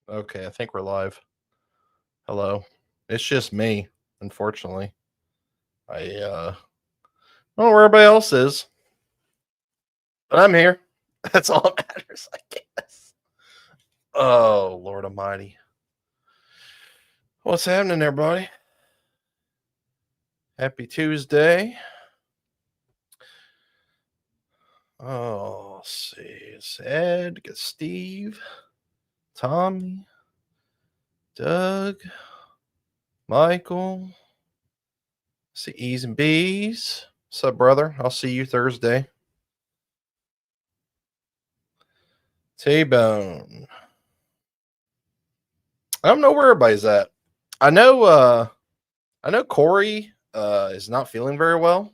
Okay, I think we're live. Hello. It's just me, unfortunately. I don't know where everybody else is, but I'm here. That's all that matters, I guess. Oh, Lord Almighty. What's happening, everybody? Happy Tuesday. Oh, let's see. It's Ed, got Steve, Tommy, Doug, Michael. See E's and B's. What's up, brother? I'll see you Thursday. T-Bone. I don't know where everybody's at. I know Corey is not feeling very well.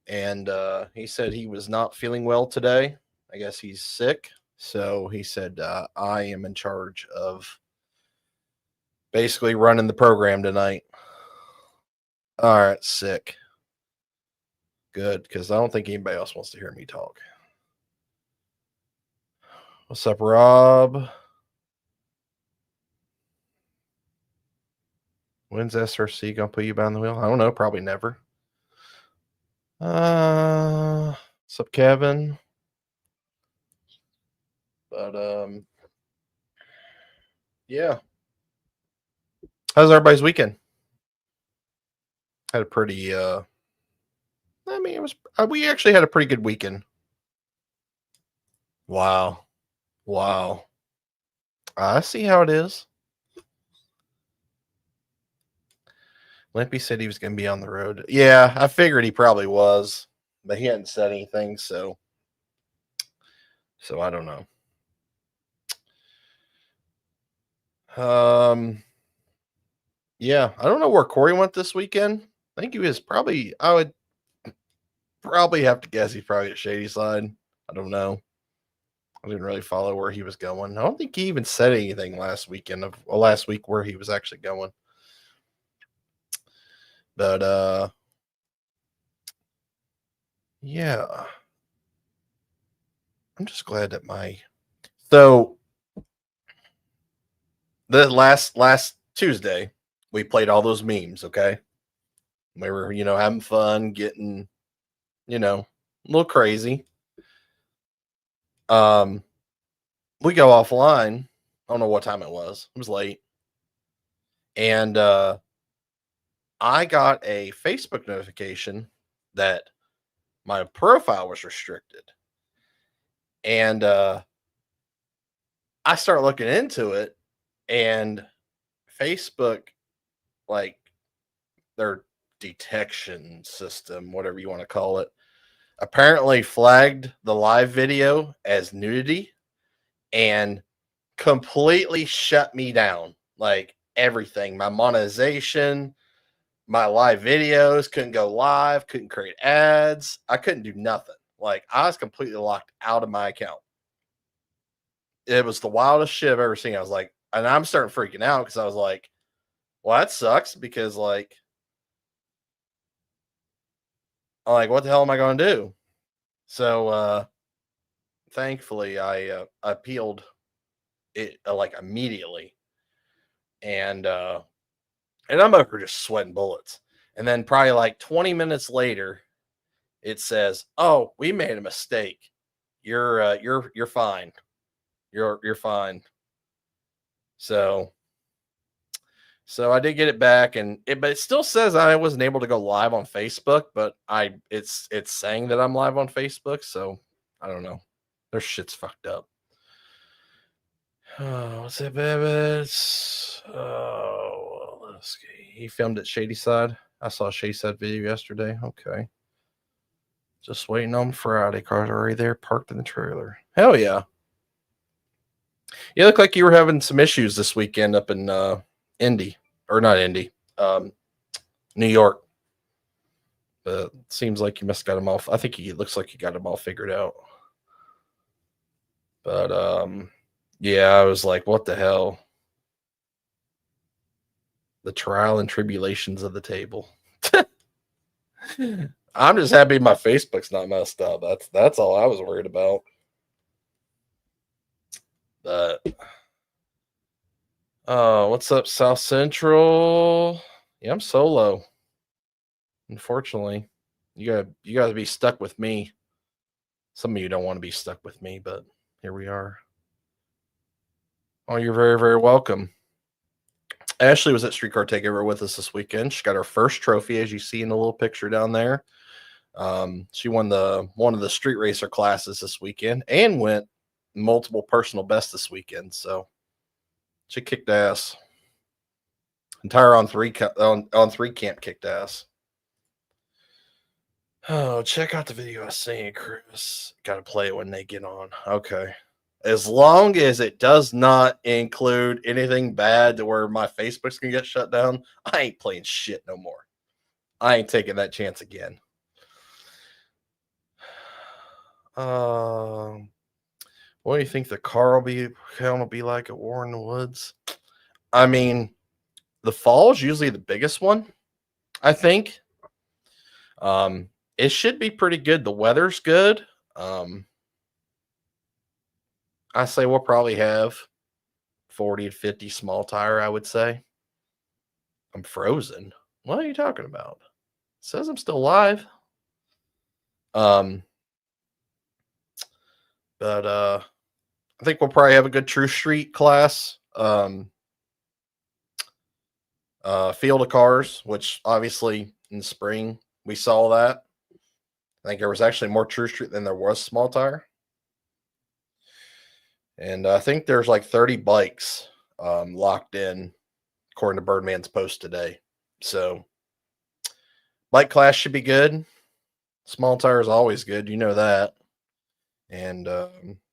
And he said he was not feeling well today. I guess he's sick. So he said, I am in charge of basically running the program tonight. All right, sick. Good, because I don't think anybody else wants to hear me talk. What's up, Rob? When's SRC gonna put you behind the wheel? I don't know, probably never. What's up, Kevin? But yeah. How's everybody's weekend? Had a pretty I mean, it was we actually had a pretty good weekend. Wow. I see how it is. Limpy said he was going to be on the road. Yeah, I figured he probably was, but he hadn't said anything, so I don't know. Yeah, I don't know where Corey went this weekend. I think he was probably. I would probably have to guess he's probably at Shady Side. I don't know. I didn't really follow where he was going. I don't think he even said anything last week where he was actually going. But yeah. I'm just glad that so the last Tuesday we played all those memes, okay? We were, having fun, getting, a little crazy. We go offline. I don't know what time it was. It was late. And I got a Facebook notification that my profile was restricted. And I start looking into it, and Facebook, like their detection system, whatever you want to call it, apparently flagged the live video as nudity and completely shut me down. Like everything, my monetization, my live videos, couldn't go live, couldn't create ads. I couldn't do nothing. Like I was completely locked out of my account. It was the wildest shit I've ever seen. I was like, and I'm starting freaking out because I was like, well, that sucks because like, what the hell am I going to do? So, thankfully, I appealed it like immediately, and I'm over just sweating bullets. And then probably like 20 minutes later, it says, "Oh, we made a mistake. You're fine. You're fine." So I did get it back, but it still says I wasn't able to go live on Facebook. But it's saying that I'm live on Facebook, so I don't know. Their shit's fucked up. Oh, what's that, Babbitts? Oh, let's see. He filmed at Shady Side. I saw a Shady Side video yesterday. Okay. Just waiting on Friday. Cars are already there, parked in the trailer. Hell yeah. You look like you were having some issues this weekend up in Indy. Or not Indy. New York. But seems like you must have got them all. I think it looks like you got them all figured out. But yeah, I was like, what the hell? The trial and tribulations of the table. I'm just happy my Facebook's not messed up. That's all I was worried about. But What's up, South Central? Yeah, I'm solo. Unfortunately, you gotta be stuck with me. Some of you don't want to be stuck with me, but here we are. Oh, you're very, very welcome. Ashley was at Streetcar Takeover with us this weekend. She got her first trophy, as you see in the little picture down there. She won one of the street racer classes this weekend and went multiple personal bests this weekend. So she kicked ass. Entire on three camp kicked ass. Oh, check out the video I was saying, Chris. Got to play it when they get on. Okay. As long as it does not include anything bad to where my Facebook's gonna get shut down, I ain't playing shit no more. I ain't taking that chance again. What do you think the car will be like at War in the Woods? I mean, the fall's usually the biggest one, I think. It should be pretty good. The weather's good. I say we'll probably have 40 to 50 small tire, I would say. I'm frozen. What are you talking about? It says I'm still live. But I think we'll probably have a good True Street class. Field of cars, which obviously in the spring we saw that. I think there was actually more True Street than there was small tire. And I think there's like 30 bikes locked in, according to Birdman's post today. So bike class should be good. Small tire is always good. You know that. And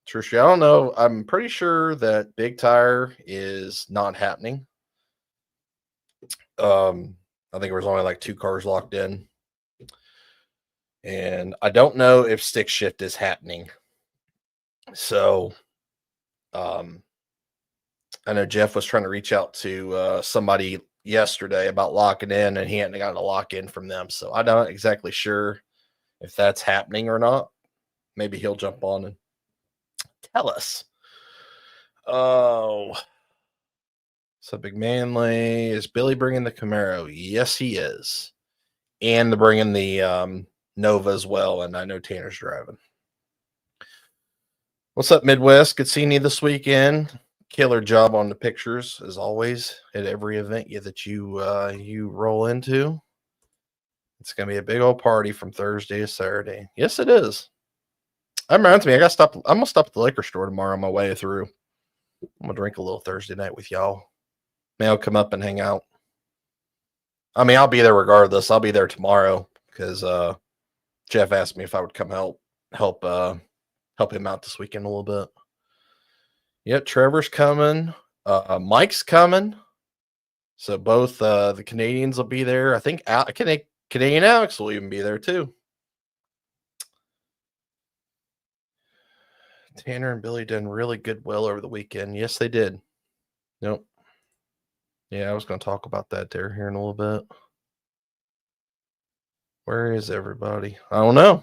True Street, I don't know. I'm pretty sure that big tire is not happening. I think there was only like 2 cars locked in. And I don't know if stick shift is happening. So I know Jeff was trying to reach out to somebody yesterday about locking in, and he hadn't gotten a lock in from them. So I'm not exactly sure if that's happening or not. Maybe he'll jump on and tell us. Oh, so Big Manly, is Billy bringing the Camaro? Yes, he is, and they're bringing the Nova as well. And I know Tanner's driving. What's up, Midwest? Good seeing you this weekend. Killer job on the pictures, as always, at every event that you roll into. It's gonna be a big old party from Thursday to Saturday. Yes, it is. That reminds me, I'm gonna stop at the liquor store tomorrow on my way through. I'm gonna drink a little Thursday night with y'all. Maybe I'll come up and hang out. I mean, I'll be there regardless. I'll be there tomorrow because Jeff asked me if I would come help him out this weekend a little bit. Yep, Trevor's coming. Mike's coming. So both the Canadians will be there. I think Canadian Alex will even be there too. Tanner and Billy done really good well over the weekend. Yes, they did. Nope. Yeah, I was going to talk about that there here in a little bit. Where is everybody? I don't know.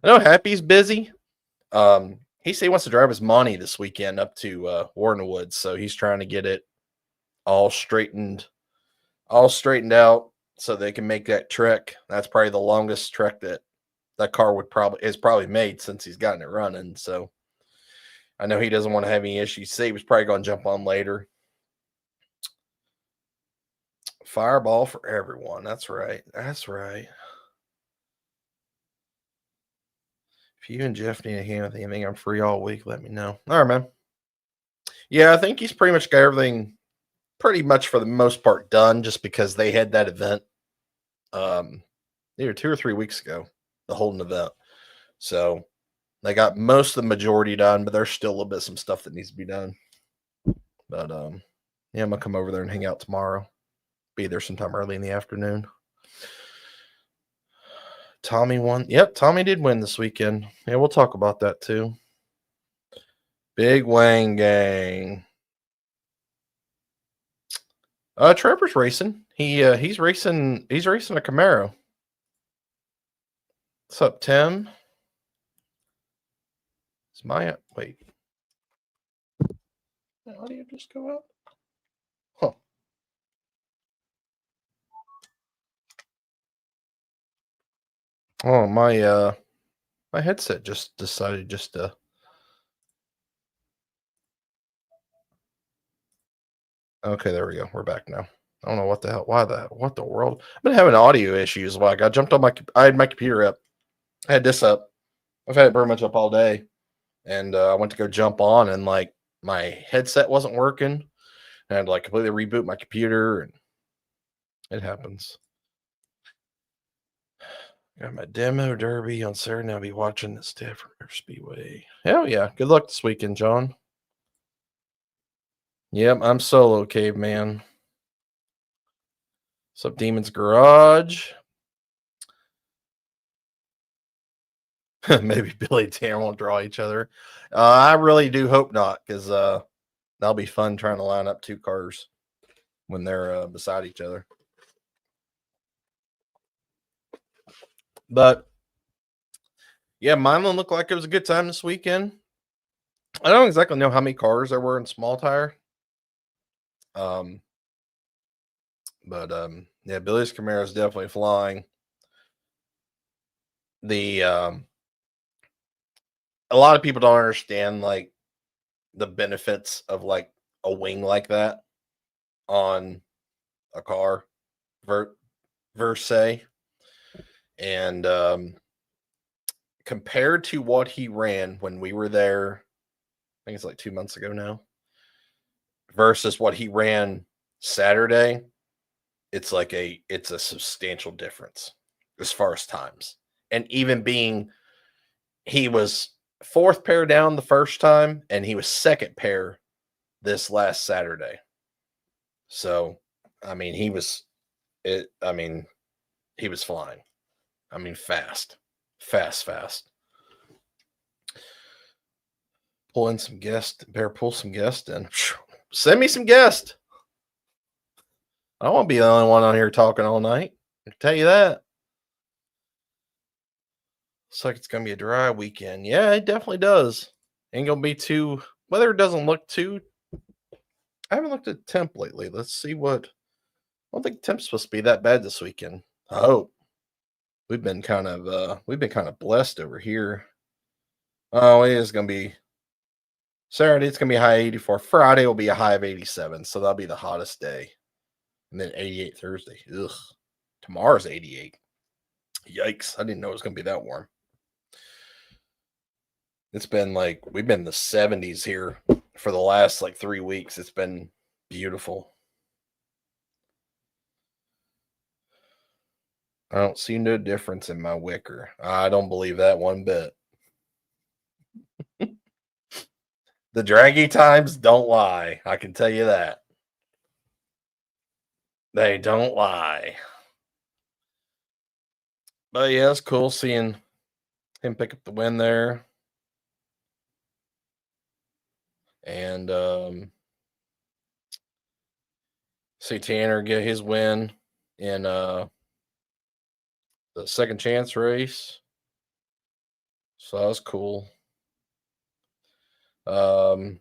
I know Happy's busy. He said he wants to drive his Monty this weekend up to Warren Woods, so he's trying to get it all straightened out so they can make that trek. That's probably the longest trek that car is probably made since he's gotten it running. So I know he doesn't want to have any issues. He was probably going to jump on later. Fireball for everyone. That's right. That's right. If you and Jeff need a hand with anything, I'm free all week. Let me know. All right, man. Yeah, I think he's pretty much got everything pretty much for the most part done just because they had that event either 2 or 3 weeks ago, the Holden event. So they got most of the majority done, but there's still a little bit of some stuff that needs to be done. But yeah, I'm gonna come over there and hang out tomorrow. Be there sometime early in the afternoon. Tommy won. Yep, Tommy did win this weekend. Yeah, we'll talk about that too. Big Wang gang. Trevor's racing. He's racing a Camaro. What's up, Tim? Is my wait. The audio just go out? Oh, my headset just decided just to. Okay, there we go. We're back now. I don't know what the hell. What the world? I've been having audio issues. Like I jumped on I had my computer up. I had this up. I've had it pretty much up all day, and I went to go jump on, and like my headset wasn't working, and I had to like completely reboot my computer, and it happens. Got my demo derby on Saturday. I'll be watching this day from River Speedway. Hell yeah! Good luck this weekend, John. Yep, I'm solo, caveman. What's up, Demon's Garage? Maybe Billy and Tanner won't draw each other. I really do hope not, because that'll be fun trying to line up two cars when they're beside each other. But yeah, mine will look like it was a good time this weekend. I don't exactly know how many cars there were in small tire. Um, but yeah, Billy's Camaro is definitely flying. The A lot of people don't understand like the benefits of like a wing like that on a car verse, and compared to what he ran when we were there, I think it's like 2 months ago now, versus what he ran Saturday, it's a substantial difference as far as times. And even being he was fourth pair down the first time, and he was second pair this last Saturday. So, I mean, he was flying. I mean, fast. Pull in some guests. Better pull some guests in. Send me some guests. I won't be the only one on here talking all night. I can tell you that. Looks like it's gonna be a dry weekend. Yeah, it definitely does. Ain't gonna be too. Weather doesn't look too. I haven't looked at temp lately. Let's see what. I don't think temp's supposed to be that bad this weekend. I hope. We've been kind of blessed over here. Oh, it is gonna be Saturday. It's gonna be high 84. Friday will be a high of 87, so that'll be the hottest day. And then 88 Thursday. Ugh. Tomorrow's 88. Yikes! I didn't know it was gonna be that warm. It's been like we've been in the 70s here for the last like 3 weeks. It's been beautiful. I don't see no difference in my wicker. I don't believe that one bit. The draggy times don't lie. I can tell you that. They don't lie. But yeah, it's cool seeing him pick up the win there. And see Tanner get his win in the second chance race. So that was cool. The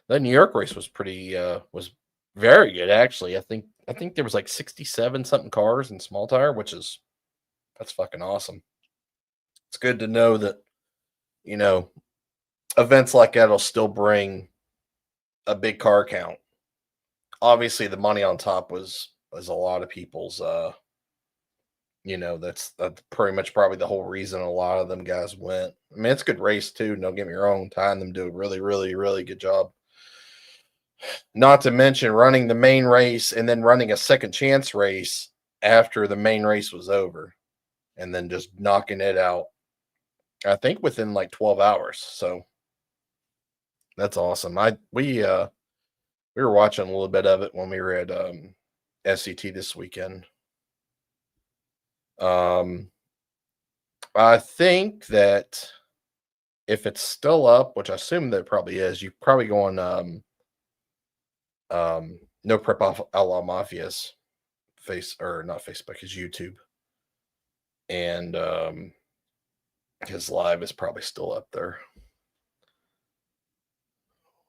New York race was was very good actually. I think there was like 67 something cars in small tire, that's fucking awesome. It's good to know that, you know, events like that'll still bring a big car count. Obviously the money on top was a lot of people's that's pretty much probably the whole reason a lot of them guys went. I mean, it's a good race too. Don't get me wrong. Ty and them do a really, really, really good job. Not to mention running the main race and then running a second chance race after the main race was over, and then just knocking it out. I think within like 12 hours. So that's awesome. We were watching a little bit of it when we were at SCT this weekend. I think that if it's still up, which I assume that it probably is, you probably go on no prep off a la mafia's face, or not Facebook, his YouTube, and his live is probably still up there.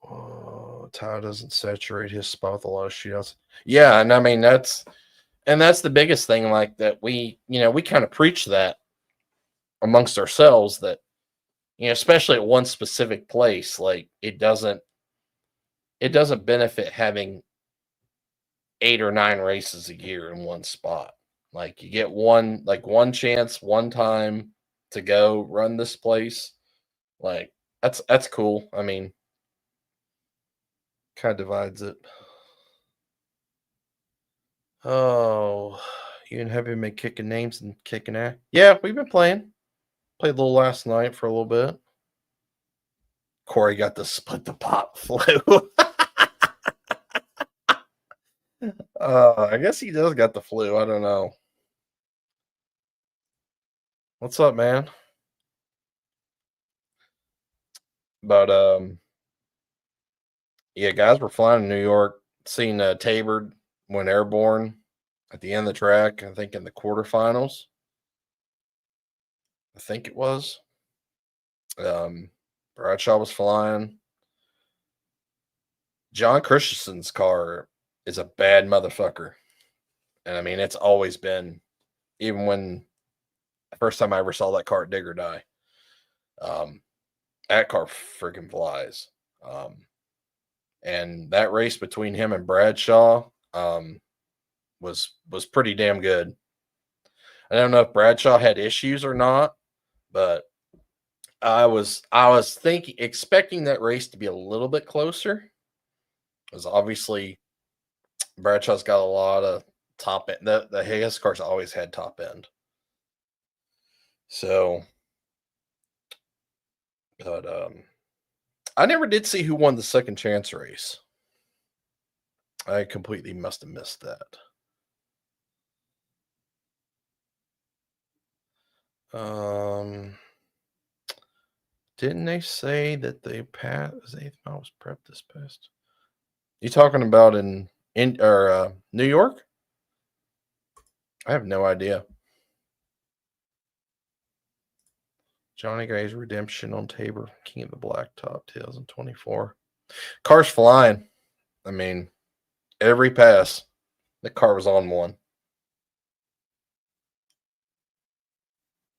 Oh, Ty doesn't saturate his spot with a lot of shootouts. Yeah, and I mean And that's the biggest thing, like that we kind of preach that amongst ourselves that, especially at one specific place, like it doesn't benefit having 8 or 9 races a year in one spot. Like you get one chance, one time to go run this place. Like that's cool. I mean, kind of divides it. Oh, you and Heavy been kicking names and kicking ass. Yeah, we've been playing. Played a little last night for a little bit. Corey got the split the pop flu. I guess he does got the flu. I don't know. What's up, man? But yeah, guys, we're flying to New York. Seen Tabor went airborne at the end of the track. I think in the quarterfinals. I think it was. Bradshaw was flying. John Christensen's car is a bad motherfucker, and I mean it's always been. Even when the first time I ever saw that car at Dig or Die, um, that car freaking flies. And that race between him and Bradshaw was pretty damn good. I don't know if Bradshaw had issues or not, but I was thinking expecting that race to be a little bit closer. Because obviously Bradshaw's got a lot of top end. The Hayes cars always had top end. So, but I never did see who won the second chance race. I completely must have missed that. Didn't they say that they passed? The 8th mile was prepped this past? You talking about in New York? I have no idea. Johnny Guy's redemption on Tabor, King of the Blacktop, 2024. Car's flying. I mean, every pass, the car was on one.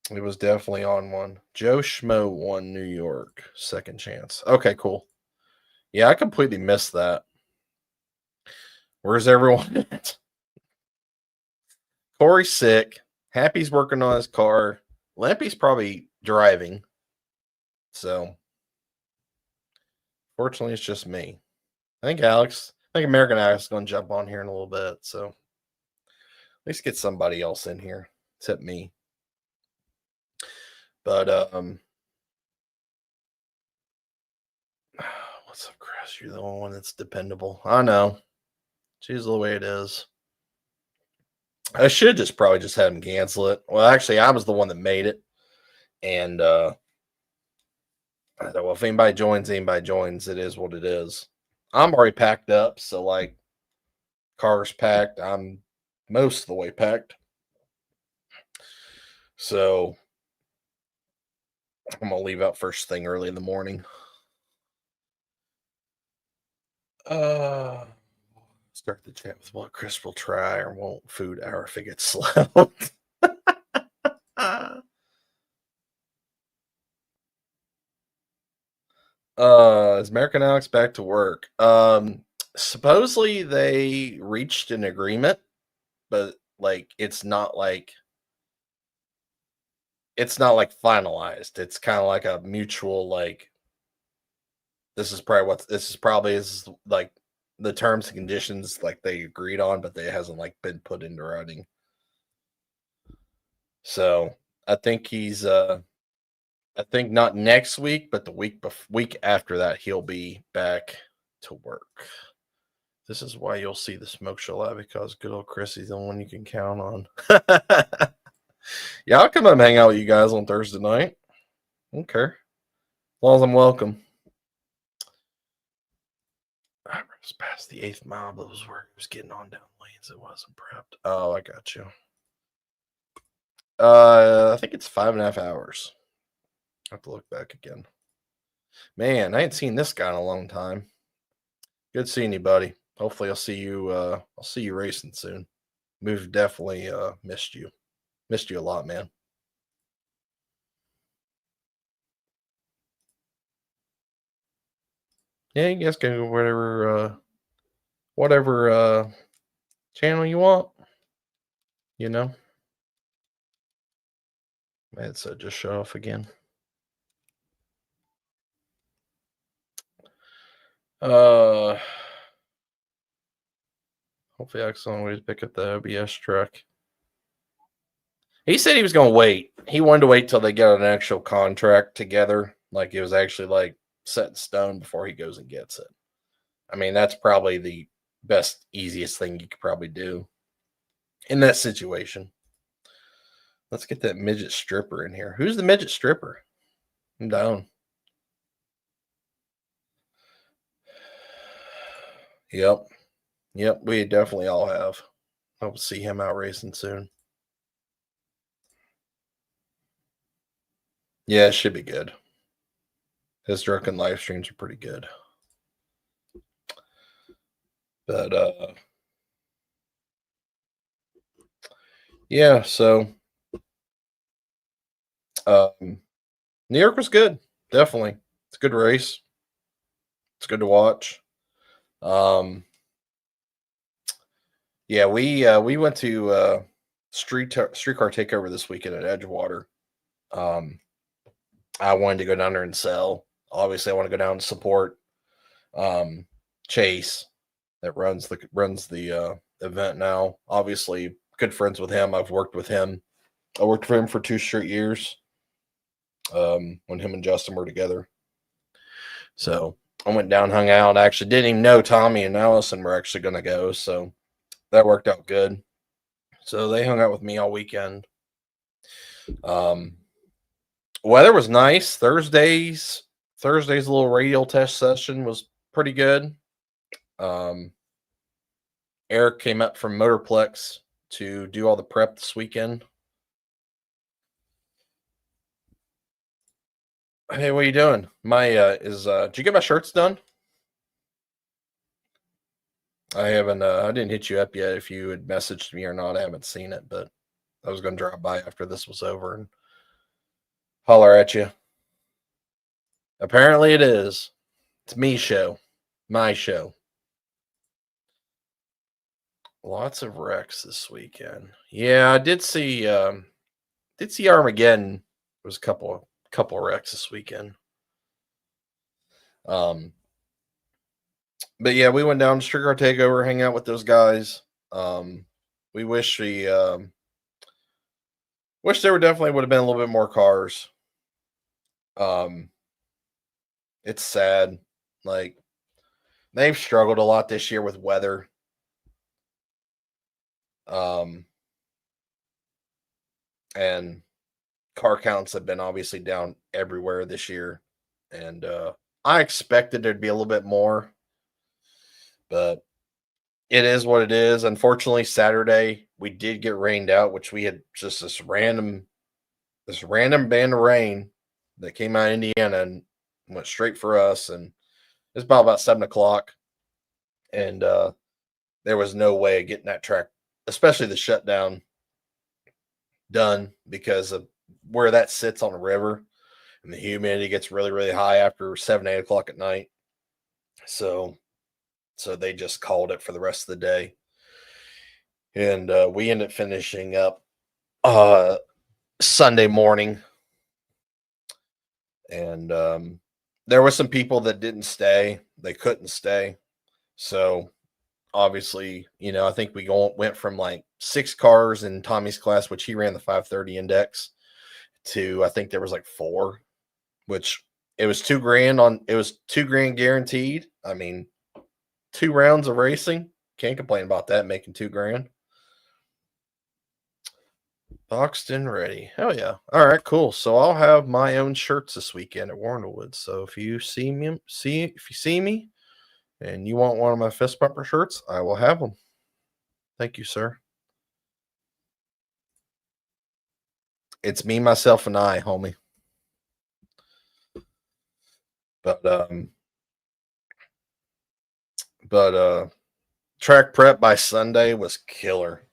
It was definitely on one. Joe Schmo won New York, second chance. Okay, cool. Yeah, I completely missed that. Where's everyone at? Corey's sick. Happy's working on his car. Lampy's probably driving. So, fortunately, it's just me. I think American Alex is going to jump on here in a little bit. So, at least get somebody else in here except me. But, what's up, Chris? You're the only one that's dependable. I know. She's the way it is. I should probably just have him cancel it. Well, actually, I was the one that made it. And, I thought, well, if anybody joins, it is what it is. I'm already packed up. So, like, car's packed. I'm most of the way packed. So, I'm going to leave out first thing early in the morning. Start the chat with what Chris will try or won't food hour if it gets slow. Is American Alex back to work? Supposedly they reached an agreement, but like it's not like finalized. It's kind of like a mutual like this is probably like the terms and conditions like they agreed on, but they hasn't like been put into writing. So I think he's I think not next week, but the week after that, he'll be back to work. This is why you'll see the smoke show live because good old Chrissy's the one you can count on. Yeah, I'll come up and hang out with you guys on Thursday night. Okay. As long as I'm welcome. I was past the 8th mile, but it was where he was getting on down lanes. It wasn't prepped. Oh, I got you. I think it's 5.5 hours. I have to look back again. Man, I ain't seen this guy in a long time. Good seeing you, buddy. Hopefully I'll see you racing soon. We've definitely missed you. Missed you a lot, man. Yeah, you guys can go whatever channel you want, you know. It's just shut off again. Uh Hopefully Alex on way to pick up the OBS truck. He said he was gonna wait. He wanted to wait till they got an actual contract together. Like it was actually like set in stone before he goes and gets it. I mean, that's probably the best, easiest thing you could probably do in that situation. Let's get that midget stripper in here. Who's the midget stripper? I'm down. Yep. Yep. We definitely all have. Hope to see him out racing soon. Yeah, it should be good. His drunken live streams are pretty good. But yeah, so New York was good. Definitely. It's a good race. It's good to watch. Yeah, we went to streetcar takeover this weekend at Edgewater. I wanted to go down there and sell. Obviously, I want to go down and support Chase that runs the event now. Obviously, good friends with him. I've worked with him. I worked for him for 2 straight years. When him and Justin were together. So I went down, hung out. I actually didn't even know Tommy and Allison were actually going to go. So that worked out good. So they hung out with me all weekend. Weather was nice. Thursday's little radial test session was pretty good. Eric came up from Motorplex to do all the prep this weekend. Hey, what are you doing? My did you get my shirts done? I haven't I didn't hit you up yet if you had messaged me or not. I haven't seen it, but I was gonna drop by after this was over and holler at you. Apparently it is. It's me show. My show. Lots of wrecks this weekend. Yeah, I did see Armageddon. There was a couple wrecks this weekend. But yeah, we went down to Streetcar Takeover, hang out with those guys. We wish there definitely would have been a little bit more cars. It's sad. Like they've struggled a lot this year with weather. And car counts have been obviously down everywhere this year. And I expected there'd be a little bit more, but it is what it is. Unfortunately, Saturday we did get rained out, which we had just this random band of rain that came out of Indiana and went straight for us. And it's about 7:00, and there was no way of getting that track, especially the shutdown, done because of where that sits on the river, and the humidity gets really, really high after 7-8 o'clock at night. So they just called it for the rest of the day, and we ended up finishing up Sunday morning, and there were some people that didn't stay; they couldn't stay. So obviously, I think we went from like 6 cars in Tommy's class, which he ran the 530 index, to I think there was like 4, which it was $2,000 guaranteed. I mean, 2 rounds of racing, can't complain about that, making $2,000. Boxed and ready. Hell yeah. All right, cool. So I'll have my own shirts this weekend at Warnerwood. So if you see me and you want one of my fist bumper shirts, I will have them. Thank you, sir. It's me, myself, and I, homie. But track prep by Sunday was killer.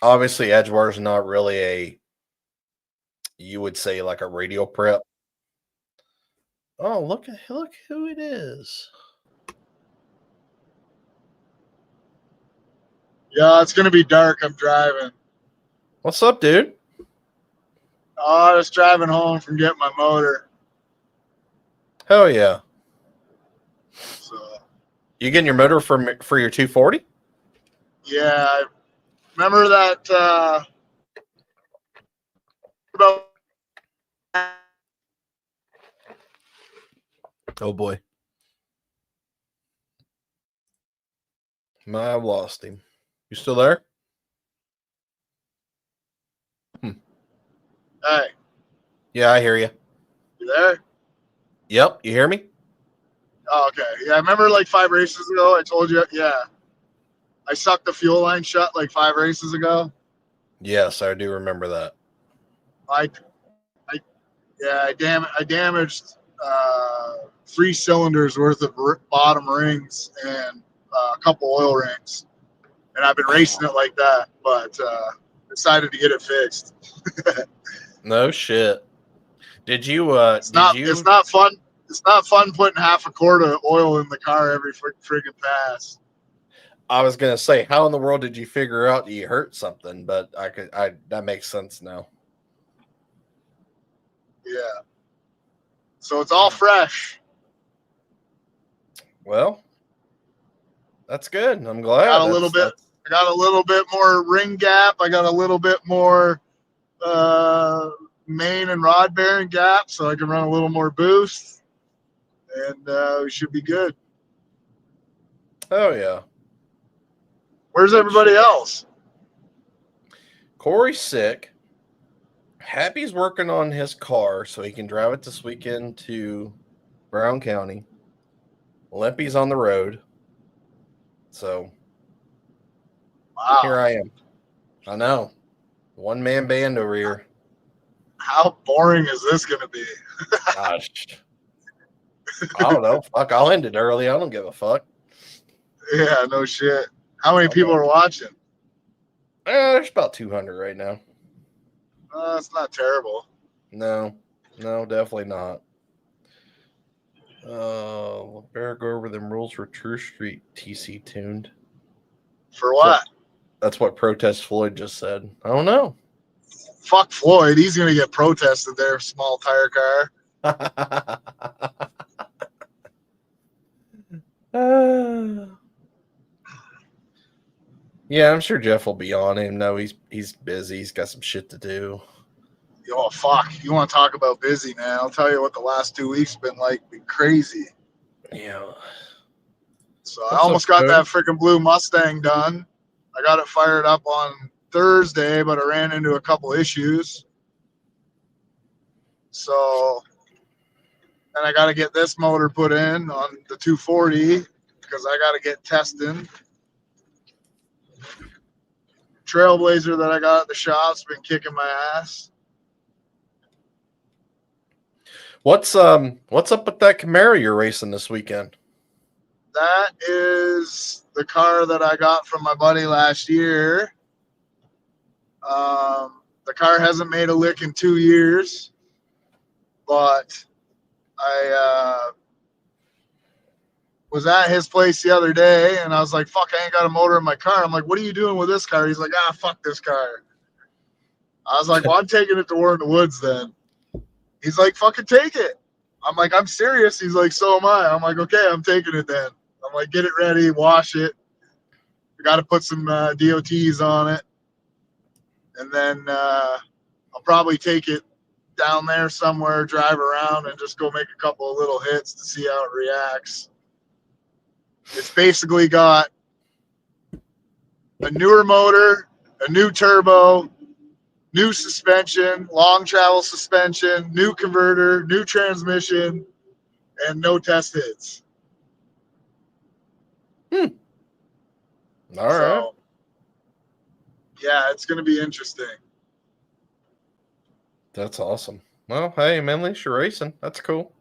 Obviously, Edgewater is not really you would say like a radio prep. Oh, look who it is. Yeah, it's going to be dark. I'm driving. What's up, dude? Oh, I was driving home from getting my motor. Hell yeah. So, You getting your motor for your 240? yeah, I remember that about Oh boy. I lost him. You still there? Hey, Yeah, I hear you. you there? Yep, you hear me? Oh, okay. Yeah, I remember like 5 races ago. I told you. Yeah, I sucked the fuel line shut like 5 races ago. Yes, I do remember that. I, I damaged 3 cylinders worth of bottom rings and a couple oil rings, and I've been racing it like that, but decided to get it fixed. No shit. Did you It's not fun. It's not fun putting half a quart of oil in the car every friggin' pass. I was gonna say, how in the world did you figure out you hurt something? But that makes sense now. Yeah. So it's all fresh. Well, that's good. I'm I glad. got a little bit. I got a little bit more ring gap. I got a little bit more main and rod bearing gap, so I can run a little more boost, and we should be good. Oh yeah. Where's everybody else? Corey's sick. Happy's working on his car so he can drive it this weekend to Brown County. Limpy's on the road. So Wow. here I am. I know. One man band over here. How boring is this going to be? Gosh. I don't know. Fuck, I'll end it early. I don't give a fuck. Yeah, no shit. How many people are watching? There's about 200 right now. That's not terrible. No, definitely not. Better go over them rules for True Street TC tuned. For what? That's what Protest Floyd just said. I don't know. Fuck Floyd. He's going to get protested there, small tire car. Yeah, I'm sure Jeff will be on him. No, he's busy. He's got some shit to do. Oh, fuck. You want to talk about busy, man? I'll tell you what the last 2 weeks been like. Been crazy. Yeah. So I almost got that freaking blue Mustang done. I got it fired up on Thursday, but I ran into a couple issues. So then I got to get this motor put in on the 240 because I got to get testing. Trailblazer that I got at the shop's been kicking my ass. What's up with that Camaro you're racing this weekend? That is the car that I got from my buddy last year. The car hasn't made a lick in 2 years, but I was at his place the other day, and I was like, fuck, I ain't got a motor in my car. I'm like, what are you doing with this car? He's like, fuck this car. I was like, well, I'm taking it to War in the Woods then. He's like, fucking take it. I'm like, I'm serious. He's like, so am I. I'm like, okay, I'm taking it then. I'm like, get it ready, wash it. I got to put some DOTs on it. And then I'll probably take it down there somewhere, drive around, and just go make a couple of little hits to see how it reacts. It's basically got a newer motor, a new turbo, new suspension, long travel suspension, new converter, new transmission, and no test hits. All right. Yeah, it's going to be interesting. That's awesome. Well, hey, man, at least you're racing. That's cool.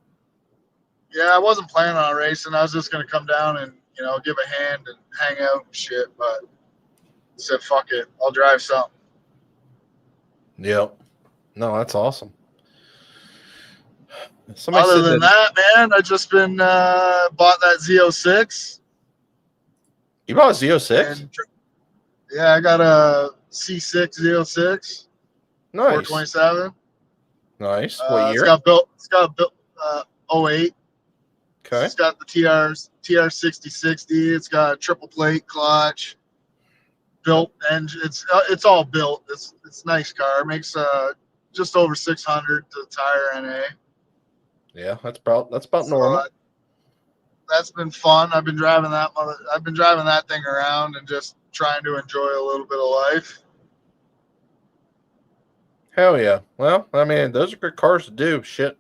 Yeah, I wasn't planning on racing. I was just going to come down and you know, give a hand and hang out and shit. But I said, fuck it, I'll drive something. Yep. No, that's awesome. Somebody Other said than that, man, I just been bought that Z06. You bought a Z06? And yeah, I got a C6 Z06 Nice. 427. Nice. What year? It's got built 08. Okay. It's got the TR 6060. It's got a triple plate clutch, built engine. It's all built. It's a nice car. It makes just over 600 to the tire NA. Yeah, that's about So normal. that's been fun. I've been driving that thing around and just trying to enjoy a little bit of life. Hell yeah. Well, I mean, those are good cars to do. Shit.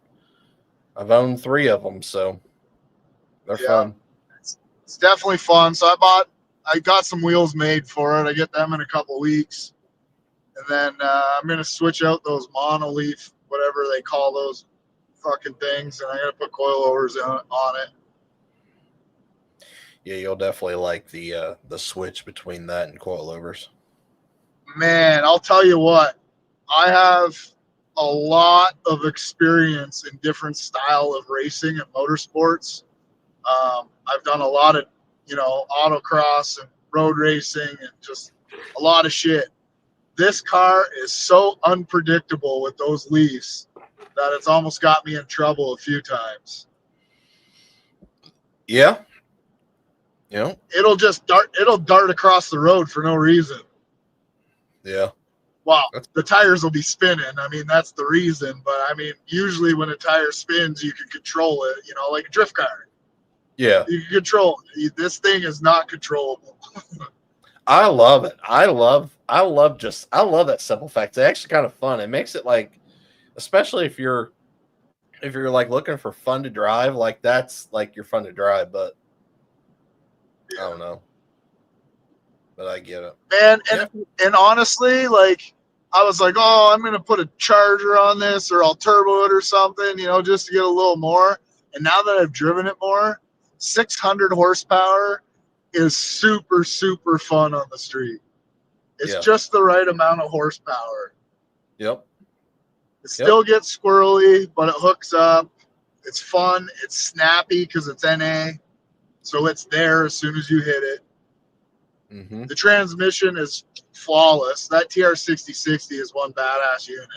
I've owned 3 of them, so they're fun. It's definitely fun. So I got some wheels made for it. I get them in a couple weeks. And then I'm going to switch out those monoleaf, whatever they call those fucking things. And I'm going to put coilovers on it. Yeah, you'll definitely like the switch between that and coilovers. Man, I'll tell you what. I have a lot of experience in different style of racing and motorsports. I've done a lot of, you know, autocross and road racing and just a lot of shit. This car is so unpredictable with those leaves that it's almost got me in trouble a few times. Yeah. Yeah. It'll dart across the road for no reason. Yeah. Well, the tires will be spinning. I mean, that's the reason. But I mean, usually when a tire spins, you can control it, you know, like a drift car. Yeah. You can control it. This thing is not controllable. I love it. I love that simple fact. It's actually kind of fun. It makes it like, especially if you're like looking for fun to drive, like that's like you're fun to drive, but I don't know. But I get it. Man, and honestly, like I was like, oh, I'm gonna put a charger on this or I'll turbo it or something, you know, just to get a little more. And now that I've driven it more, 600 horsepower is super, super fun on the street. It's just the right amount of horsepower. Yep. It still gets squirrely, but it hooks up. It's fun. It's snappy because it's NA. So it's there as soon as you hit it. Mm-hmm. The transmission is flawless. That TR6060 is one badass unit.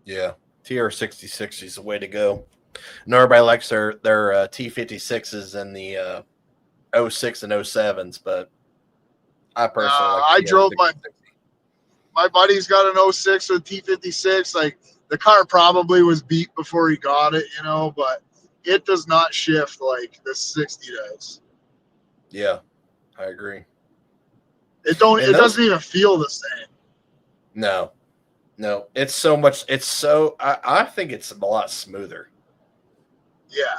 Yeah. TR6060 is the way to go. And everybody likes their T56s and the 06 and 07s, but I personally like I drove my buddy's got an 06 with T56. Like the car probably was beat before he got it, you know, but it does not shift like the 60 does. Yeah, I agree. It doesn't even feel the same. No. It's so much. I think it's a lot smoother. Yeah,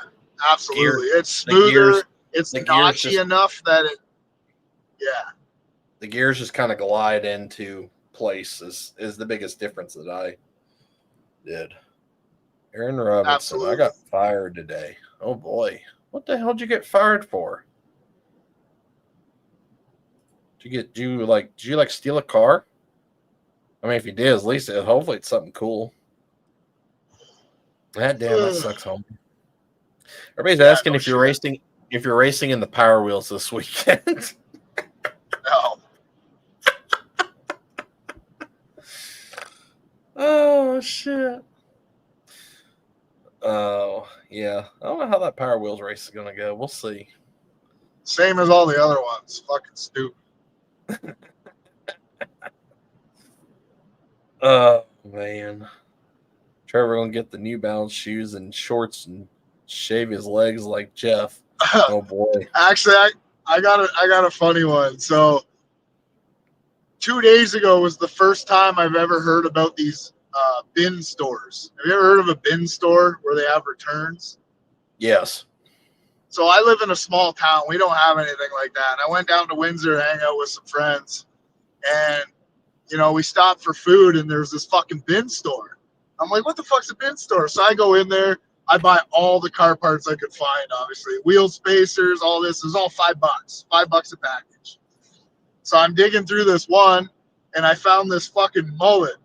absolutely. It's smoother. It's notchy enough that it. Yeah. The gears just kind of glide into place is the biggest difference that I did. Aaron Robinson, absolutely. I got fired today. Oh boy, what the hell did you get fired for? Did you steal a car? I mean, if you did, at least hopefully it's something cool. That sucks, homie. Everybody's asking if you're racing in the Power Wheels this weekend. No. Oh shit. Oh yeah. I don't know how that Power Wheels race is gonna go. We'll see. Same as all the other ones. Fucking stupid. Oh man. Trevor gonna get the New Balance shoes and shorts and shave his legs like Jeff. Oh boy. Actually, I got a funny one. So 2 days ago was the first time I've ever heard about these bin stores. Have you ever heard of a bin store where they have returns? Yes. So I live in a small town. We don't have anything like that. And I went down to Windsor to hang out with some friends. And, you know, we stopped for food and there's this fucking bin store. I'm like, what the fuck's a bin store? So I go in there. I buy all the car parts I could find, obviously. Wheel spacers, all this is all $5. $5 a package. So I'm digging through this one, and I found this fucking mullet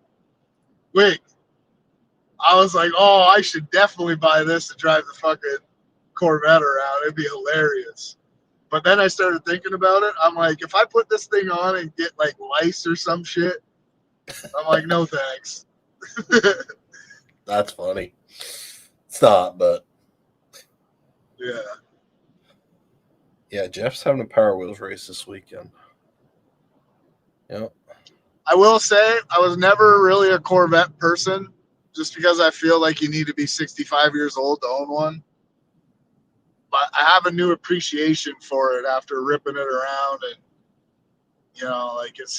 wig. I was like, oh, I should definitely buy this to drive the fucking Corvette around. It'd be hilarious. But then I started thinking about it. I'm like, if I put this thing on and get like lice or some shit, I'm like, no thanks. That's funny. It's not, but Yeah. yeah, Jeff's having a Power Wheels race this weekend. Yep. I will say I was never really a Corvette person just because I feel like you need to be 65 years old to own one. But I have a new appreciation for it after ripping it around, and you know, like it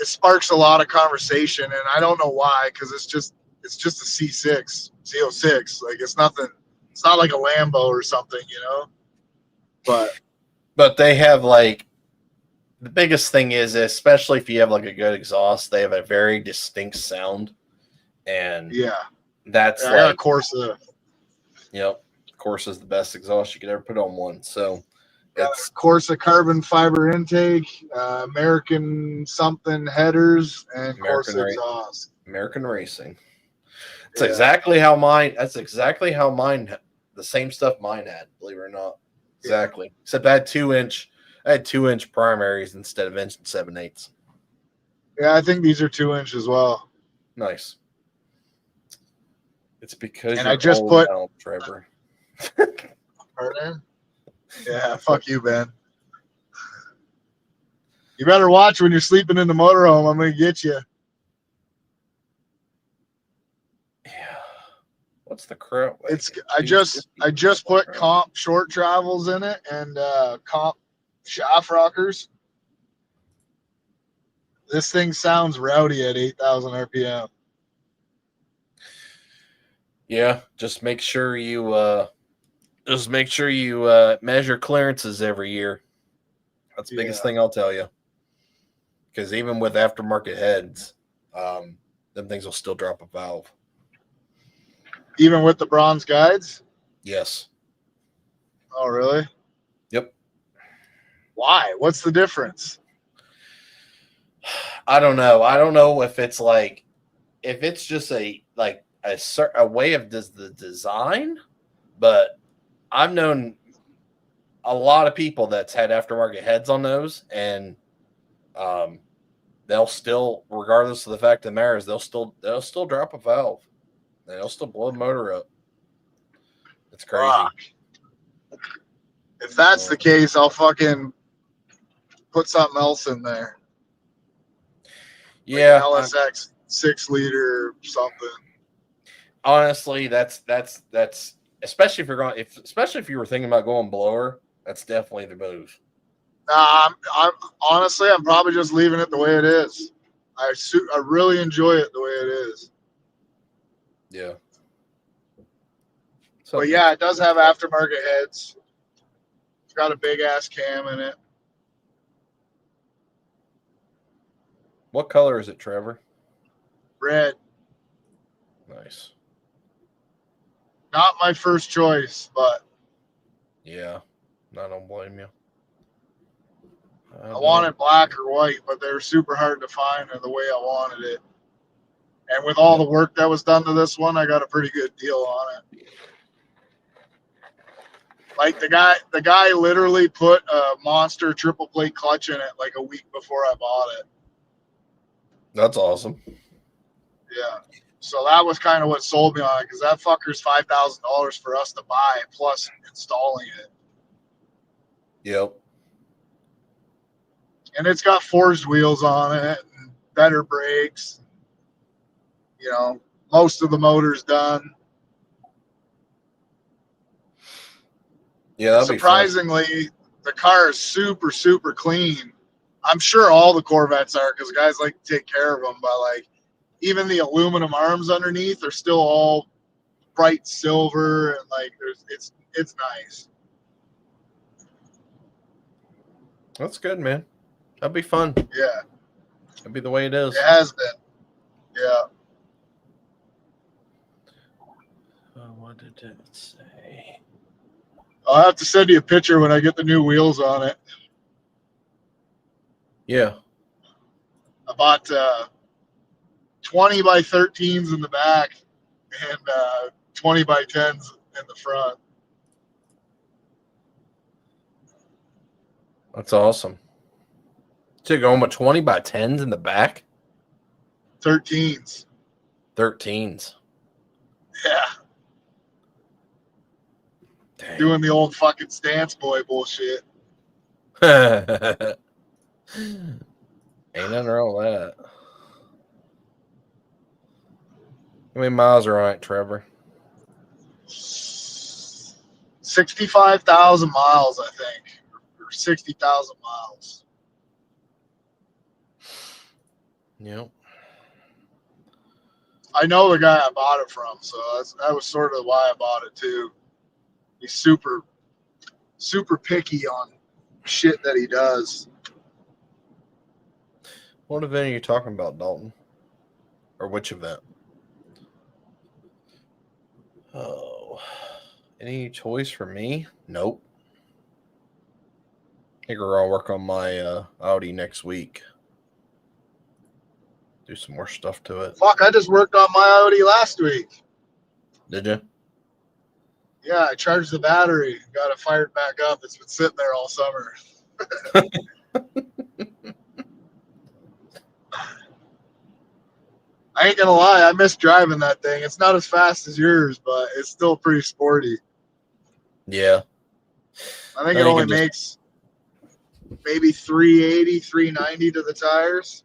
sparks a lot of conversation, and I don't know why, because it's just a C6 Z06. Like it's nothing. It's not like a Lambo or something, you know. But they have like the biggest thing is, especially if you have like a good exhaust, they have a very distinct sound, and that's I like got a Corsa. Yep, Corsa is the best exhaust you could ever put on one. So It's Corsa carbon fiber intake, American something headers, and Corsa exhaust. American Racing. That's exactly how mine. That's exactly how mine. The same stuff mine had. Believe it or not, exactly. Yeah. Except I had 2-inch. I had 2-inch primaries instead of 7/8. Yeah, I think these are 2-inch as well. Nice. It's because and I just put now, Trevor. Pardon? Yeah, fuck you, Ben. You better watch when you're sleeping in the motorhome. I'm gonna get you. Yeah. What's the crap? It's I just put comp short travels in it and comp shaft rockers. This thing sounds rowdy at 8,000 RPM. Yeah, just make sure you measure clearances every year. That's the biggest thing I'll tell you. Because even with aftermarket heads, them things will still drop a valve. Even with the bronze guides? Yes. Oh, really? Yep. Why? What's the difference? I don't know. I don't know if it's like, if it's just a way of the design, but I've known a lot of people that's had aftermarket heads on those, and they'll still, regardless of the fact of the matter is, they'll still drop a valve. They'll still blow the motor up. It's crazy. Fuck. If that's the case, I'll fucking put something else in there. Yeah, like an LSX 6-liter something. Honestly, that's especially if you're going, especially if you were thinking about going blower, that's definitely the move. I'm honestly, I'm probably just leaving it the way it is. I really enjoy it the way it is. Yeah. But yeah, it does have aftermarket heads. It's got a big ass cam in it. What color is it, Trevor? Red. Nice. Not my first choice, but yeah, I don't blame you. I wanted black or white, but they were super hard to find in the way I wanted it. And with all the work that was done to this one, I got a pretty good deal on it. Like the guy literally put a monster triple plate clutch in it like a week before I bought it. That's awesome. Yeah. So that was kind of what sold me on it, because that fucker's $5,000 for us to buy plus installing it. Yep. And it's got forged wheels on it and better brakes. You know, most of the motor's done. Yeah, surprisingly, the car is super, super clean. I'm sure all the Corvettes are, because guys like to take care of them. But like, even the aluminum arms underneath are still all bright silver, and like, it's nice. That's good, man. That'd be fun. Yeah, that'd be the way it is. It has been. Yeah. What did it say? I'll have to send you a picture when I get the new wheels on it. Yeah. I bought 20 by 13s in the back and 20 by 10s in the front. That's awesome. So you're going with 20 by 10s in the back? 13s. 13s. Yeah. Dang. Doing the old fucking stance boy bullshit. Ain't nothing wrong with that. How many miles are on it, Trevor? 65,000 miles, I think, or 60,000 miles. Yep. I know the guy I bought it from, so that was sort of why I bought it too. He's super, super picky on shit that he does. What event are you talking about, Dalton? Or which event? Oh, any choice for me? Nope. I think I'll work on my Audi next week. Do some more stuff to it. Fuck, I just worked on my Audi last week. Did you? Yeah, I charged the battery, got it fired back up. It's been sitting there all summer. I ain't gonna lie, I miss driving that thing. It's not as fast as yours, but it's still pretty sporty. Yeah. I think it only makes maybe 380, 390 to the tires.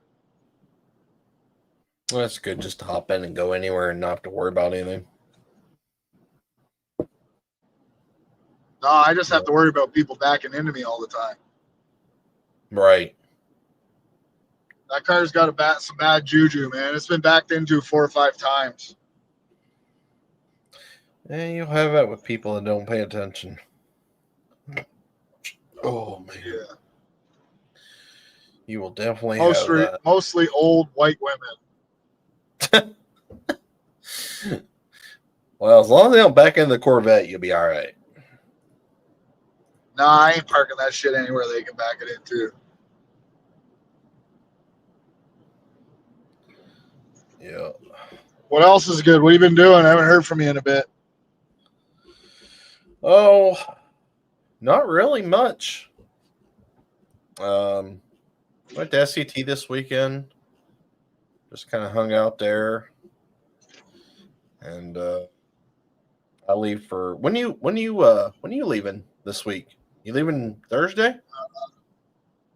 Well, that's good just to hop in and go anywhere and not have to worry about anything. No, I just have to worry about people backing into me all the time. Right. That car's got some bad juju, man. It's been backed into 4 or 5 times. And you'll have that with people that don't pay attention. Oh, man. Yeah. You will definitely have that. Mostly old white women. Well, as long as they don't back into the Corvette, you'll be all right. Nah, I ain't parking that shit anywhere they can back it into. Yeah. What else is good? What have you been doing? I haven't heard from you in a bit. Oh, not really much. Went to SCT this weekend. Just kind of hung out there. And I leave for when you leaving this week? You leaving Thursday? Are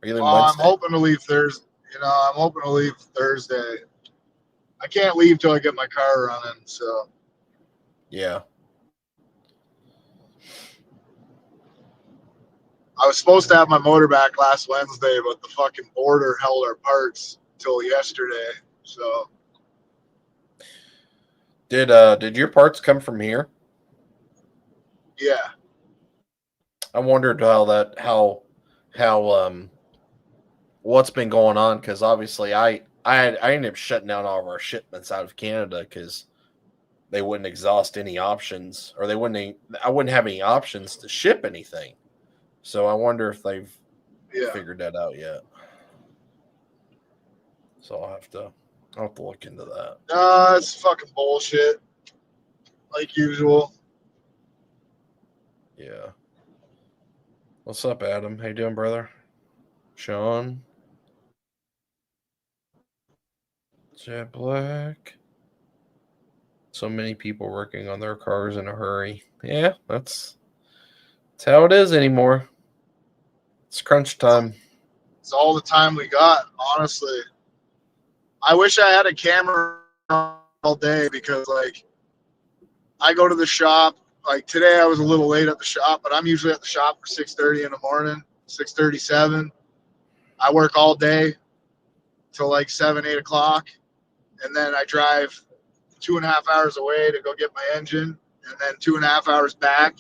you leaving Wednesday? I'm hoping to leave Thursday. I'm hoping to leave Thursday. I can't leave till I get my car running. So yeah. I was supposed to have my motor back last Wednesday, but the fucking border held our parts till yesterday. So did your parts come from here? Yeah. I wondered how what's been going on, because obviously I ended up shutting down all of our shipments out of Canada because they wouldn't exhaust any options, or I wouldn't have any options to ship anything. So I wonder if they've figured that out yet. So I'll have to look into that. It's fucking bullshit. Like usual. Yeah. What's up, Adam? How you doing, brother? Sean? Jet Black? So many people working on their cars in a hurry. Yeah, that's how it is anymore. It's crunch time. It's all the time we got, honestly. I wish I had a camera all day because, I go to the shop. Like today, I was a little late at the shop, but I'm usually at the shop for 6:30 in the morning, 6:37. I work all day till 7, 8 o'clock, and then I drive 2.5 hours away to go get my engine, and then 2.5 hours back,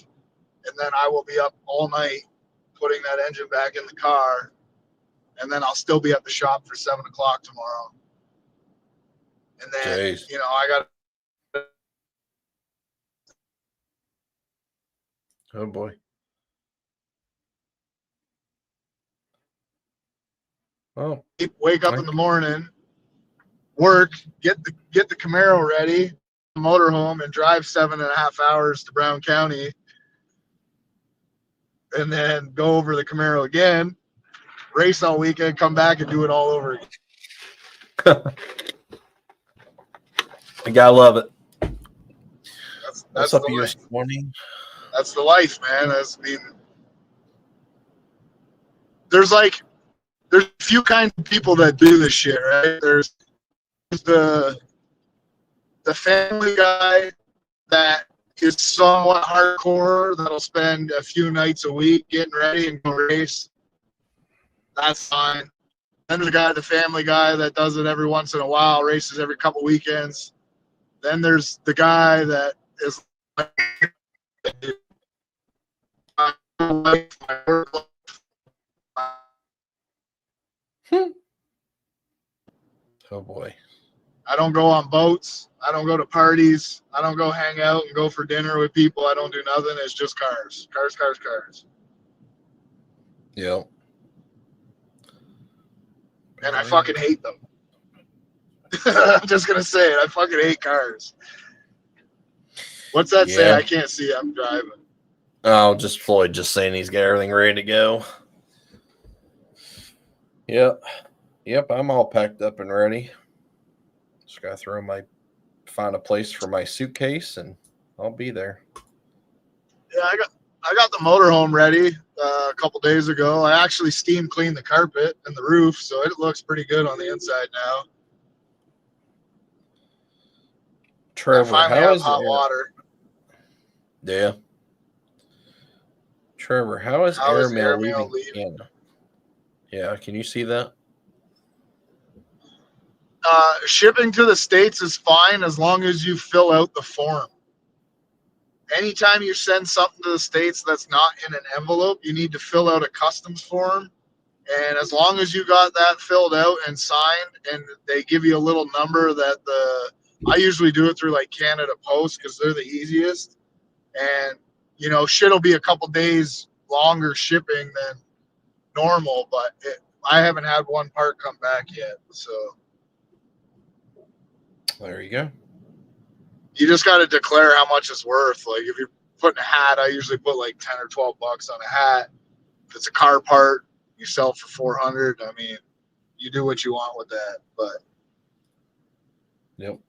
and then I will be up all night putting that engine back in the car, and then I'll still be at the shop for 7 o'clock tomorrow. And then, Jeez. I got Oh boy. Oh, Wake up in the morning, work, get the Camaro ready, motorhome, and drive 7.5 hours to Brown County, and then go over the Camaro again, race all weekend, come back and do it all over again. I gotta love it. That's up, the you life. morning? That's the life, man. There's a few kinds of people that do this shit, right? There's the family guy that is somewhat hardcore that'll spend a few nights a week getting ready and go race. That's fine. Then there's the family guy that does it every once in a while, races every couple weekends. Then there's the guy that is like, my life, my work life. Oh boy. I don't go on boats. I don't go to parties. I don't go hang out and go for dinner with people. I don't do nothing. It's just cars. Cars, cars, cars. Yep. And I fucking hate them. I'm just going to say it. I fucking hate cars. What's that say? I can't see. I'm driving. Oh, just Floyd just saying he's got everything ready to go. Yep. I'm all packed up and ready. Just gotta find a place for my suitcase, and I'll be there. Yeah, I got the motorhome ready a couple days ago. I actually steam cleaned the carpet and the roof, so it looks pretty good on the inside now. Trevor, I finally have hot water. Yeah. Trevor, how is airmail leaving Canada? Yeah, can you see that? Shipping to the States is fine as long as you fill out the form. Anytime you send something to the States that's not in an envelope, you need to fill out a customs form. And as long as you got that filled out and signed, and they give you a little number I usually do it through like Canada Post because they're the easiest. And, shit will be a couple days longer shipping than normal, but I haven't had one part come back yet. So there you go. You just got to declare how much it's worth. Like if you're putting a hat, I usually put like 10 or 12 bucks on a hat. If it's a car part, you sell for 400. I mean, you do what you want with that, but. Yep.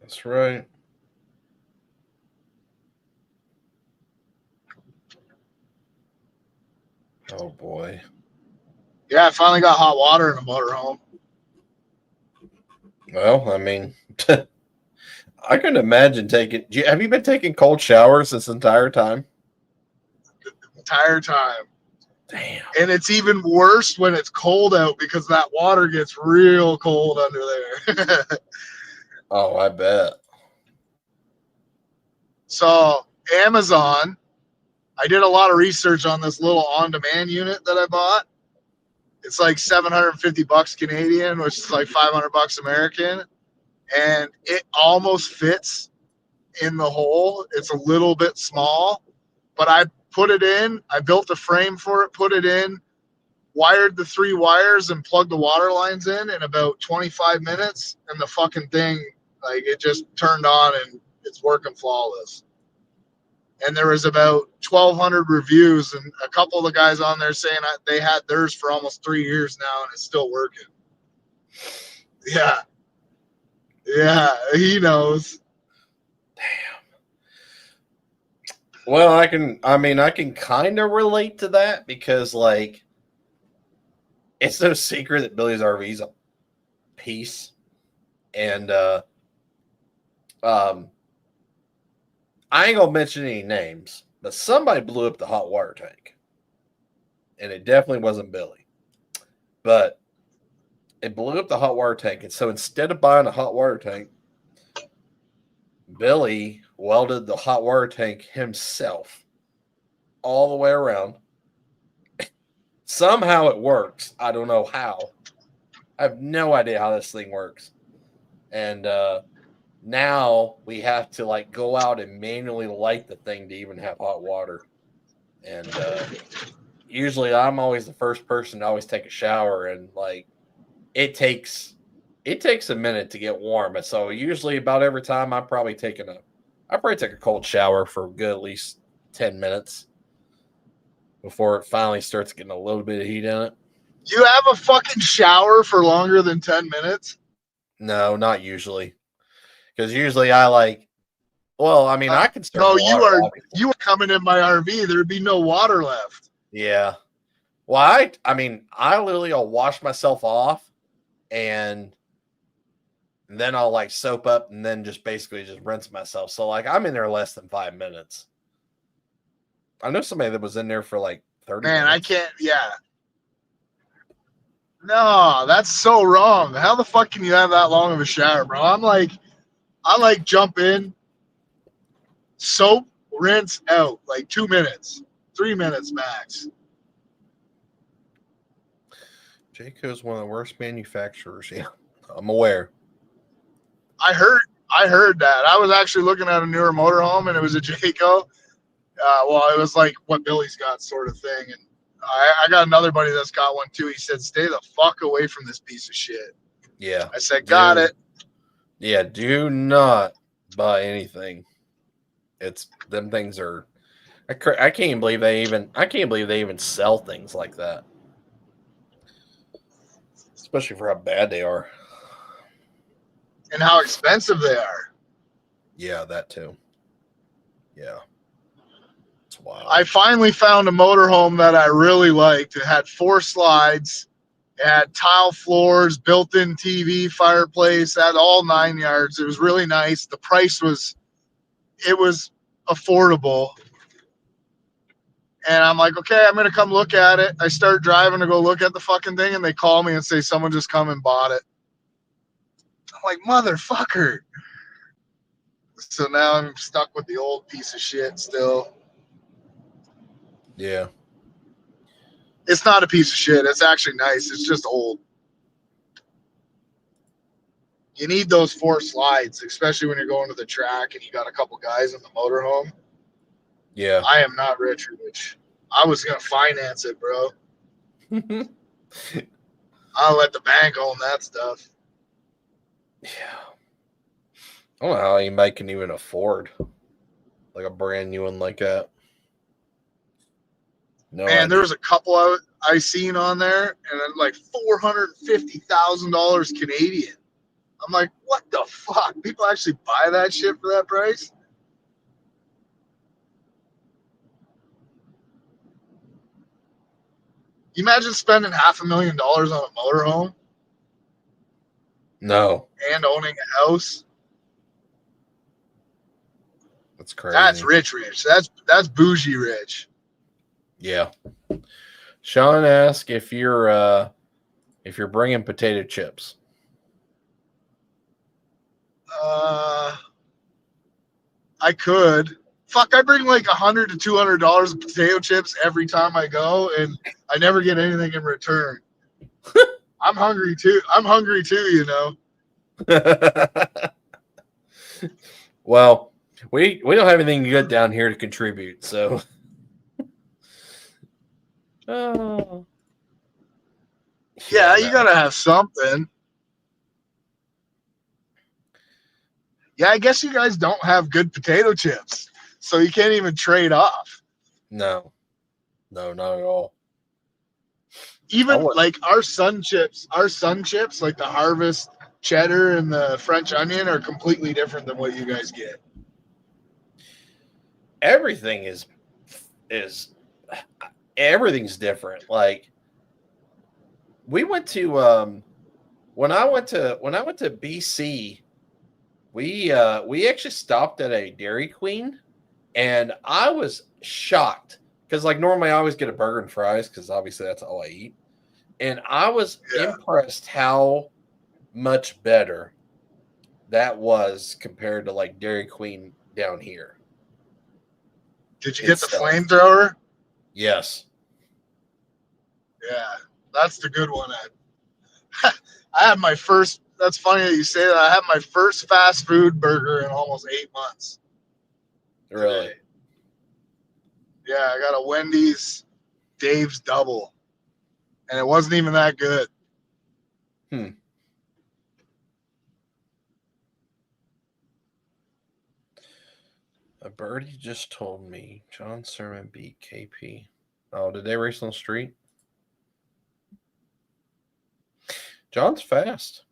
That's right. Oh boy. Yeah, I finally got hot water in the motorhome. Well, I mean, I couldn't imagine have you been taking cold showers this entire time? The entire time. Damn. And it's even worse when it's cold out because that water gets real cold under there. Oh, I bet. So Amazon, I did a lot of research on this little on-demand unit that I bought. It's like 750 bucks Canadian, which is like 500 bucks American. And it almost fits in the hole. It's a little bit small, but I put it in. I built a frame for it, put it in, wired the 3 wires, and plugged the water lines in about 25 minutes. And the fucking thing, like, it just turned on and it's working flawless. And there was about 1,200 reviews, and a couple of the guys on there saying they had theirs for almost 3 years now, and it's still working. Yeah, he knows. Damn. Well, I can kind of relate to that because, like, it's no secret that Billy's RV is a piece, and I ain't gonna mention any names, but somebody blew up the hot water tank, and it definitely wasn't Billy, but it blew up the hot water tank. And so instead of buying a hot water tank, Billy welded the hot water tank himself all the way around. Somehow it works. I don't know how. I have no idea how this thing works. And now we have to like go out and manually light the thing to even have hot water. And usually I'm always the first person to always take a shower, and like it takes a minute to get warm. And so usually about every time I probably take a cold shower for a good at least 10 minutes before it finally starts getting a little bit of heat in it. You have a fucking shower for longer than 10 minutes? No, not usually. Because usually I like, well, I mean, I conserve No, water. you are coming in my RV. There'd be no water left. Yeah. Well, I mean, I literally I'll wash myself off and then I'll like soap up and then just basically just rinse myself. So like I'm in there less than 5 minutes. I know somebody that was in there for like 30 Man, minutes. I can't. Yeah. No, that's so wrong. How the fuck can you have that long of a shower, bro? I like jump in, soap, rinse out, like 2 minutes, 3 minutes max. Jayco's one of the worst manufacturers. Yeah, I'm aware. I heard that. I was actually looking at a newer motorhome, and it was a Jayco. Well, it was like what Billy's got sort of thing. And I got another buddy that's got one too. He said, stay the fuck away from this piece of shit. Yeah. I said, got it. Yeah, do not buy anything. It's them things are I can't believe they even sell things like that. Especially for how bad they are. And how expensive they are. Yeah, that too. Yeah. It's wild. I finally found a motorhome that I really liked. It had 4 slides. It had tile floors, built-in TV, fireplace, had all 9 yards. It was really nice. The price was affordable. And I'm like, okay, I'm going to come look at it. I start driving to go look at the fucking thing, and they call me and say, someone just come and bought it. I'm like, motherfucker. So now I'm stuck with the old piece of shit still. Yeah. It's not a piece of shit. It's actually nice. It's just old. You need those 4 slides, especially when you're going to the track and you got a couple guys in the motorhome. Yeah. I am not rich. I was going to finance it, bro. I'll let the bank own that stuff. Yeah. I don't know how anybody can even afford like a brand new one like that. No, man, there was a couple I seen on there, and like $450,000 Canadian. I'm like, what the fuck? People actually buy that shit for that price? You imagine spending $500,000 on a motorhome? No. And owning a house? That's crazy. That's rich. That's bougie rich. Yeah. Sean asked if you're bringing potato chips. I could. Fuck, I bring like $100 to $200 of potato chips every time I go, and I never get anything in return. I'm hungry too, you know. Well, we don't have anything good down here to contribute, so. Oh. Yeah, you gotta have something. Yeah, I guess you guys don't have good potato chips, so you can't even trade off. No, not at all. Even like our sun chips, like the Harvest cheddar and the French onion, are completely different than what you guys get. Everything is everything's different. Like we went to when I went to BC, we actually stopped at a Dairy Queen, and I was shocked because like normally I always get a burger and fries because obviously that's all I eat, and I was impressed how much better that was compared to like Dairy Queen down here. Did you get the flamethrower? Yes. Yeah, that's the good one. I had my first That's funny that you say that. I had my first fast food burger in almost 8 months. Really? Today. Yeah, I got a Wendy's Dave's Double, and it wasn't even that good. A birdie just told me John Sermon beat KP. Oh, did they race on the street? John's fast.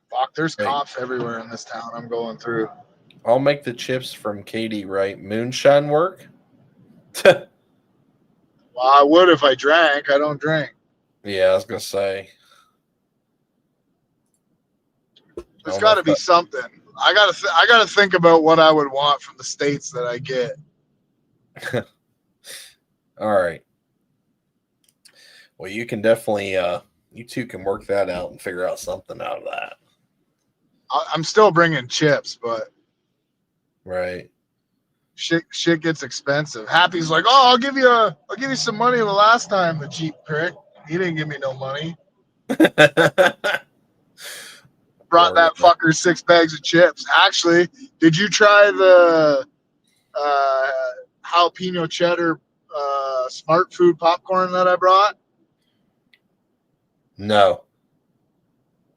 Fuck, there's Hey, cops everywhere in this town I'm going through. I'll make the chips from Katie, right? Moonshine work? Well, I would if I drank. I don't drink. Yeah, I was going to say. There's got to be something. I gotta think about what I would want from the states that I get. All right. Well, you can definitely, you two can work that out and figure out something out of that. I'm still bringing chips, but right. Shit gets expensive. Happy's like, oh, I'll give you some money the last time. The cheap prick. He didn't give me no money. Brought that fucker 6 bags of chips. Actually, did you try the jalapeno cheddar smart food popcorn that I brought? No.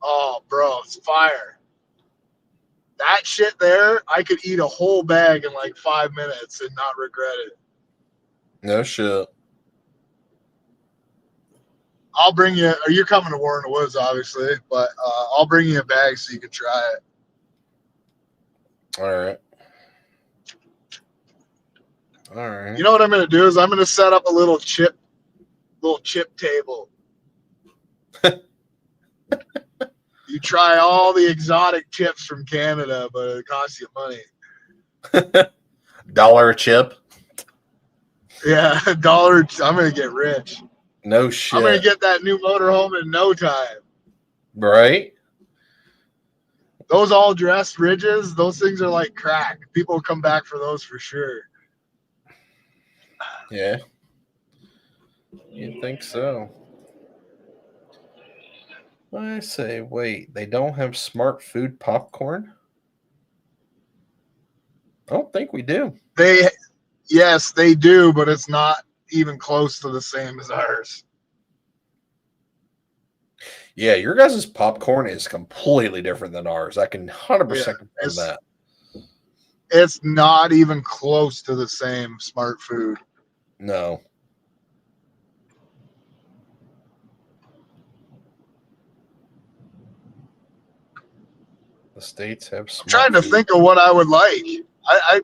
Oh, bro, it's fire. That shit there, I could eat a whole bag in like 5 minutes and not regret it. No shit. I'll bring you, or you're coming to War in the Woods, obviously, but I'll bring you a bag so you can try it. All right. All right. You know what I'm going to do is I'm going to set up a little chip table. You try all the exotic chips from Canada, but it costs you money. $1 a chip? Yeah, $1. I'm going to get rich. No shit. I'm going to get that new motorhome in no time. Right? Those all dressed ridges, those things are like crack. People come back for those for sure. Yeah. You'd think so. I say, wait, they don't have smart food popcorn? I don't think we do. Yes, they do, but it's not even close to the same as ours. Yeah, your guys' popcorn is completely different than ours. I can 100% confirm that. It's not even close to the same smart food. No. The states have smart I'm trying to think of what I would like. I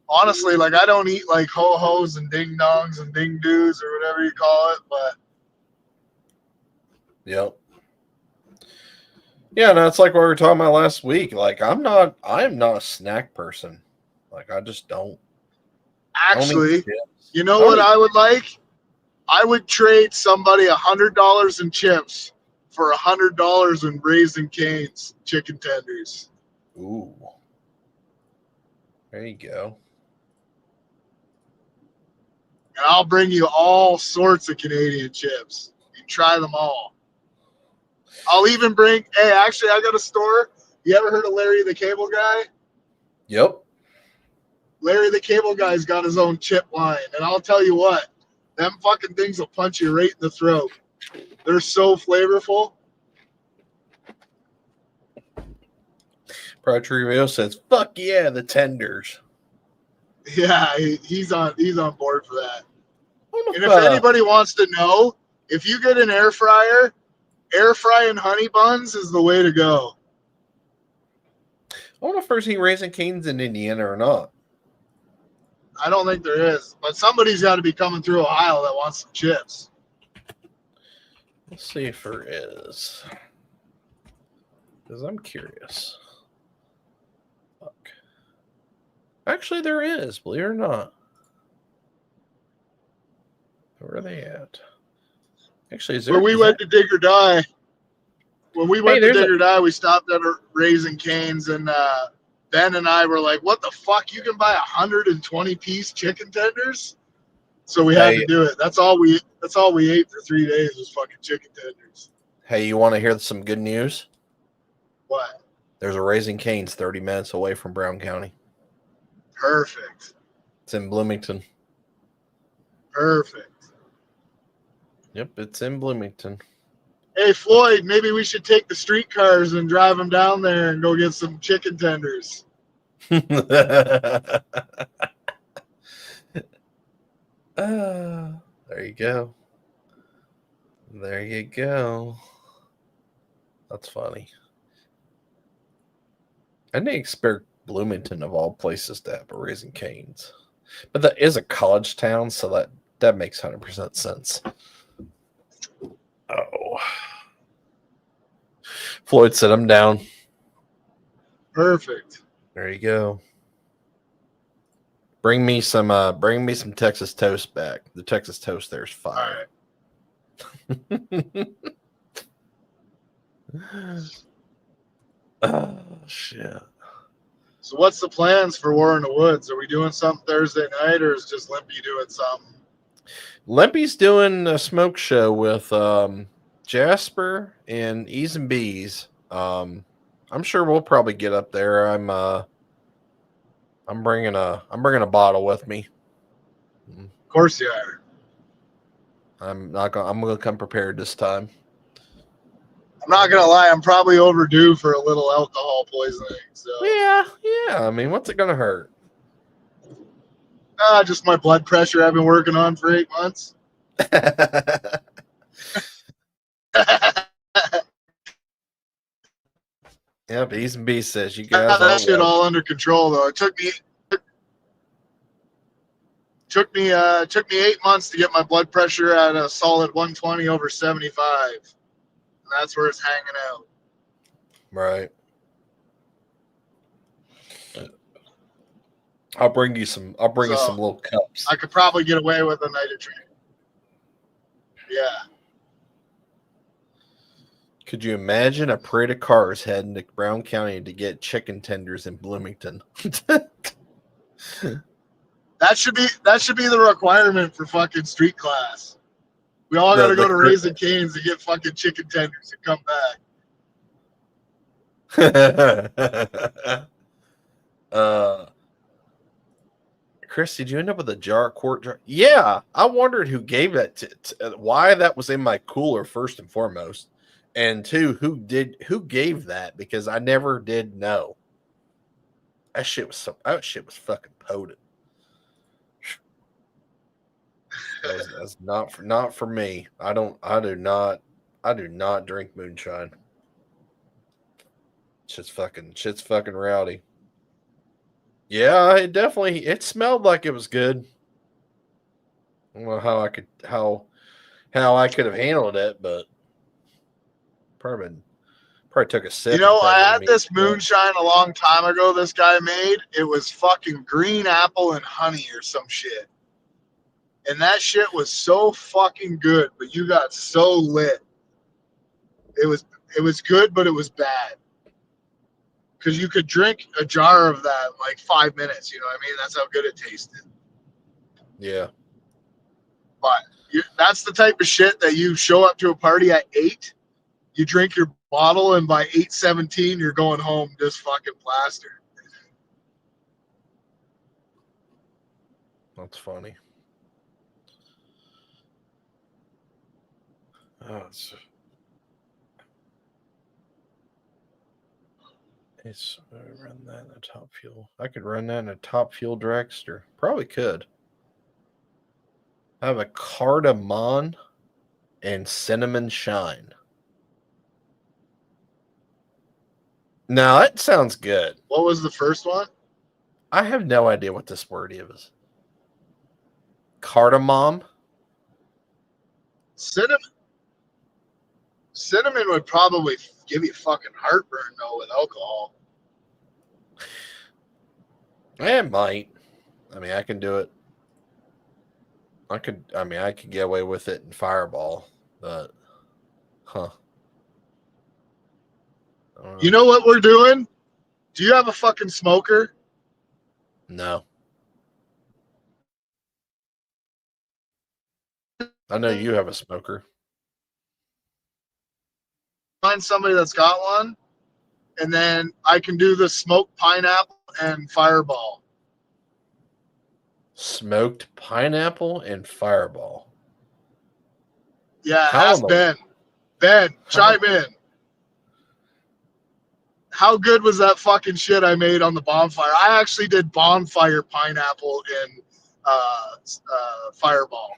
honestly, like, I don't eat like ho-hos and ding-dongs and ding-doos or whatever you call it, but yep. Yeah, no, it's like what we were talking about last week. Like, I am not a snack person. Like, I just don't. Actually, you know what I would like? I would trade somebody $100 in chips for $100 in Raising Cane's chicken tenders. Ooh. There you go. And I'll bring you all sorts of Canadian chips. You try them all. I'll even bring, hey, actually, I got a store. You ever heard of Larry the Cable Guy? Yep. Larry the Cable Guy's got his own chip line. And I'll tell you what, them fucking things will punch you right in the throat. They're so flavorful. Pro says, "Fuck yeah, the tenders." Yeah, he's on board for that. And if anybody wants to know, if you get an air fryer, air frying honey buns is the way to go. I wonder if there's any Raising Cane's in Indiana or not. I don't think there is, but somebody's got to be coming through Ohio that wants some chips. Let's see if there is, because I'm curious. Fuck. Actually, there is, believe it or not. Where are they at? Actually, is there? When we went to Dig or Die, we stopped at a Raising Cane's, and Ben and I were like, "What the fuck? You can buy 120-piece chicken tenders?" So we had to Hey, do it. That's all we ate for 3 days was fucking chicken tenders. hey, you want to hear some good news? What? There's a Raising Cane's 30 minutes away from Brown County. Perfect. It's in Bloomington. Perfect. Yep, it's in Bloomington. Hey, Floyd, maybe we should take the streetcars and drive them down there and go get some chicken tenders. There you go. There you go. That's funny. I didn't expect Bloomington of all places to have a Raising Cane's, but that is a college town, so that makes 100% sense. Oh, Floyd said, "I'm down." Perfect. There you go. Bring me some Texas toast back. The Texas toast there's fire. Right. Oh shit. So what's the plans for War in the Woods? Are we doing something Thursday night, or is just Limpy doing something? Limpy's doing a smoke show with Jasper and E's and B's. I'm sure we'll probably get up there. I'm bringing a bottle with me. Of course you are. I'm gonna come prepared this time. I'm not gonna lie, I'm probably overdue for a little alcohol poisoning. So Yeah. I mean, what's it gonna hurt? just my blood pressure I've been working on for 8 months. Yep, E's and B's says you guys That are shit welcome. all under control though. It took me 8 months to get my blood pressure at a solid 120/75. And that's where it's hanging out. Right. I'll bring you some little cups. I could probably get away with a night of drinking. Yeah. Could you imagine a parade of cars heading to Brown County to get chicken tenders in Bloomington? That should be the requirement for fucking street class. We all got to go to Raising Cane's to get fucking chicken tenders and come back. Chris, did you end up with a quart jar? Yeah, I wondered who gave that why that was in my cooler first and foremost, and two, who gave that, because I never did know. That shit was fucking potent. That's not for me. I do not drink moonshine. Shit's fucking rowdy. Yeah, it smelled like it was good. I don't know how I could have handled it, but probably took a sip. You know, I had me this moonshine a long time ago this guy made. It was fucking green apple and honey or some shit. And that shit was so fucking good, but you got so lit. It was good, but it was bad. Because you could drink a jar of that in like 5 minutes. You know what I mean? That's how good it tasted. Yeah. But that's the type of shit that you show up to a party at 8, you drink your bottle, and by 8:17, you're going home just fucking plastered. That's funny. Oh, it's run that in a top fuel. I could run that in a top fuel dragster. Probably could. I have a cardamom and cinnamon shine. Now that sounds good. What was the first one? I have no idea what this word is. Cardamom. Cinnamon would probably give you fucking heartburn though with alcohol. It might. I mean, I can do it. I could get away with it in Fireball, but You know what we're doing? Do you have a fucking smoker? No. I know you have a smoker. Find somebody that's got one, and then I can do the smoked pineapple and fireball. Smoked pineapple and fireball. Yeah, How ask Ben. Ben, chime in. How good was that fucking shit I made on the bonfire? I actually did bonfire pineapple and fireball.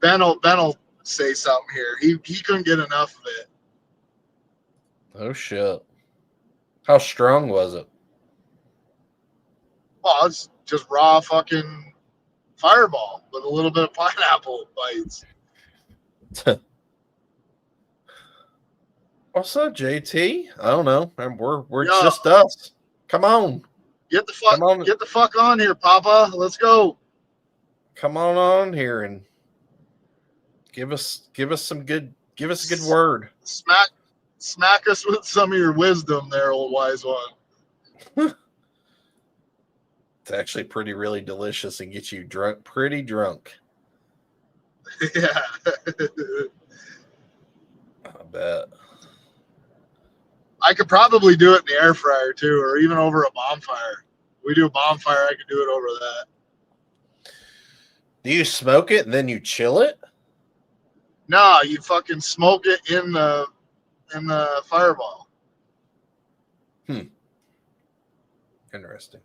Ben will say something here. He couldn't get enough of it. Oh shit! How strong was it? Well, it's just raw fucking fireball with a little bit of pineapple bites. What's up, JT? I don't know. We're Yo, just us. Come on. Get the fuck on here, Papa. Let's go. Come on here and give us a good word. Smack us with some of your wisdom there, old wise one. It's actually really delicious and gets you pretty drunk. Yeah. I bet. I could probably do it in the air fryer too, or even over a bonfire. We do a bonfire, I could do it over that. Do you smoke it and then you chill it? Nah, you fucking smoke it in the fireball. Interesting.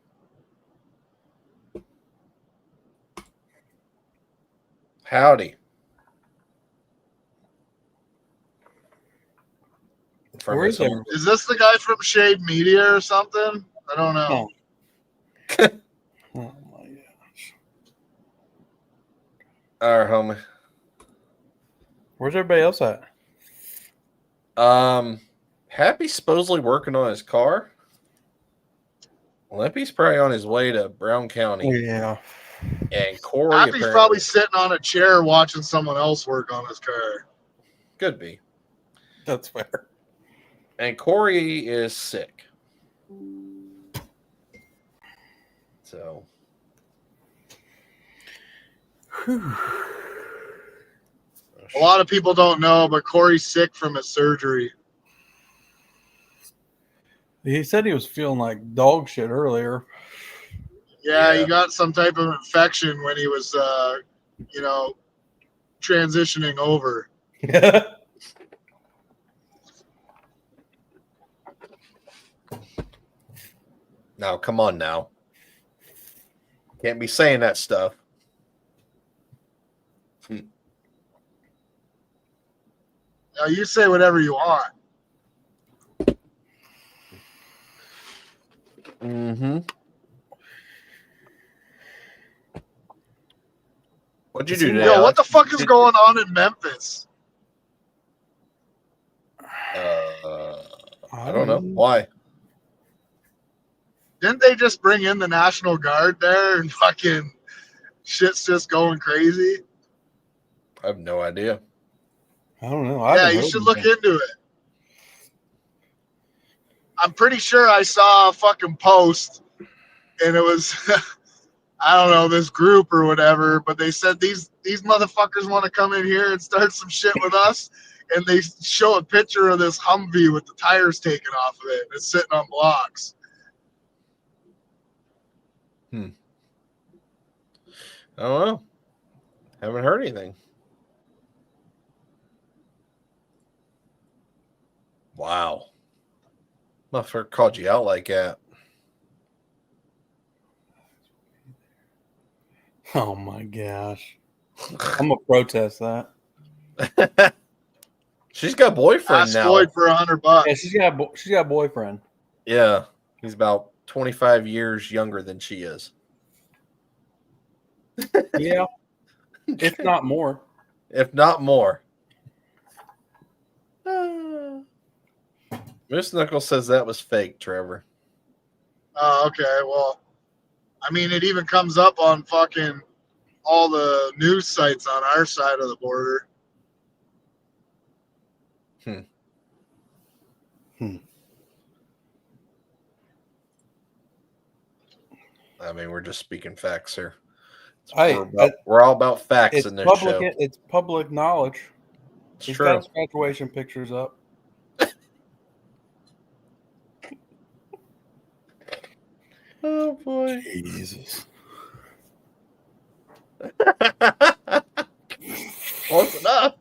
Howdy. Where is there? Is this the guy from Shade Media or something? I don't know. No. Oh my gosh. All right, homie. Where's everybody else at? Happy's supposedly working on his car. Limpy's probably on his way to Brown County. Yeah. And Corey Happy's probably sitting on a chair watching someone else work on his car. Could be. That's fair. And Corey is sick. So. A lot of people don't know, but Corey's sick from his surgery. He said he was feeling like dog shit earlier. Yeah, he got some type of infection when he was, transitioning over. Now, come on now. Can't be saying that stuff. Now, you say whatever you want. Mm-hmm. What'd you do today? Yo, what the fuck is going on in Memphis? I don't know. Why? Didn't they just bring in the National Guard there and fucking shit's just going crazy? I have no idea. I don't know. Yeah, you should look into it. I'm pretty sure I saw a fucking post and it was, I don't know, this group or whatever, but they said these motherfuckers want to come in here and start some shit with us. And they show a picture of this Humvee with the tires taken off of it. And it's sitting on blocks. I don't know. Haven't heard anything. Wow. Motherfucker called you out like that. Oh my gosh. I'm gonna protest that. She's got a boyfriend Ask now. Floyd for $100. Yeah, she's got a boyfriend. Yeah, he's about 25 years younger than she is. Yeah, if not more. If not more. Moose Knuckles says that was fake, Trevor. Oh, okay. Well, I mean, it even comes up on fucking all the news sites on our side of the border. I mean, we're just speaking facts here. We're all about facts It's in this public. show. It's public knowledge. It's He's true. got his graduation pictures up. Oh boy. Jesus. Close enough.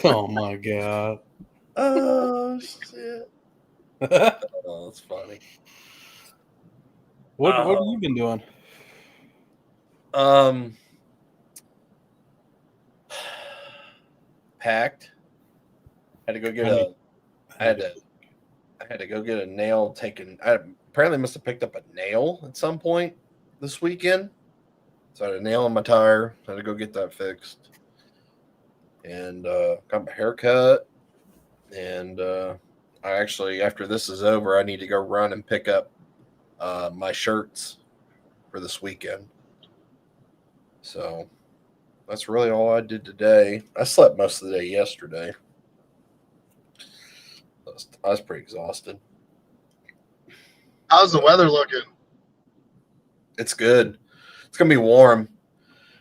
Oh my god. Oh shit. Oh, that's funny. What have you been doing? Packed. Had to go get I had to go get a nail taken. I apparently must have picked up a nail at some point this weekend. So I had a nail in my tire. I had to go get that fixed. And got my hair cut. And I actually, after this is over, I need to go run and pick up my shirts for this weekend. So that's really all I did today. I slept most of the day yesterday. I was pretty exhausted. How's the weather looking? It's good. It's going to be warm,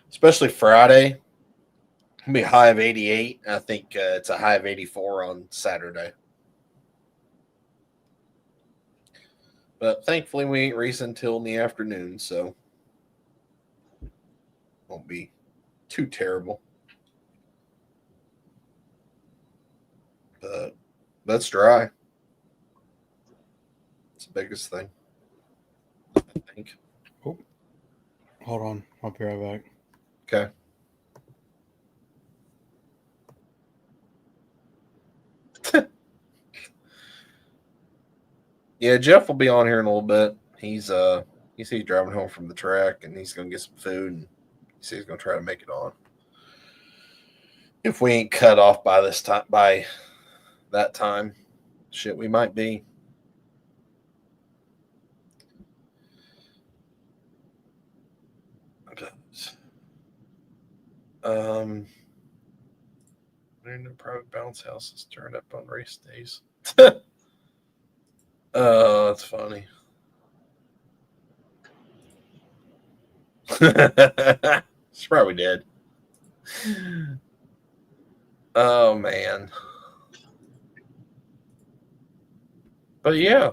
especially Friday. It's going to be a high of 88. I think it's a high of 84 on Saturday. But thankfully, we ain't racing until in the afternoon, so won't be too terrible. But that's dry. It's the biggest thing, I think. Oh, hold on. I'll be right back. Okay. Yeah, Jeff will be on here in a little bit. He's driving home from the track and he's gonna get some food and he says he's gonna try to make it on. If we ain't cut off by that time, shit, we might be. The private bounce house is turned up on race days. Oh, that's funny. She probably did. Oh man. But yeah.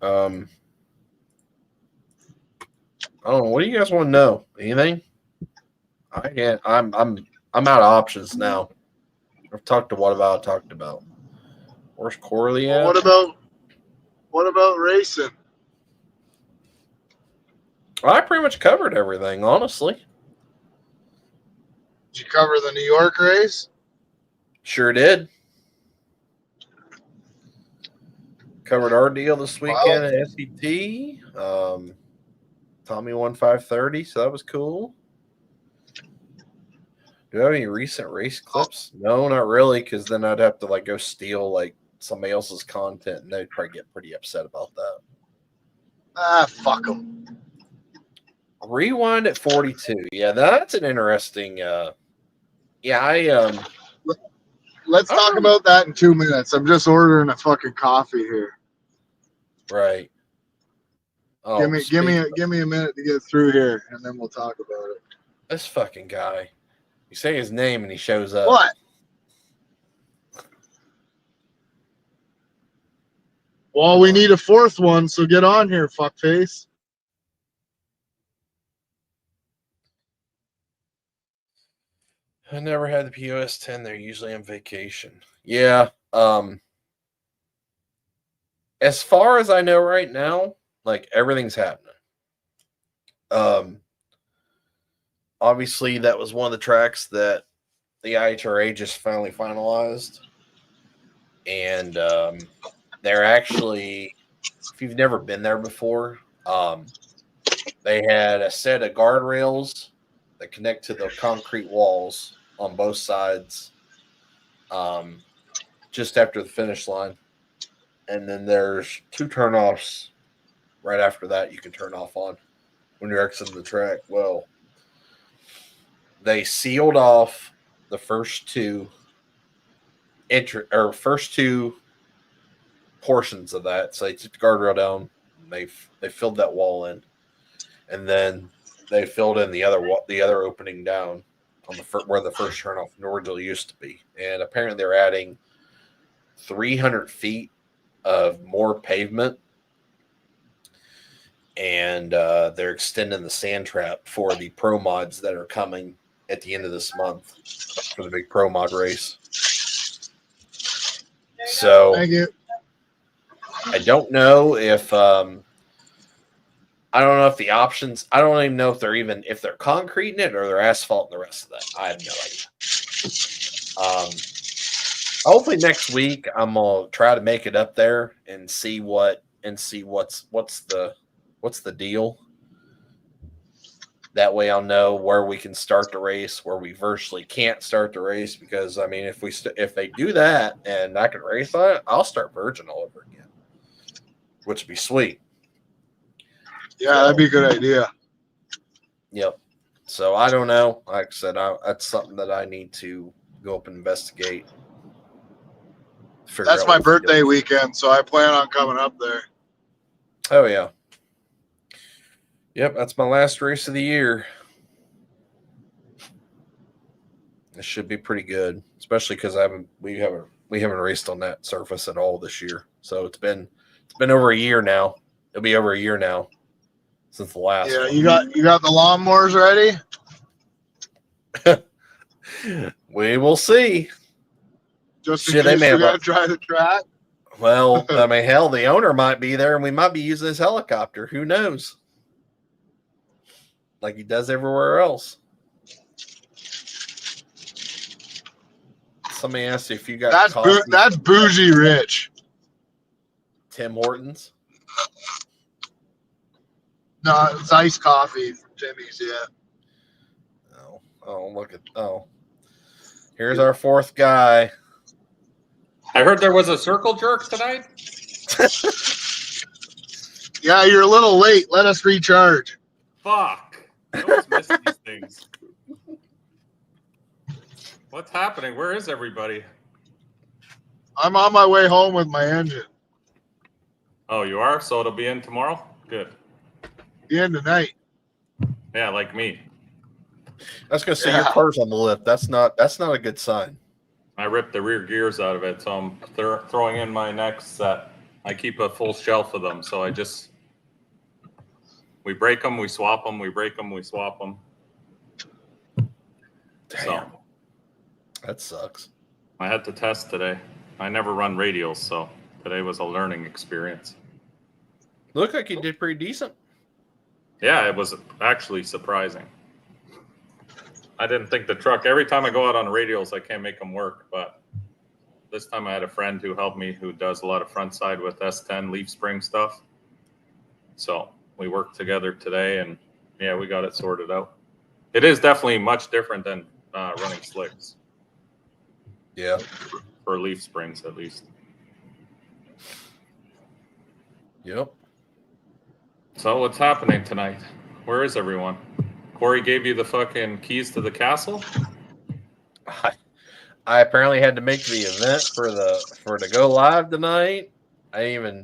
I don't know. What do you guys want to know? Anything? I can't. I'm out of options now. I've talked to what I talked about. Where's Corley at? What about racing? I pretty much covered everything, honestly. Did you cover the New York race? Sure did. Covered our deal this weekend at SET. Tommy won 530, so that was cool. Do I have any recent race clips? No, not really, because then I'd have to go steal somebody else's content, and they'd probably get pretty upset about that. Ah, fuck them. Rewind at 42. Yeah, that's an interesting. Let's talk about that in 2 minutes. I'm just ordering a fucking coffee here. Right. Oh, give me a minute to get through here, and then we'll talk about it. This fucking guy. You say his name and he shows up. What? Well, we need a fourth one, so get on here, fuckface. I never had the POS 10. They're usually on vacation. Yeah. As far as I know right now, everything's happening. Obviously, that was one of the tracks that the IHRA just finally finalized. And they're actually, if you've never been there before, they had a set of guardrails that connect to the concrete walls on both sides just after the finish line. And then there's 2 turnoffs right after that you can turn off on when you're exiting the track. Well, they sealed off the first two portions of that. So they took the guardrail down, They filled that wall in, and then they filled in the other opening down on where the first turnoff Nordal used to be, and apparently they're adding 300 feet of more pavement, and they're extending the sand trap for the pro mods that are coming at the end of this month for the big pro mod race. So Thank you. I don't know if the options. I don't even know if they're concreting it or they're asphalting the rest of that. I have no idea. Hopefully next week I'm gonna try to make it up there and see what's the deal. That way I'll know where we can start the race, where we virtually can't start the race. Because I mean, if they do that and I can race on it, I'll start Virgin all over again, which would be sweet. Yeah, that'd be a good idea. Yep. So I don't know. Like I said, that's something that I need to go up and investigate. That's my birthday weekend, so I plan on coming up there. Oh yeah. Yep, that's my last race of the year. It should be pretty good, especially because we haven't raced on that surface at all this year. So it's been over a year now. It'll be over a year now since the last. Yeah, one. you got the lawnmowers ready? We will see. Just in case you got to try the track. Well, I mean, hell, the owner might be there, and we might be using his helicopter. Who knows? Like he does everywhere else. Somebody asked if you got that's bougie rich. Tim Hortons. No, it's iced coffee from Timmy's. Yeah. Here's our fourth guy. I heard there was a circle jerk tonight. Yeah, you're a little late. Let us recharge. Fuck. I always miss these things. What's happening? Where is everybody? I'm on my way home with my engine. Oh, you are? So it'll be in tomorrow? Good. The end of night. Yeah, like me. I was gonna say your car's on the lift. That's not a good sign. I ripped the rear gears out of it, so I'm throwing in my next set. I keep a full shelf of them, so we break them, we swap them, we break them, we swap them. Damn. So, that sucks. I had to test today. I never run radials, so today was a learning experience. Looked like you did pretty decent. Yeah, it was actually surprising. I didn't think the truck, every time I go out on radials, I can't make them work, but this time I had a friend who helped me who does a lot of front side with S10 leaf spring stuff. So we worked together today, and yeah, we got it sorted out. It is definitely much different than running slicks. Yeah. For leaf springs, at least. Yep. So what's happening tonight? Where is everyone? Corey gave you the fucking keys to the castle? I apparently had to make the event for to go live tonight. Pretty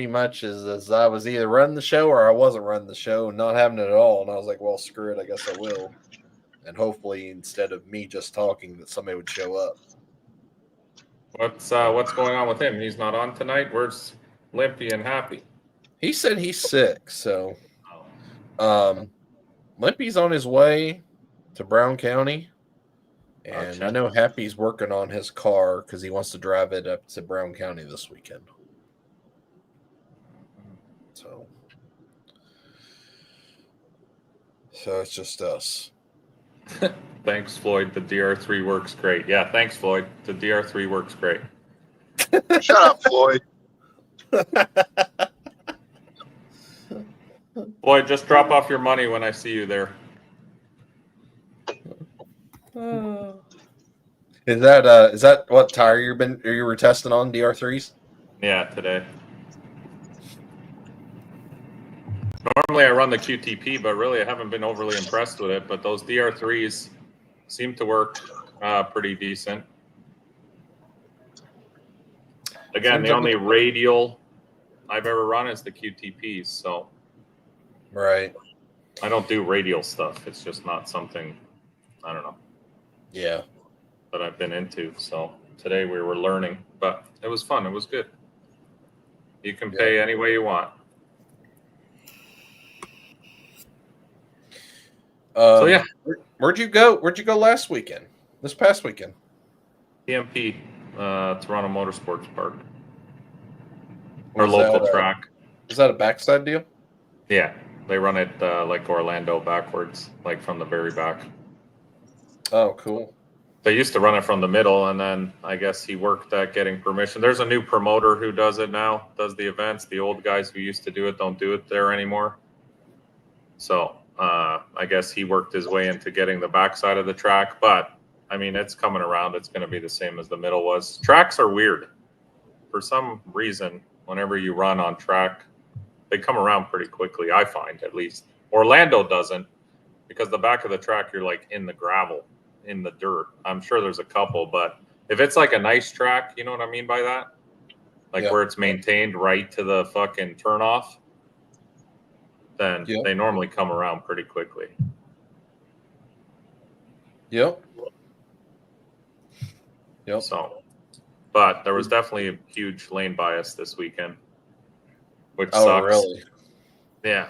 much as I was either running the show or I wasn't running the show and not having it at all. And I was like, well, screw it. I guess I will. And hopefully instead of me just talking that somebody would show up. What's going on with him? He's not on tonight? Where's Limpy and Happy? He said he's sick, so Limpy's on his way to Brown County. And Gotcha. I know Happy's working on his car because he wants to drive it up to Brown County this weekend. So it's just us. Thanks, Floyd. The DR3 works great. Yeah, thanks, Floyd. The DR3 works great. Shut up, Floyd. Floyd, just drop off your money when I see you there. Is that what tire you were testing on DR3s? Yeah, today. Normally I run the QTP, but really I haven't been overly impressed with it. But those DR3s seem to work pretty decent. Again, the only radial I've ever run is the QTPs. So Right. I don't do radial stuff. It's just not something, I don't know, Yeah. that I've been into. So today we were learning, but it was fun. It was good. You can pay any way you want. So yeah, where'd you go? Where'd you go last weekend? This past weekend? TMP, Toronto Motorsports Park, our local track. Is that a backside deal? Yeah, they run it like Orlando backwards, like from the very back. Oh, cool. They used to run it from the middle, and then I guess he worked at getting permission. There's a new promoter who does it now, does the events. The old guys who used to do it don't do it there anymore. So I guess he worked his way into getting the backside of the track. But, I mean, it's coming around. It's going to be the same as the middle was. Tracks are weird. For some reason, whenever you run on track, they come around pretty quickly, I find, at least. Orlando doesn't, because the back of the track, you're like in the gravel, in the dirt. I'm sure there's a couple, but if it's like a nice track, you know what I mean by that? Like where it's maintained right to the fucking turnoff, then they normally come around pretty quickly. Yep. So, but there was definitely a huge lane bias this weekend, which sucks. Oh, really? Yeah.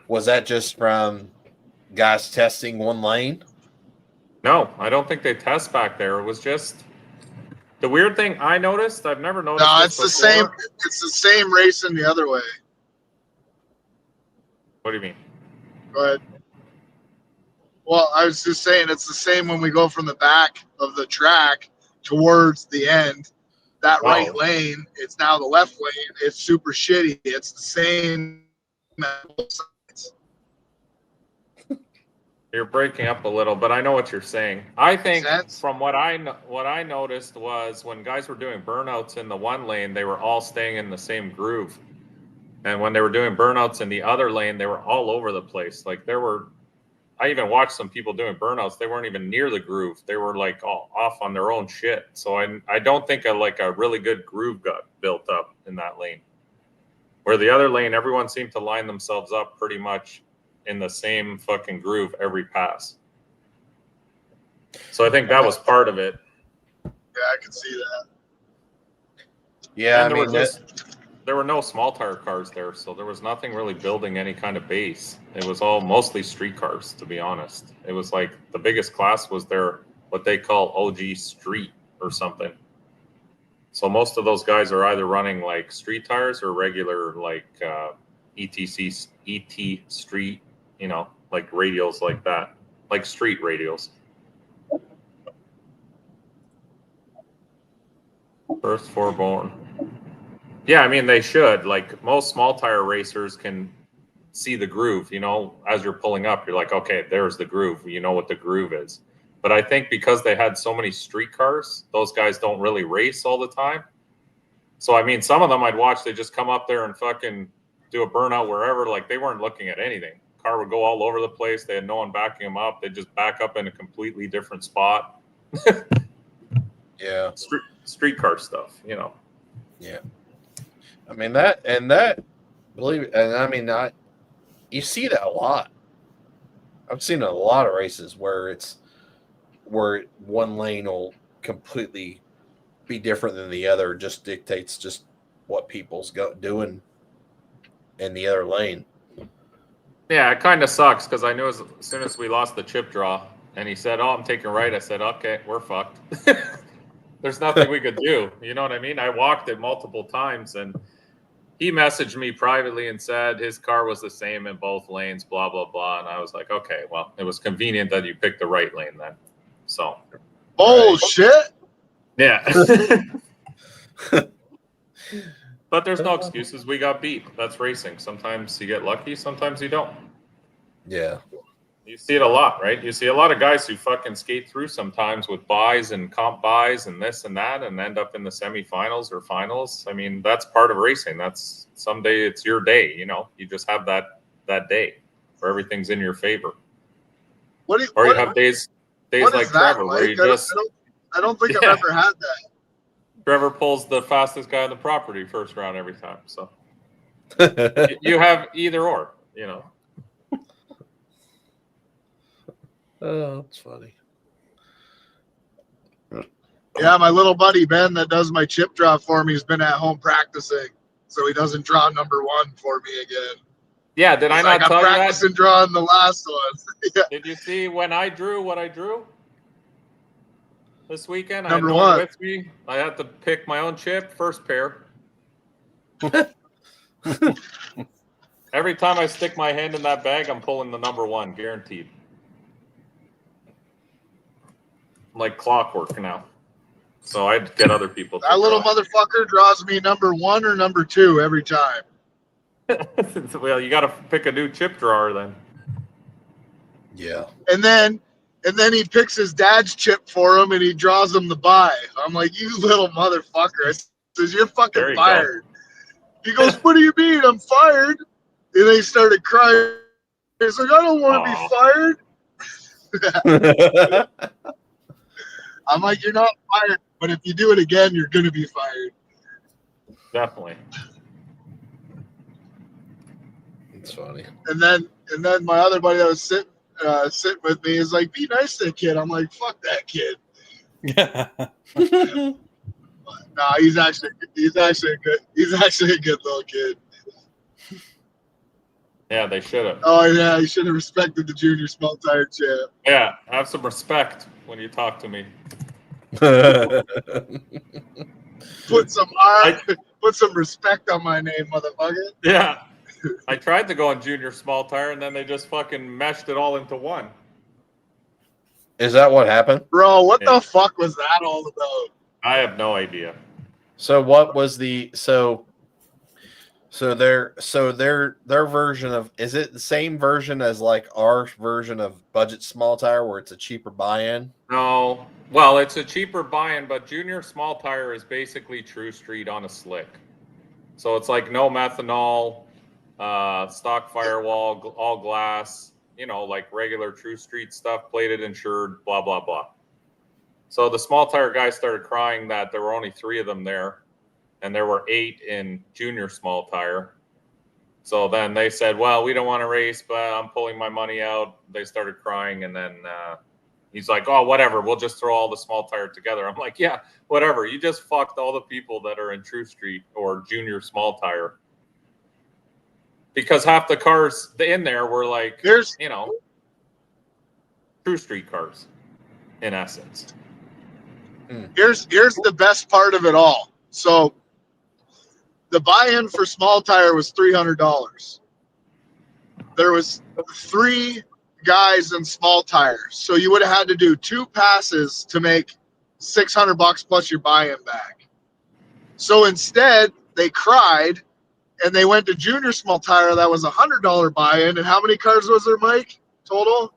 Was that just from guys testing one lane? No, I don't think they test back there. It was just the weird thing I noticed. I've never noticed. No, it's the same. It's the same racing the other way. What do you mean? Go ahead. Well, I was just saying it's the same when we go from the back of the track towards the end. That right lane, it's now the left lane. It's super shitty. It's the same. You're breaking up a little, but I know what you're saying. I think from what I noticed was when guys were doing burnouts in the one lane, they were all staying in the same groove. And when they were doing burnouts in the other lane, they were all over the place. Like I even watched some people doing burnouts. They weren't even near the groove. They were like all off on their own shit. So I don't think a really good groove got built up in that lane. Where the other lane, everyone seemed to line themselves up pretty much in the same fucking groove every pass. So I think that was part of it. Yeah, I can see that. Yeah, there were no small tire cars there, so there was nothing really building any kind of base. It was all mostly street cars, to be honest. It was like the biggest class was their what they call OG Street or something. So most of those guys are either running like street tires or regular like ET Street, you know, like radials like that, like street radials. First foreborn. Yeah, I mean, they should. Like most small tire racers can see the groove, you know, as you're pulling up, you're like, okay, there's the groove. You know what the groove is. But I think because they had so many street cars, those guys don't really race all the time. So, I mean, some of them I'd watch, they just come up there and fucking do a burnout wherever. Like they weren't looking at anything. Car would go all over the place. They had no one backing them up. They'd just back up in a completely different spot. Yeah. Street car stuff, you know. Yeah. I mean, believe it, and I mean, you see that a lot. I've seen a lot of races where one lane will completely be different than the other. Just dictates just what people's doing in the other lane. Yeah, it kind of sucks because I knew as soon as we lost the chip draw and he said, "Oh, I'm taking right," I said, "Okay, we're fucked." There's nothing we could do. You know what I mean? I walked it multiple times and he messaged me privately and said his car was the same in both lanes, blah, blah, blah. And I was like, okay, well, it was convenient that you picked the right lane then. So. Bullshit. Yeah. But there's no excuses. We got beat. That's racing. Sometimes you get lucky. Sometimes you don't. Yeah. You see it a lot, right? You see a lot of guys who fucking skate through sometimes with buys and comp buys and this and that and end up in the semifinals or finals. I mean, that's part of racing. That's someday it's your day, you know. You just have that day where everything's in your favor. You have days like Trevor where you just I don't think I've ever had that. Trevor pulls the fastest guy on the property first round every time. So you have either or, you know. Oh, that's funny. Yeah, my little buddy Ben that does my chip draw for me has been at home practicing, so he doesn't draw number one for me again. Yeah, did I not tell you that? I'm practicing drawing the last one. Yeah. Did you see when I drew what I drew this weekend? Number I had no one one. with me. I had to pick my own chip, first pair. Every time I stick my hand in that bag, I'm pulling the number one, guaranteed. Like clockwork now. So I'd get other people to That little draw. motherfucker draws me number one or number two every time. Well, you got to pick a new chip drawer then. Yeah. And then he picks his dad's chip for him and he draws him the buy. I'm like, you little motherfucker. I says, you're fucking fired. He goes, what do you mean? I'm fired. And they started crying. He's like, I don't want to be fired. I'm like, you're not fired, but if you do it again, you're gonna be fired. Definitely. It's funny. And then my other buddy that was sitting with me is like, be nice to the kid. I'm like, fuck that kid. Nah, he's actually a good little kid. Yeah, they should have. Oh yeah, he should have respected the junior small tire champ. Yeah, have some respect when you talk to me. Put some respect on my name, motherfucker. Yeah. I tried to go on junior small tire and then they just fucking meshed it all into one. Is that what happened? Bro, what the fuck was that all about? I have no idea. So what was the their version of, is it the same version as like our version of budget small tire where it's a cheaper buy-in? No. Well, it's a cheaper buy-in, but junior small tire is basically True Street on a slick. So it's like no methanol, stock firewall, all glass, you know, like regular True Street stuff, plated, insured, blah, blah, blah. So the small tire guys started crying that there were only 3 of them there, and there were 8 in junior small tire. So then they said, well, we don't want to race, but I'm pulling my money out. They started crying, and then he's like, oh, whatever, we'll just throw all the small tire together. I'm like, yeah, whatever. You just fucked all the people that are in True Street or junior small tire. Because half the cars in there were like, you know, True Street cars, in essence. Here's the best part of it all. So the buy-in for small tire was $300. There was 3 guys in small tires, so you would have had to do 2 passes to make $600 plus your buy-in back. So instead, they cried and they went to junior small tire. That was $100 buy-in. And how many cars was there, Mike, total?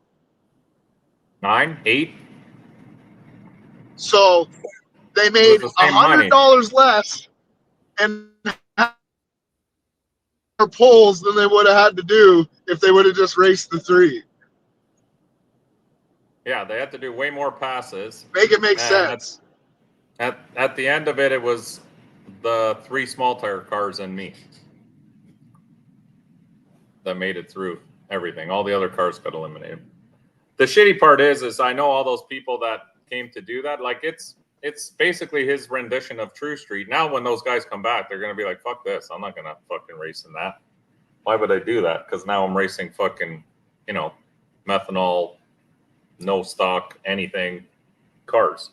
9, 8. So they made $100 less and more pulls than they would have had to do if they would have just raced the 3. Yeah, they had to do way more passes. Make it make sense. At the end of it, it was the 3 small tire cars and me that made it through everything. All the other cars got eliminated. The shitty part is I know all those people that came to do that. Like it's basically his rendition of True Street. Now when those guys come back, they're gonna be like, fuck this. I'm not gonna fucking race in that. Why would I do that? Because now I'm racing fucking, you know, methanol, no stock, anything, cars.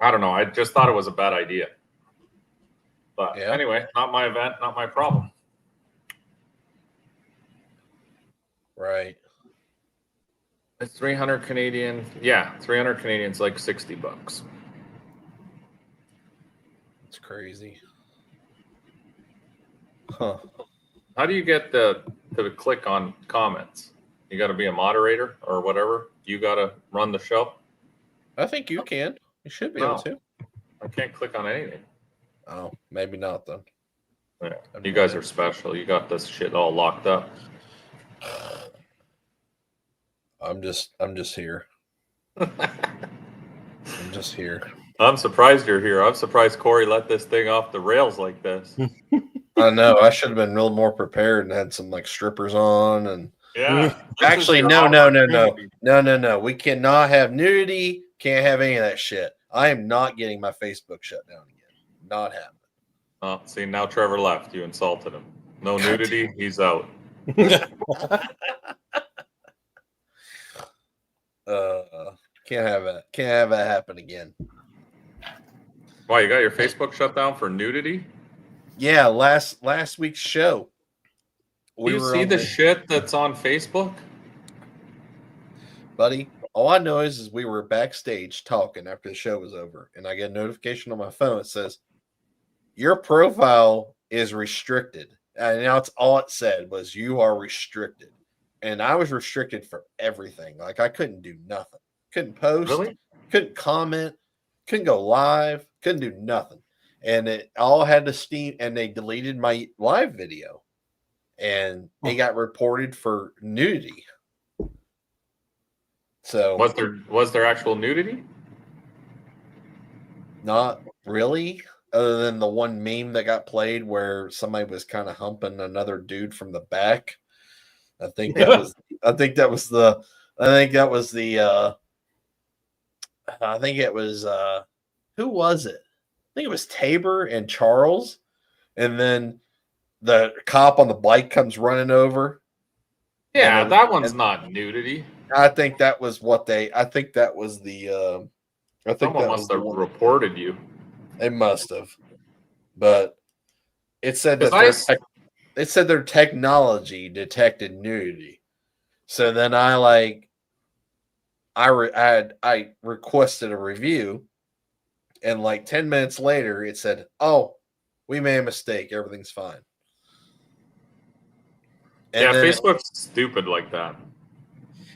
I don't know. I just thought it was a bad idea. But anyway, not my event, not my problem. Right. It's 300 Canadian. Yeah, 300 Canadian's like $60. It's crazy. Huh. How do you get to click on comments? You got to be a moderator or whatever. You got to run the show. I think you can. You should be able to. I can't click on anything. Oh, maybe not then. Yeah. You guys are special. You got this shit all locked up. I'm just here. I'm just here. I'm surprised you're here. I'm surprised Corey let this thing off the rails like this. I know. I should have been a little more prepared and had some like strippers on and. Yeah. Actually, no. We cannot have nudity. Can't have any of that shit. I am not getting my Facebook shut down again. Not happening. Oh, see, now Trevor left. You insulted him. No nudity. He's out. Can't have it. Can't have that happen again. Why, you got your Facebook shut down for nudity? Yeah, last week's show. Do you see the shit that's on Facebook? Buddy, all I know is we were backstage talking after the show was over, and I get a notification on my phone. It says, your profile is restricted. And now it's all it said was you are restricted. And I was restricted for everything. Like I couldn't do nothing. Couldn't post. Really? Couldn't comment. Couldn't go live. Couldn't do nothing. And it all had to steam, and they deleted my live video. And it got reported for nudity. So was there actual nudity? Not really, other than the one meme that got played where somebody was kind of humping another dude from the back. I think that was who was it? I think it was Tabor and Charles, and then the cop on the bike comes running over. Yeah, that one's not nudity. I think that was what they. I think that was the. I think someone must have reported you. They must have, but it said that it said their technology detected nudity. So then I requested a review, and like 10 minutes later, it said, "Oh, we made a mistake. Everything's fine." And yeah, Facebook's stupid like that.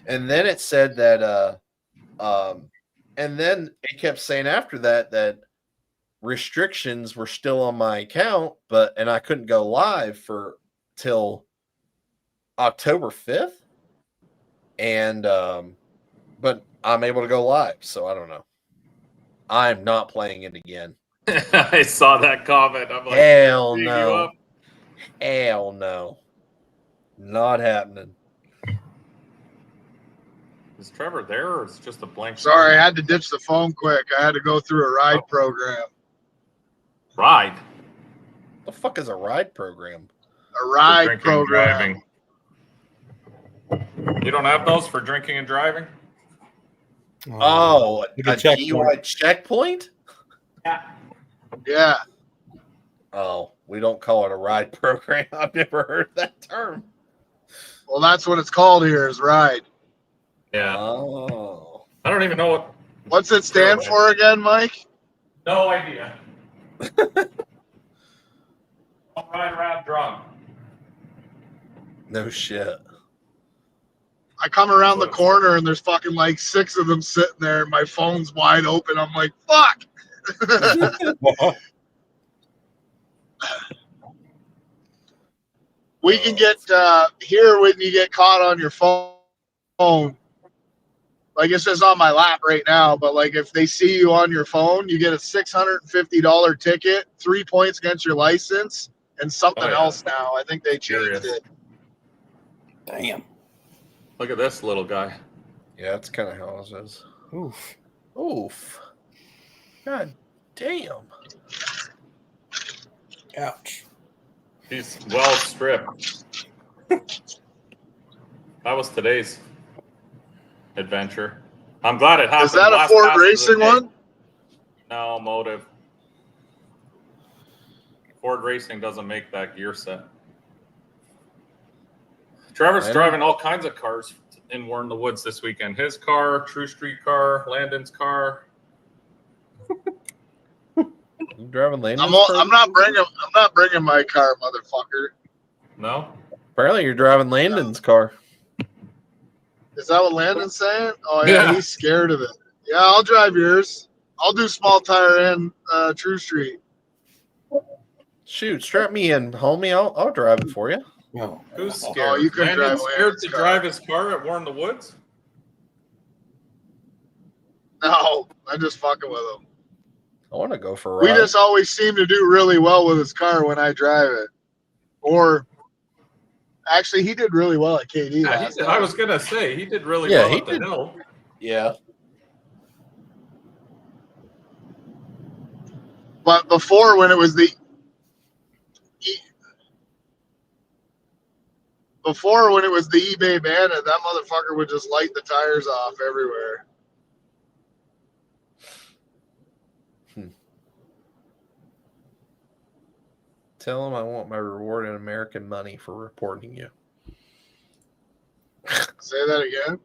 And then it said that, and then it kept saying after that restrictions were still on my account, and I couldn't go live till October 5th. And, but I'm able to go live. So I don't know. I'm not playing it again. I saw that comment. I'm like, hell no. Hell no. Not happening. Is Trevor there, or is it just a blank? Sorry, I had to ditch the phone quick. I had to go through a ride program. Ride? The fuck is a ride program? A ride program. You don't have those for drinking and driving? Oh, a DUI checkpoint? Yeah. Oh, we don't call it a ride program. I've never heard that term. Well, that's what it's called here, is ride. Yeah. Oh. I don't even know what's it stand for again, Mike? No idea. Don't ride around drunk. No shit. I come around the corner and there's fucking like 6 of them sitting there and my phone's wide open. I'm like, fuck. We can get here when you get caught on your phone. Like it's just on my lap right now, but like if they see you on your phone, you get a $650 ticket, 3 points against your license, and something else now. I think they changed it. Damn. Look at this little guy. Yeah, that's kind of how it is. Oof. Oof. God damn. Ouch. He's well stripped. That was today's adventure. I'm glad it happened. Is that a Ford Racing one? No, Motive. Ford Racing doesn't make that gear set. Trevor's driving all kinds of cars in War in the Woods this weekend. His car, True Street car, Landon's car. You driving Landon's car? I'm not bringing my car, motherfucker. No? Apparently you're driving Landon's car. Is that what Landon's saying? Oh yeah, he's scared of it. Yeah, I'll drive yours. I'll do small tire and True Street. Shoot, strap me in, homie. I'll drive it for you. No. Who's scared? Oh, you can drive scared to drive his car at War in the Woods? No, I'm just fucking with him. I want to go for a We ride. just always seem to do really well with his car when I drive it. Or actually, he did really well at KD Yeah, last time. I was gonna say he did really Yeah, well he at the did. hill. Yeah. But before, when it was the eBay Bandit, that motherfucker would just light the tires off everywhere. Tell him I want my reward in American money for reporting you. Say that again.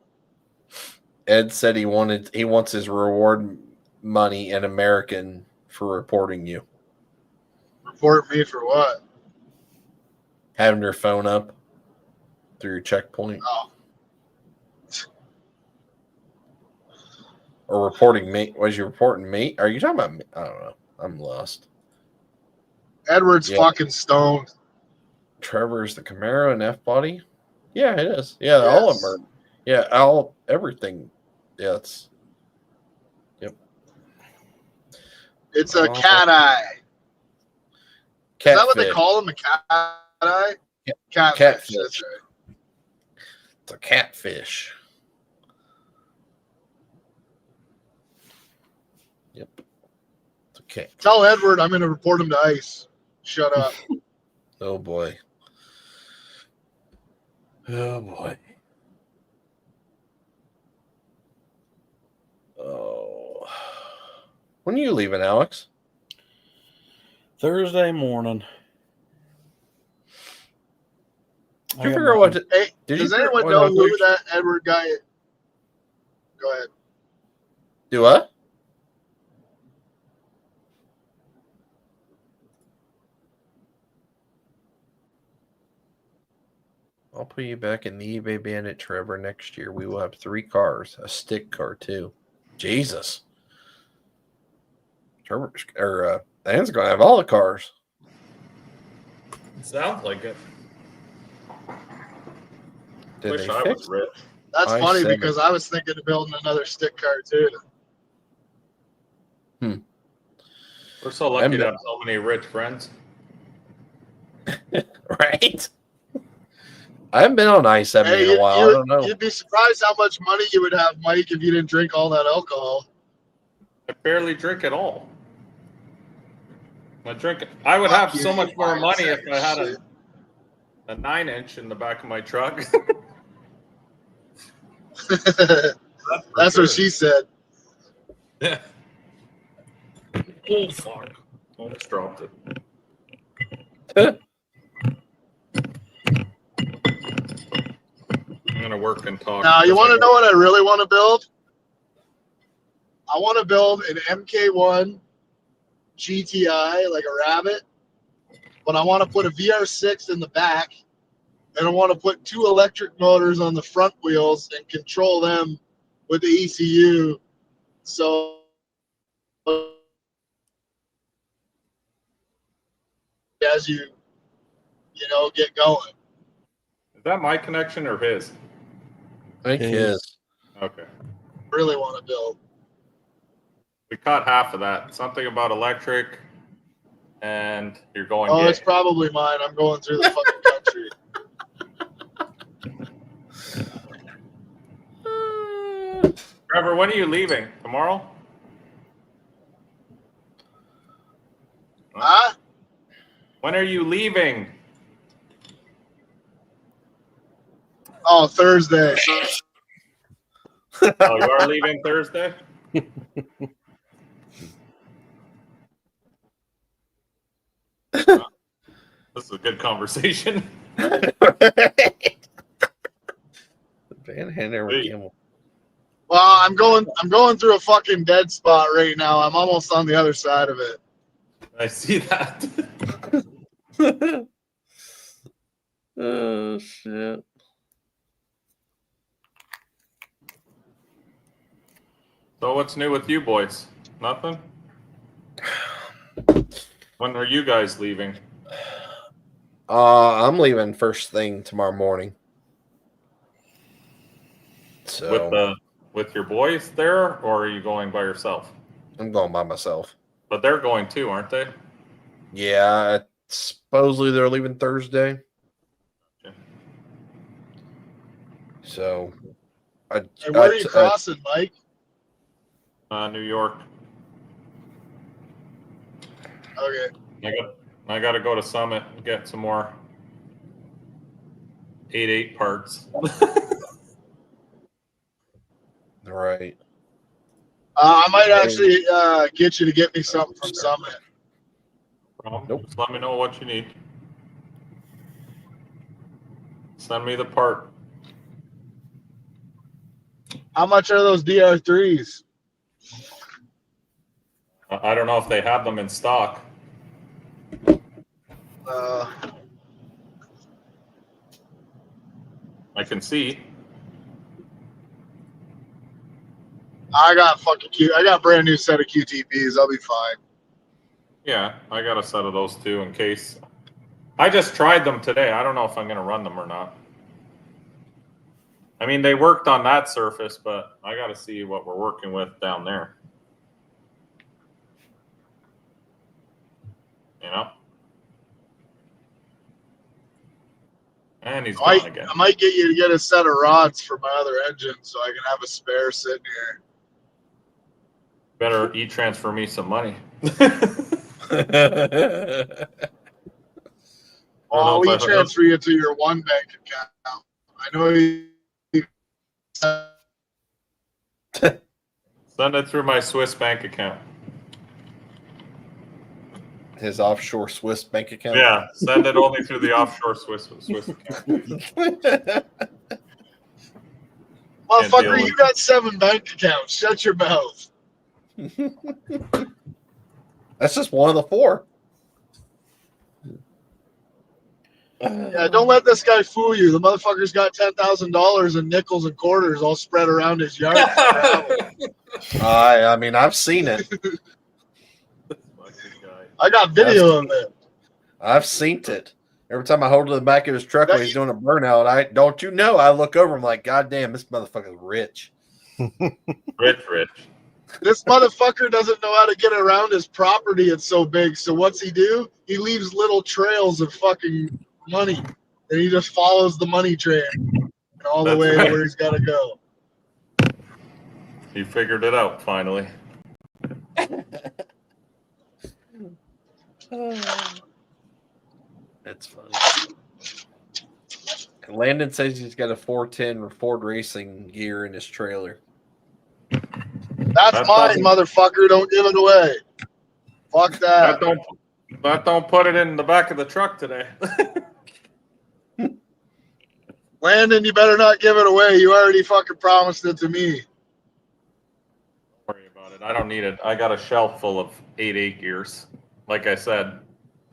Ed said he wants his reward money in American for reporting you. Report me for what? Having your phone up through your checkpoint. Oh, Or reporting me. Was you reporting me? Are you talking about me? I don't know. I'm lost. Edward's Yeah. fucking stoned. Trevor's the Camaro and F-body? Yeah, it is. Yeah, all of them are. Yeah, everything. Yeah, it's. Yep. It's a cat eye. Catfish. Is that what they call them? A cat eye? Yeah. Catfish. That's right. It's a catfish. Yep. It's a cat. Tell Edward I'm going to report him to ICE. Shut up. Oh, boy. Oh, boy. Oh. When are you leaving, Alex? Thursday morning. Did you figure out what? Hey, does anyone know who that Edward guy is? Go ahead. Do what? I'll put you back in the eBay Bandit, Trevor. Next year, we will have 3 cars, a stick car too. Jesus, Trevor or Dan's gonna have all the cars. Sounds like it. Did Wish they I fix was rich. That's I funny said because I was thinking of building another stick car too. We're so lucky to have so many rich friends. right? I haven't been on I-70 in a while. I don't know. You'd be surprised how much money you would have, Mike, if you didn't drink all that alcohol. I barely drink at all. I would have so much more money if I had a 9-inch in the back of my truck. That's what she said. Yeah. Oh, fuck. Almost dropped it. I'm going to work and talk. Now, you want to know what I really want to build? I want to build an MK1 GTI, like a Rabbit, but I want to put a VR6 in the back, and I want to put 2 electric motors on the front wheels and control them with the ECU. So as you get going. Is that my connection or his? I think his. Okay. Really want to build. We caught half of that. Something about electric, and you're going. Oh, gay. it's probably mine. I'm going through the fucking country. Trevor, when are you leaving? Tomorrow? Huh? When are you leaving? Oh, Thursday. Oh, you are leaving Thursday? This is a good conversation. Van Henner with Gamble. Well, I'm going through a fucking dead spot right now. I'm almost on the other side of it. I see that. Oh shit. So what's new with you boys? Nothing? When are you guys leaving? I'm leaving first thing tomorrow morning. So with your boys there, or are you going by yourself? I'm going by myself. But they're going too, aren't they? Yeah, supposedly they're leaving Thursday. Okay. So, Hey, where are you crossing, Mike? New York. Okay. I got to go to Summit and get some more 8.8 parts. Right. I might actually get you to get me something from Summit. Nope. Just let me know what you need. Send me the part. How much are those DR3s? I don't know if they have them in stock. I can see. I got a brand new set of QTPs. I'll be fine. Yeah, I got a set of those too in case. I just tried them today. I don't know if I'm going to run them or not. I mean, they worked on that surface, but I got to see what we're working with down there. You know? And he's gone again. I might get you to get a set of rods for my other engine so I can have a spare sitting here. Better e-transfer me some money. Oh, we transfer you to your one bank account. I know you. Send it through my Swiss bank account. His offshore Swiss bank account. Yeah, send it only through the offshore Swiss account. Motherfucker, you got 7 bank accounts. Shut your mouth. That's just one of the 4. Yeah, don't let this guy fool you. The motherfucker's got $10,000 in nickels and quarters all spread around his yard. I mean, I've seen it. I got video of it. I've seen it. Every time I hold to the back of his truck when he's doing a burnout, I look over, I'm like, God damn, this motherfucker's rich. Rich. This motherfucker doesn't know how to get around his property. It's so big. So what's he do? He leaves little trails of fucking money. And he just follows the money trail all the way to where he's got to go. He figured it out, finally. That's funny. Landon says he's got a 410 Ford Racing gear in his trailer. That's mine, motherfucker. Don't give it away. Fuck that. Don't put it in the back of the truck today. Landon, you better not give it away. You already fucking promised it to me. Don't worry about it. I don't need it. I got a shelf full of 8.8 gears. Like I said,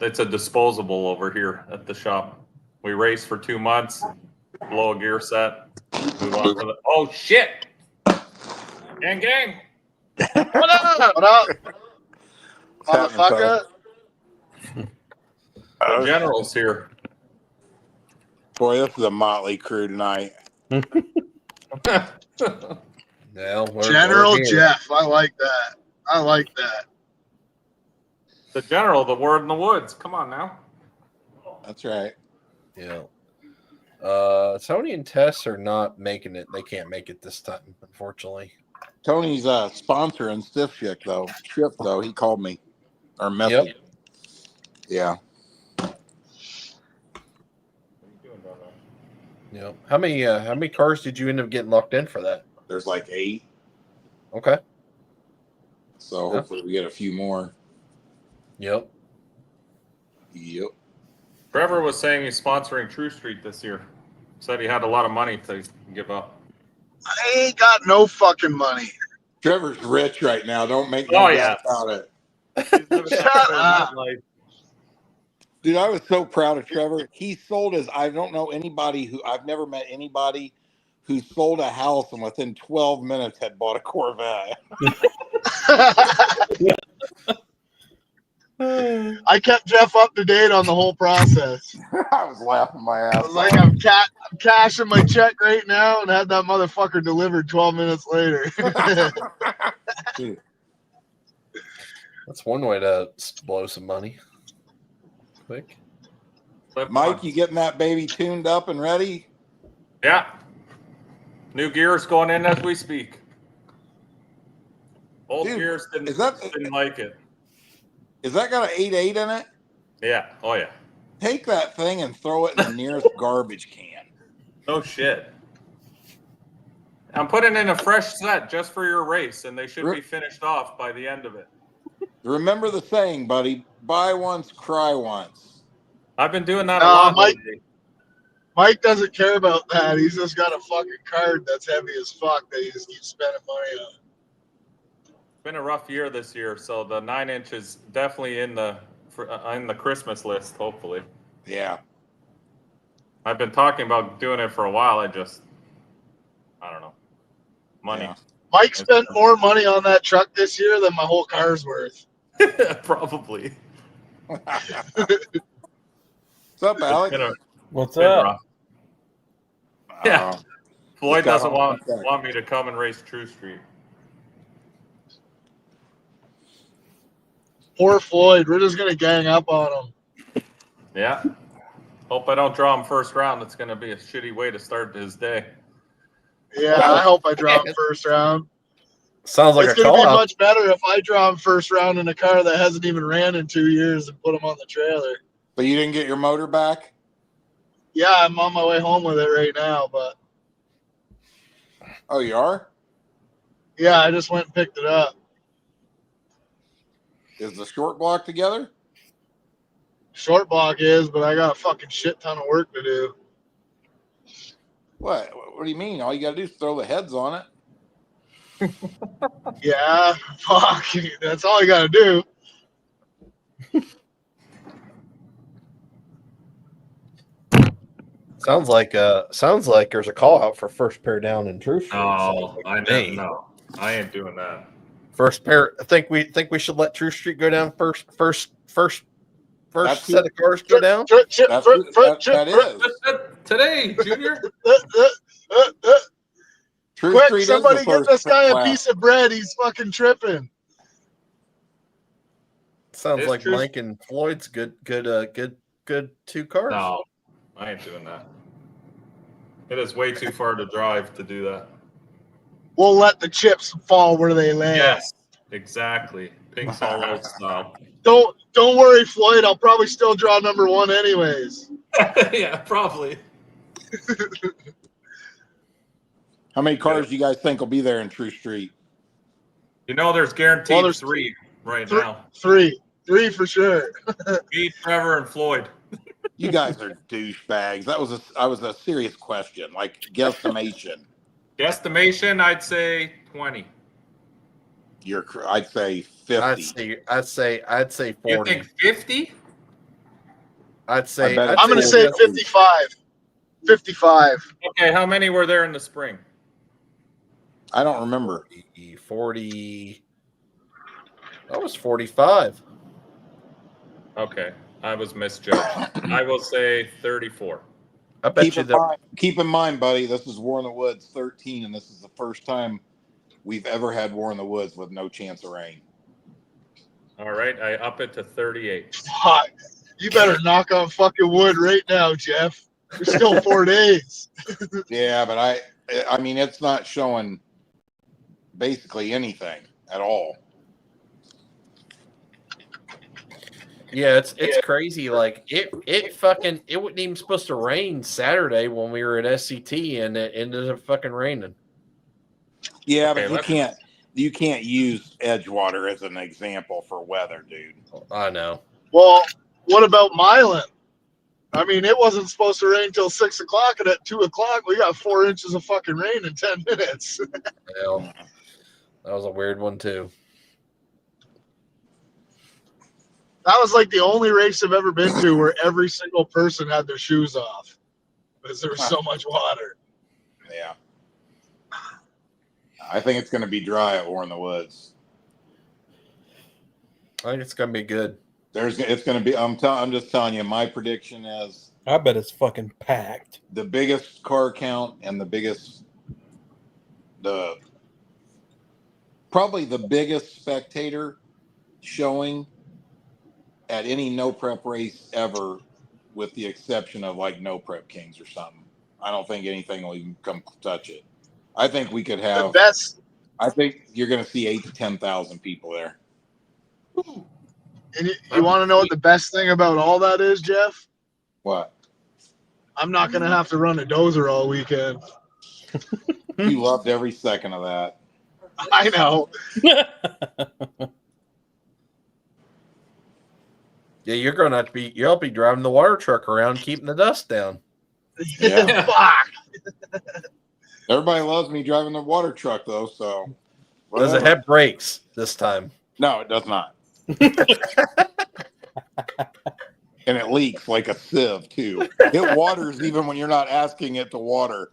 it's a disposable over here at the shop. We race for 2 months, blow a gear set, move on to the. Oh shit! Gang. What up? Motherfucker. The general's here. Boy, this is a motley crew tonight. General Jeff. I like that. The general, the word in the woods. Come on now. That's right. Yeah. Tony and Tess are not making it. They can't make it this time, unfortunately. Tony's a sponsor in Stiff Shift, though. He called me. Or messaged. Yep. Yeah. Yeah. How many cars did you end up getting locked in for that? There's like 8. Okay. So hopefully we get a few more. Yep. Trevor was saying he's sponsoring True Street this year. Said he had a lot of money to give up. I ain't got no fucking money. Trevor's rich right now. Don't make no doubt about it. Shut up. Dude, I was so proud of Trevor. He sold I've never met anybody who sold a house and within 12 minutes had bought a Corvette. I kept Jeff up to date on the whole process. I was laughing my I ass was like, off. I'm cashing my check right now, and had that motherfucker delivered 12 minutes later. That's one way to blow some money. Quick. Mike, you getting that baby tuned up and ready? Yeah. New gears going in as we speak. Old Dude, gears didn't like it. Is that got an 8.8 in it? Yeah. Oh, yeah. Take that thing and throw it in the nearest garbage can. No shit. I'm putting in a fresh set just for your race, and they should be finished off by the end of it. Remember the saying, buddy, buy once, cry once. I've been doing that a lot lately. Mike doesn't care about that. He's just got a fucking card that's heavy as fuck that he just keeps spending money on. It's been a rough year this year, so the 9-inch is definitely in the Christmas list, hopefully. Yeah. I've been talking about doing it for a while. I don't know. Money. Yeah. Mike spent more money on that truck this year than my whole car's worth. Probably. What's up, Alex? What's up? Yeah. Floyd doesn't want on me to come and race True Street. Poor Floyd. We're just going to gang up on him. Yeah. Hope I don't draw him first round. It's going to be a shitty way to start his day. Yeah, I hope I draw him first round. Sounds like it's a going to be call-out. much better if I draw him first round in a car that hasn't even ran in 2 years and put him on the trailer. But you didn't get your motor back? Yeah, I'm on my way home with it right now, but Oh, you are? yeah, I just went and picked it up. Is the short block together? Short block is, but I got a fucking shit ton of work to do. What do you mean? All you got to do is throw the heads on it. Yeah, fuck. That's all I got to do. Sounds like there's a call out for first pair down in True Street. Oh, Like I me. know. I ain't doing that. First pair. I think we should let True Street go down first That's set of cars go down. That is. Today, Junior. True Quick, Street is somebody the get first this guy a class. piece of bread. He's fucking tripping. Sounds It's like True- Mike and Floyd's good two cars. No, I ain't doing that. It is way too far to drive to do that. We'll let the chips fall where they land. Yes, exactly. Pink solo style. Don't worry, Floyd. I'll probably still draw number one anyways. Yeah, probably. How many cars do you guys think will be there in True Street? You know, there's guaranteed Well, there's 3 right now. Three for sure. Me, Trevor, and Floyd. You guys are douchebags. That was a serious question, like guesstimation. Guesstimation, I'd say 20. I'd say 50. I'd say 40. You think 50? I'd say I bet I'm going to say 55. 55. Okay, how many were there in the spring? I don't remember. 40. That was 45. Okay, I was misjudged. I will say 34. I bet you that. Keep in mind, buddy, this is War in the Woods 13, and this is the first time we've ever had War in the Woods with no chance of rain. All right, I up it to 38. Fuck. You better knock on fucking wood right now, Jeff. There's still 4 days. Yeah, but I mean, it's not showing basically anything at all. Yeah, it's crazy. Like it wasn't even supposed to rain Saturday when we were at SCT, and it ended up fucking raining. Yeah, Okay, but you can't use Edgewater as an example for weather, dude. I know. Well, what about Milan? I mean, it wasn't supposed to rain till 6 o'clock, and at 2 o'clock, we got 4 inches of fucking rain in 10 minutes. Well, that was a weird one too. That was like the only race I've ever been to where every single person had their shoes off because there was so much water. Yeah. I think it's going to be dry at War in the Woods. I think it's gonna be good. It's going to be. I'm just telling you. My prediction is I bet it's fucking packed. the biggest car count and probably the biggest spectator showing at any no prep race ever, with the exception of like no prep kings or something. I don't think anything will even come touch it. I think we could The have. best. I think you're going to see 8,000 to 10,000 people there. And you want to know what the best thing about all that is, Jeff? What? I'm not going to have to run a dozer all weekend. You loved every second of that. I know. Yeah, you'll be driving the water truck around, keeping the dust down. Yeah. Fuck. Everybody loves me driving the water truck, though. So Does it whatever. have brakes this time? No, it does not. And it leaks like a sieve too. It waters even when you're not asking it to water.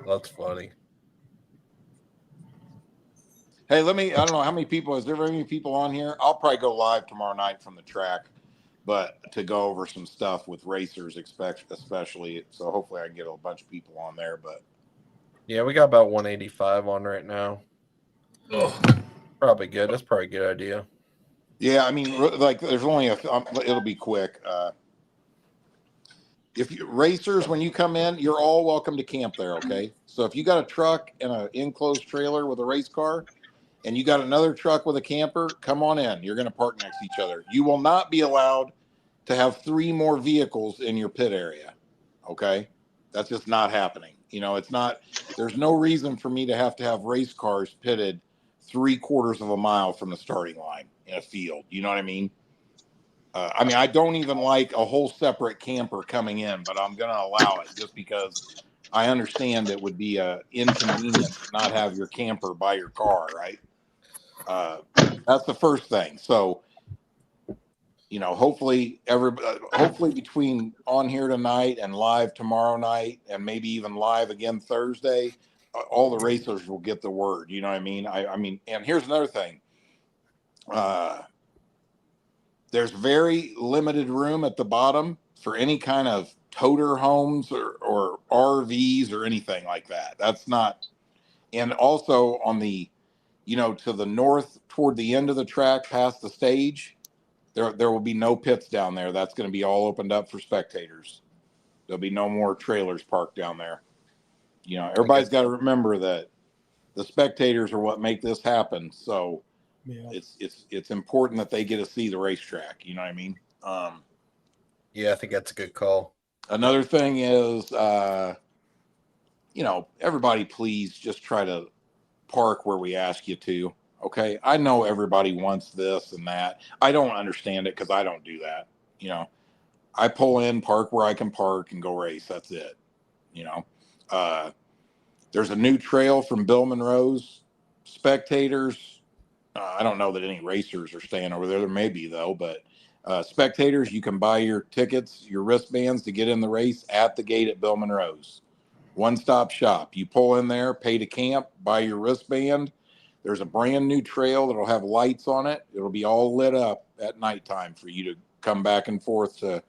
That's funny. Hey, I don't know how many people, is there very many people on here? I'll probably go live tomorrow night from the track, but to go over some stuff with racers, especially. So hopefully I can get a bunch of people on there. But Yeah, we got about 185 on right now. Oh. Probably good. That's probably a good idea. yeah, I mean, like there's only it'll be quick. Racers, when you come in, you're all welcome to camp there. Okay. So if you got a truck and an enclosed trailer with a race car, and you got another truck with a camper, come on in. You're going to park next to each other. You will not be allowed to have 3 more vehicles in your pit area. Okay. That's just not happening. It's not, there's no reason for me to have race cars pitted 3/4 of a mile from the starting line in a field. You know what I mean? I don't even like a whole separate camper coming in, but I'm going to allow it just because I understand it would be a inconvenience to not have your camper by your car, right? That's the first thing. So, hopefully between on here tonight and live tomorrow night, and maybe even live again Thursday, all the racers will get the word. You know what I mean? I mean, and here's another thing. There's very limited room at the bottom for any kind of toter homes or RVs or anything like that. That's not, and also on the, to the north toward the end of the track past the stage, there will be no pits down there. That's going to be all opened up for spectators. There'll be no more trailers parked down there. Everybody's got to remember that the spectators are what make this happen. So Yeah. it's important that they get to see the racetrack. You know what I mean? Yeah, I think that's a good call. Another thing is, everybody please just try to park where we ask you to. Okay. I know everybody wants this and that. I don't understand it because I don't do that. I pull in, park where I can park and go race. That's it. There's a new trail from Bill Monroe's spectators. I don't know that any racers are staying over there. There may be though, but spectators, you can buy your tickets, your wristbands to get in the race at the gate at Bill Monroe's. One-stop shop. You pull in there, pay to camp, buy your wristband. There's a brand new trail that'll have lights on it. It'll be all lit up at nighttime for you to come back and forth to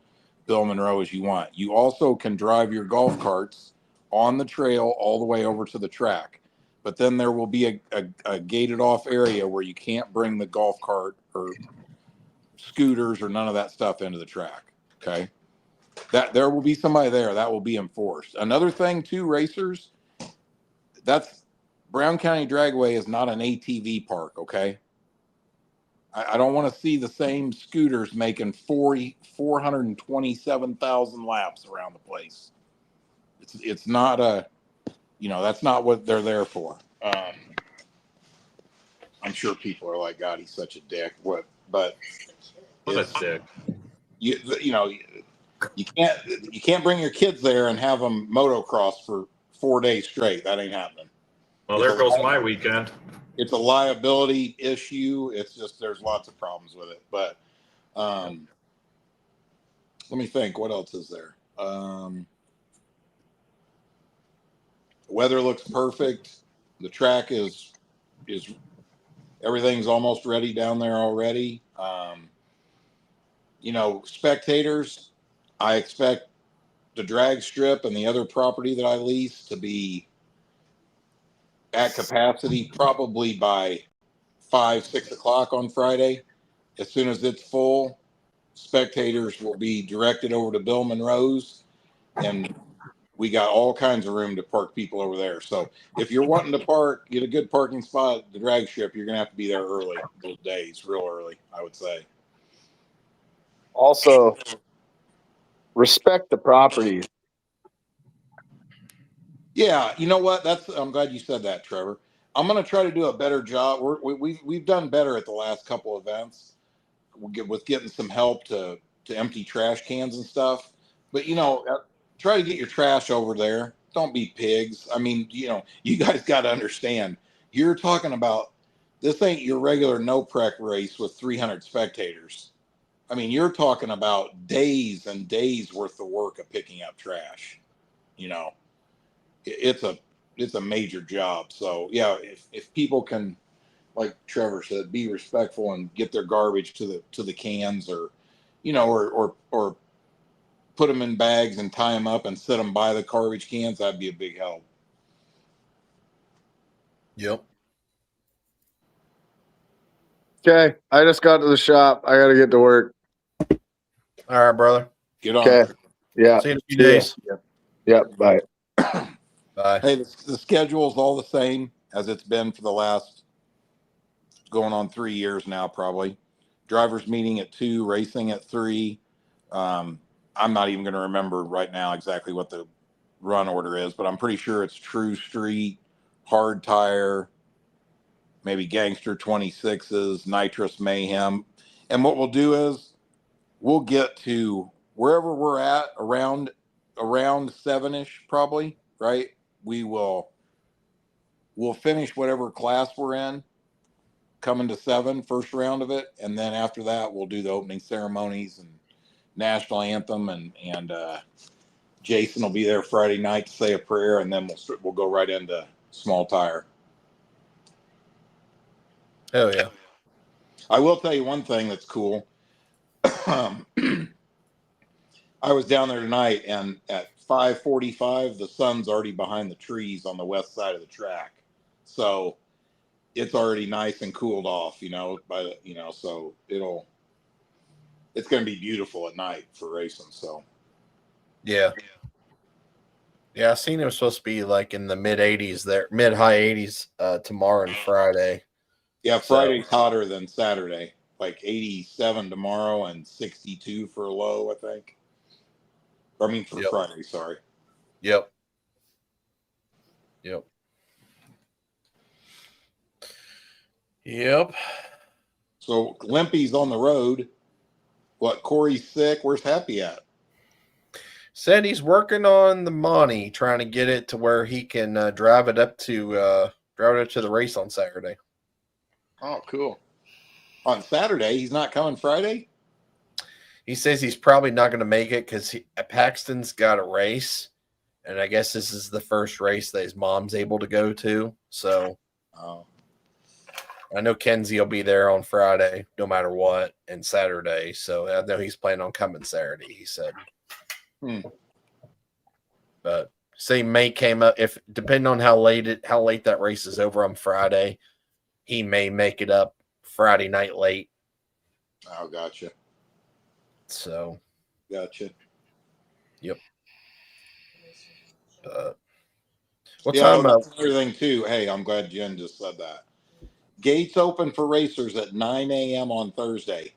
Bill Monroe as you want. You also can drive your golf carts on the trail all the way over to the track. But then there will be a gated off area where you can't bring the golf cart or scooters or none of that stuff into the track. Okay. That there will be somebody there that will be enforced. Another thing too, racers, that's Brown County Dragway is not an ATV park. Okay. I don't want to see the same scooters making 427,000 laps around the place. It's not that's not what they're there for. I'm sure people are like, God, he's such a dick. What a dick. You can't bring your kids there and have them motocross for 4 days straight. That ain't happening. Well, there goes my weekend. It's a liability issue. It's just there's lots of problems with it. But let me think. What else is there? Weather looks perfect. The track is everything's almost ready down there already. Spectators, I expect the drag strip and the other property that I lease to be at capacity probably by 5-6 o'clock on Friday. As soon as it's full, spectators will be directed over to Bill Monroe's, and we got all kinds of room to park people over there. So if you're wanting to park, get a good parking spot at the drag strip, you're going to have to be there early those days, real early, I would say. Also, respect the properties. Yeah, you know what? I'm glad you said that, Trevor. I'm going to try to do a better job. We've done better at the last couple events with getting some help to empty trash cans and stuff. But try to get your trash over there. Don't be pigs. I mean, you guys got to understand. You're talking about this ain't your regular no prec race with 300 spectators. I mean, you're talking about days and days worth of work of picking up trash. It's a major job. So yeah, if people can, like Trevor said, be respectful and get their garbage to the cans, or or put them in bags and tie them up and set them by the garbage cans, that'd be a big help. Yep. Okay, I just got to the shop. I got to get to work. All right, brother. Get on. Okay. Yeah. See you in a few See ya. days. Yep. Bye. Bye. Hey, the schedule is all the same as it's been for the last going on 3 years now, probably. Drivers meeting at 2, racing at 3. I'm not even going to remember right now exactly what the run order is, but I'm pretty sure it's True Street, Hard Tire, maybe Gangster 26s, Nitrous Mayhem. And what we'll do is we'll get to wherever we're at around 7-ish, probably, right? We'll finish whatever class we're in, coming to 7, first round of it, and then after that we'll do the opening ceremonies and national anthem, and Jason will be there Friday night to say a prayer, and then we'll go right into small tire. Hell yeah. I will tell you one thing that's cool. I was down there tonight, and at 5:45, the sun's already behind the trees on the west side of the track, so it's already nice and cooled off. So it's going to be beautiful at night for racing. So Yeah. Yeah, I seen it was supposed to be like in the mid 80s there, mid high 80s tomorrow and Friday. yeah, Friday's hotter than Saturday, like 87 tomorrow and 62 for a low, I think. I mean, for Friday, sorry. Yep. So Limpy's on the road. What, Corey's sick? Where's Happy at? Said he's working on the money, trying to get it to where he can drive it up to the race on Saturday. Oh, cool. On Saturday, he's not coming Friday? He says he's probably not going to make it because Paxton's got a race, and I guess this is the first race that his mom's able to go to. So I know Kenzie will be there on Friday, no matter what, and Saturday. So I know he's planning on coming Saturday, he said. But say May came up, if depending on how late that race is over on Friday, he may make it up Friday night late. Oh, gotcha. So, gotcha. Yep. What time? That's another thing too. Hey, I'm glad Jen just said that. Gates open for racers at 9 a.m. on Thursday.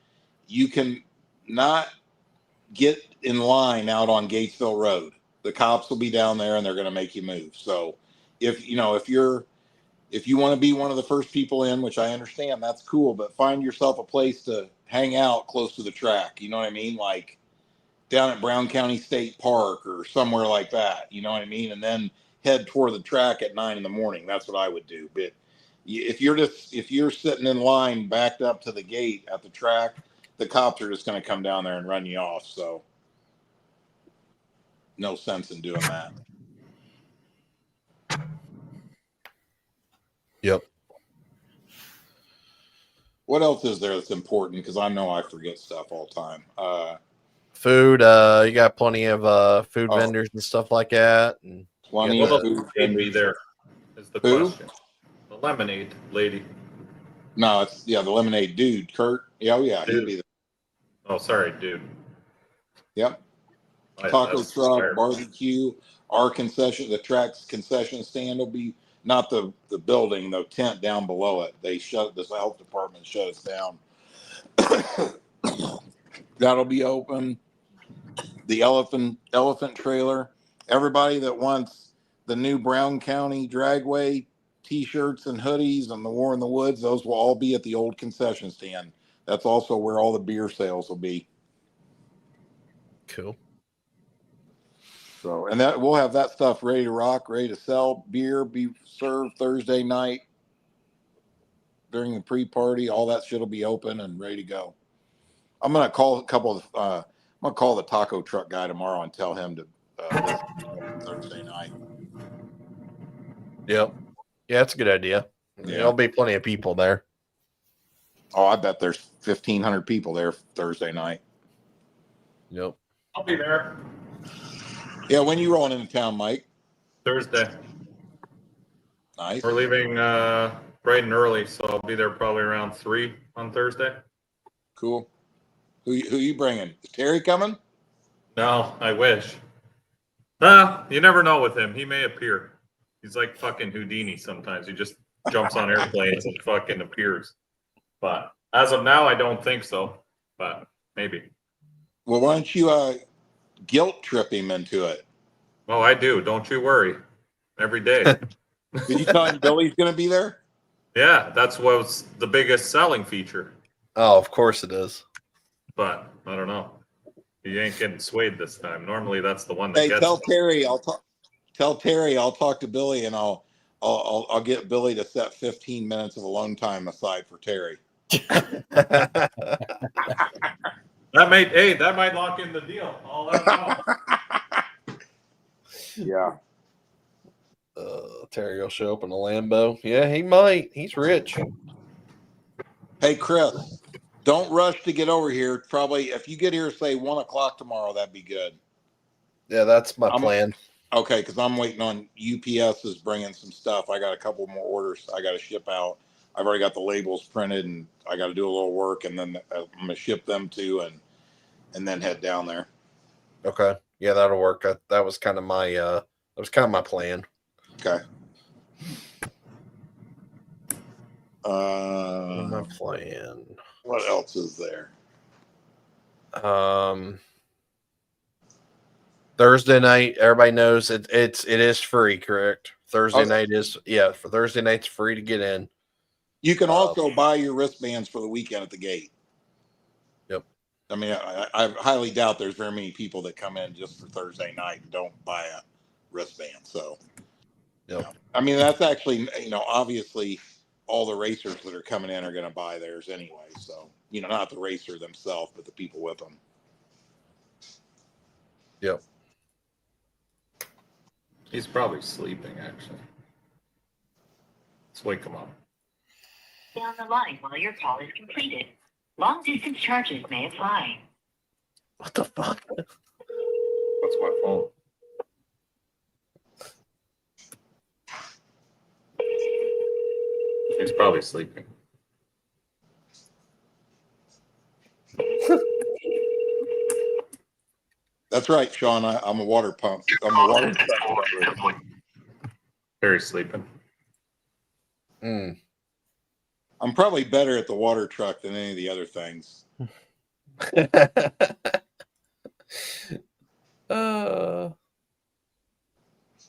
You can not get in line out on Gatesville Road. The cops will be down there and they're going to make you move. So if you want to be one of the first people in, which I understand, that's cool, but find yourself a place to hang out close to the track. You know what I mean? Like down at Brown County State Park or somewhere like that. You know what I mean? And then head toward the track at 9 in the morning. That's what I would do. But if you're sitting in line backed up to the gate at the track, the cops are just going to come down there and run you off. So no sense in doing that. Yep. What else is there that's important? Because I know I forget stuff all the time. Food. You got plenty of food Oh. vendors and stuff like that. And Plenty Yeah, Will of the food lemonade be vendors. there? Is the Who? question. The lemonade lady. No, it's the lemonade dude, Kurt. Yeah, oh yeah, he'd Dude. be there. Oh, sorry, dude. Yep. I- Taco that's truck, fair. barbecue, our concession, the track's concession stand will be not the building, the tent down below it. They shut this health department shut us down. That'll be open. The elephant trailer. Everybody that wants the new Brown County Dragway T-shirts and hoodies and the War in the Woods, those will all be at the old concession stand. That's also where all the beer sales will be. cool. So, and that we'll have that stuff ready to rock, ready to sell. Beer be served Thursday night during the pre-party. All that shit will be open and ready to go. I'm gonna call a couple of. I'm gonna call the taco truck guy tomorrow and tell him to list Thursday night. Yep. Yeah, that's a good idea. Yeah. There'll be plenty of people there. Oh, I bet there's 1,500 people there Thursday night. Yep. I'll be there Yeah, when you rolling into town, Mike? Thursday. Nice. We're leaving bright and early, so I'll be there probably around 3 on Thursday. Cool. Who you bringing? Is Terry coming? No, I wish. You never know with him. He may appear. He's like fucking Houdini sometimes. He just jumps on airplanes and fucking appears. But as of now, I don't think so. But maybe. Well, why don't you guilt trip him into it? Oh, I do. Don't you worry. Every day. Did you tell him Billy's going to be there? Yeah, that's what's the biggest selling feature. Oh, of course it is. But I don't know. He ain't getting swayed this time. Normally, that's the one that Hey, gets. tell Terry I'll talk. Tell Terry I'll talk to Billy and I'll get Billy to set 15 minutes of alone time aside for Terry. That might lock in the deal. I'll let him know. Yeah. Terry will show up in a Lambo. Yeah, he might. He's rich. Hey, Chris, don't rush to get over here. Probably if you get here, say 1 o'clock tomorrow, that'd be good. Yeah, that's my plan. Okay, because I'm waiting on UPS is bringing some stuff. I got a couple more orders I got to ship out. I've already got the labels printed, and I got to do a little work, and then I'm gonna ship them to and then head down there. Okay. Yeah, that'll work. That was kind of my plan. Okay. My plan. What else is there? Thursday night, everybody knows it is free, correct? Thursday night is for Thursday night's free to get in. You can also buy your wristbands for the weekend at the gate. Yep. I mean, I highly doubt there's very many people that come in just for Thursday night and don't buy a wristband. So, Yep. I mean, that's actually, obviously all the racers that are coming in are going to buy theirs anyway. So, not the racer themselves, but the people with them. Yep. He's probably sleeping, actually. Let's wake him up. Stay on the line while your call is completed. Long distance charges may apply. What the fuck? That's my phone. He's probably sleeping. That's right, Sean. I'm a water pump. I'm a water pump. Harry's sleeping. I'm probably better at the water truck than any of the other things.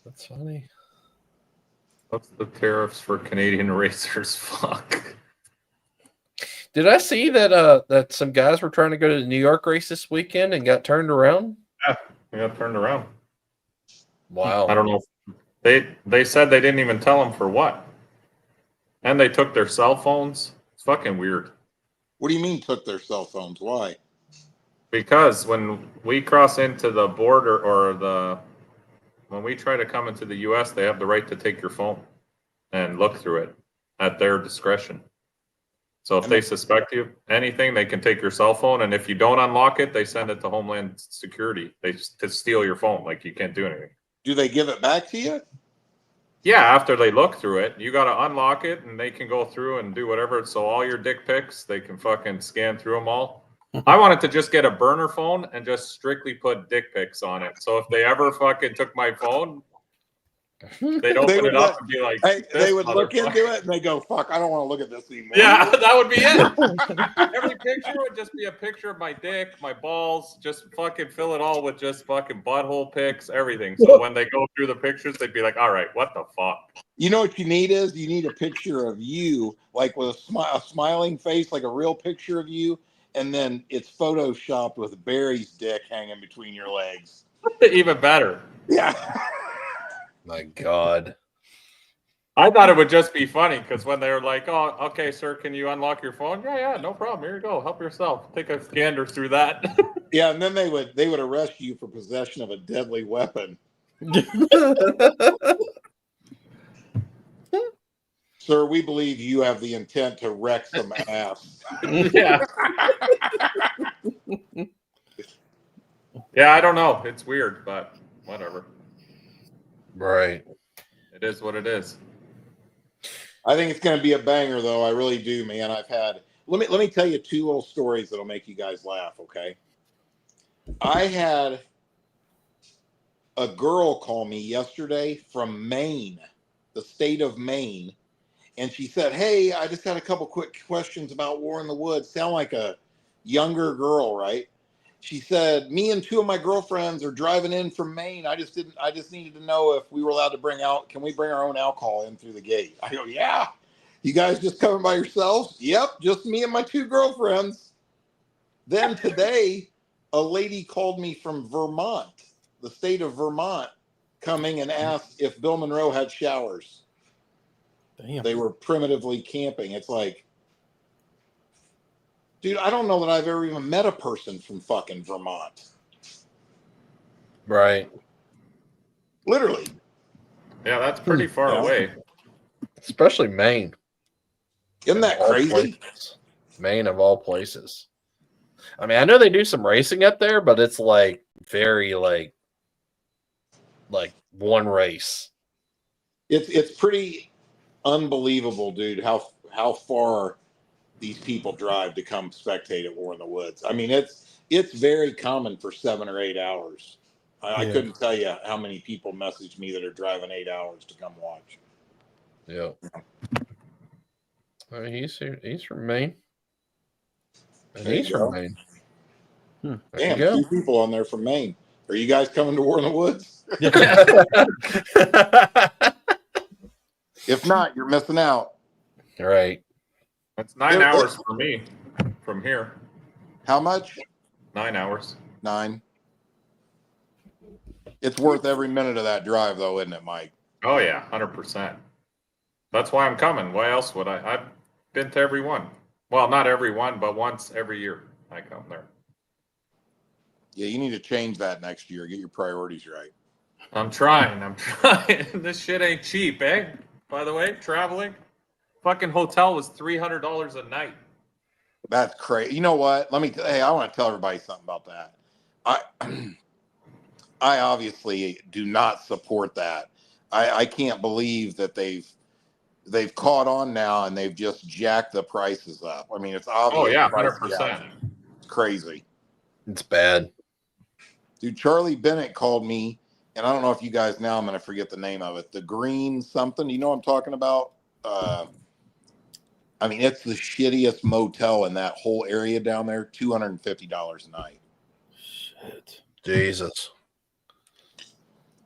That's funny. What's the tariffs for Canadian racers? Fuck. Did I see that some guys were trying to go to the New York race this weekend and got turned around? Yeah, we got turned around. Wow. I don't know. They said they didn't even tell them for what. And they took their cell phones. It's fucking weird. What do you mean took their cell phones? Why? Because when we cross into the border or when we try to come into the U.S., they have the right to take your phone and look through it at their discretion. So if they suspect you anything, they can take your cell phone, and if you don't unlock it, they send it to Homeland Security. To steal your phone. Like you can't do anything. Do they give it back to you? Yeah, after they look through it, you got to unlock it, and they can go through and do whatever. So all your dick pics, they can fucking scan through them all. I wanted to just get a burner phone and just strictly put dick pics on it. So if they ever fucking took my phone, they'd open it up and be like, they would look into it and they go, "Fuck, I don't want to look at this anymore." Yeah, that would be it. Every picture would just be a picture of my dick, my balls, just fucking fill it all with just fucking butthole pics, everything. So when they go through the pictures, they'd be like, all right, what the fuck? You know what you need is you need a picture of you, like with a smiling face, like a real picture of you, and then it's photoshopped with Barry's dick hanging between your legs. Even better. Yeah. My God. I thought it would just be funny because when they were like, oh, okay, sir, can you unlock your phone? Yeah, no problem. Here you go. Help yourself. Take a gander through that. Yeah, and then they would arrest you for possession of a deadly weapon. Sir, we believe you have the intent to wreck some ass. Yeah. Yeah, I don't know. It's weird, but whatever. Right. It is what it is. I think it's going to be a banger, though. I really do, man. Let me tell you two little stories that'll make you guys laugh. Okay. I had a girl call me yesterday from Maine, the state of Maine, and she said, "Hey, I just had a couple quick questions about War in the Woods." Sound like a younger girl, right? She said, "Me and two of my girlfriends are driving in from Maine. I just needed to know if we were allowed to can we bring our own alcohol in through the gate?" I go, "Yeah." "You guys just coming by yourselves?" "Yep, just me and my two girlfriends." Then today, a lady called me from Vermont, the state of Vermont, coming and asked if Bill Monroe had showers. Damn. They were primitively camping. It's like, dude, I don't know that I've ever even met a person from fucking Vermont. Right. Literally. Yeah, that's pretty far away. Especially Maine. Isn't that Of all crazy? places. Maine of all places. I mean, I know they do some racing up there, but it's like very like one race. It's pretty unbelievable, dude, how far these people drive to come spectate at War in the Woods. I mean, it's very common for 7 or 8 hours. I couldn't tell you how many people message me that are driving 8 hours to come watch. Yeah. He's from Maine. And There he's you from go. Maine. There Damn, you go. 2 people on there from Maine. Are you guys coming to War in the Woods? If not, you're missing out. Right. That's 9 hours for me from here. How much? 9 hours. 9. It's worth every minute of that drive, though, isn't it, Mike? Oh yeah, 100%. That's why I'm coming. Why else would I? I've been to every one. Well, not every one, but once every year I come there. Yeah, you need to change that next year. Get your priorities right. I'm trying. This shit ain't cheap, eh? By the way, traveling. Fucking hotel was $300 a night. That's crazy. You know what? Hey, I want to tell everybody something about that. I obviously do not support that. I can't believe that they've caught on now and they've just jacked the prices up. I mean, it's obvious. Oh yeah, price 100%. gouging. It's crazy. It's bad. Dude, Charlie Bennett called me, and I don't know if you guys know, I'm going to forget the name of it. The Green something. You know what I'm talking about? I mean, it's the shittiest motel in that whole area down there. $250 a night. Shit. Jesus.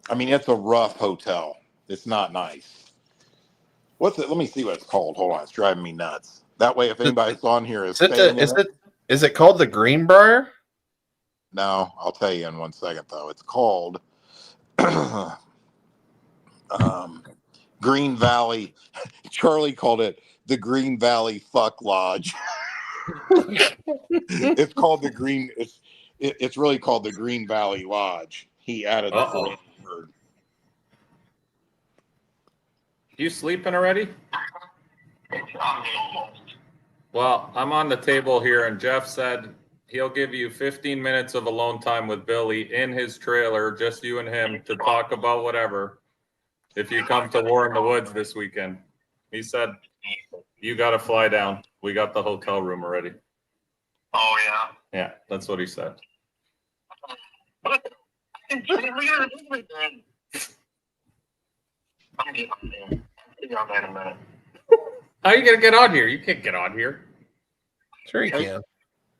I mean, it's a rough hotel. It's not nice. What's it? Let me see what it's called. Hold on. It's driving me nuts. That way, if anybody's on here Is it called the Greenbrier? No, I'll tell you in 1 second, though. It's called Green Valley. Charlie called it the Green Valley Fuck Lodge. It's called the Green. It's really called the Green Valley Lodge. He added the fourth word. You sleeping already? Well, I'm on the table here, and Jeff said he'll give you 15 minutes of alone time with Billy in his trailer, just you and him, to talk about whatever. If you come to War in the Woods this weekend, he said you got to fly down. We got the hotel room already. Oh yeah. Yeah, that's what he said. I'm getting on that in a minute. How are you gonna get on here? You can't get on here. Sure you can.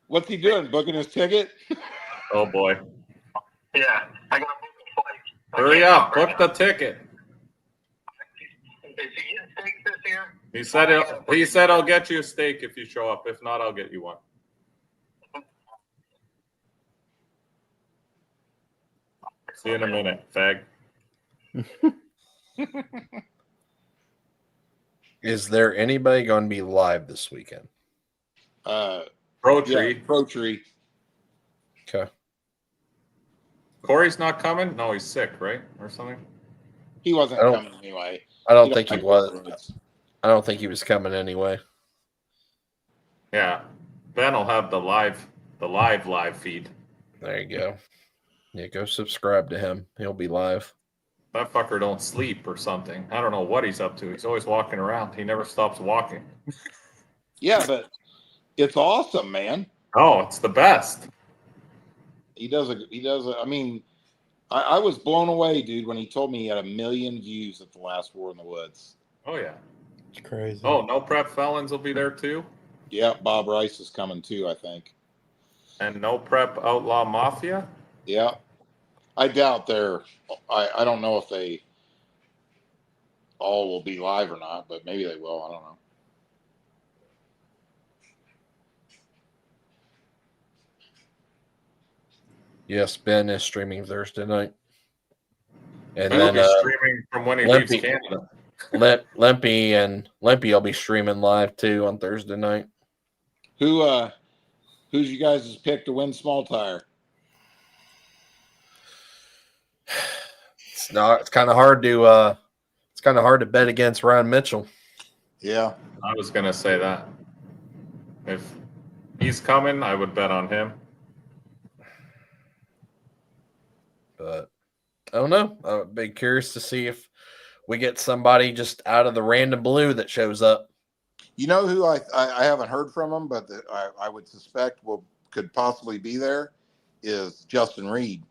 What's he doing? Booking his ticket? Oh boy. Yeah, I gotta book the flight. Hurry up, book the ticket. Is he getting steak this year? He said I'll get you a steak if you show up. If not, I'll get you one. See you in a minute, fag. Is there anybody going to be live this weekend? Pro Tree. Yeah, Pro Tree. Okay. Corey's not coming? No, he's sick, right? Or something? He wasn't I don't- coming anyway. I don't He think he like was. roads. I don't think he was coming anyway. Yeah. Ben will have the live feed. There you go. Yeah, go subscribe to him. He'll be live. That fucker don't sleep or something. I don't know what he's up to. He's always walking around. He never stops walking. Yeah, but it's awesome, man. Oh, it's the best. He does. I mean, I was blown away, dude, when he told me he had 1 million views at the last War in the Woods. Oh yeah. It's crazy. Oh, No Prep Felons will be there too. Yeah, Bob Rice is coming too, I think. And No Prep Outlaw Mafia. Yeah. I doubt I don't know if they all will be live or not, but maybe they will. I don't know. Yes, Ben is streaming Thursday night. And He'll then be streaming from when he leaves Limpy. Canada. Limpy will be streaming live too on Thursday night. Who's you guys' pick to win small tire? It's kind of hard to bet against Ryan Mitchell. Yeah. I was gonna say that. If he's coming, I would bet on him. But I don't know. I'd be curious to see if we get somebody just out of the random blue that shows up. You know who I haven't heard from him, but that I would suspect could possibly be there is Justin Reed.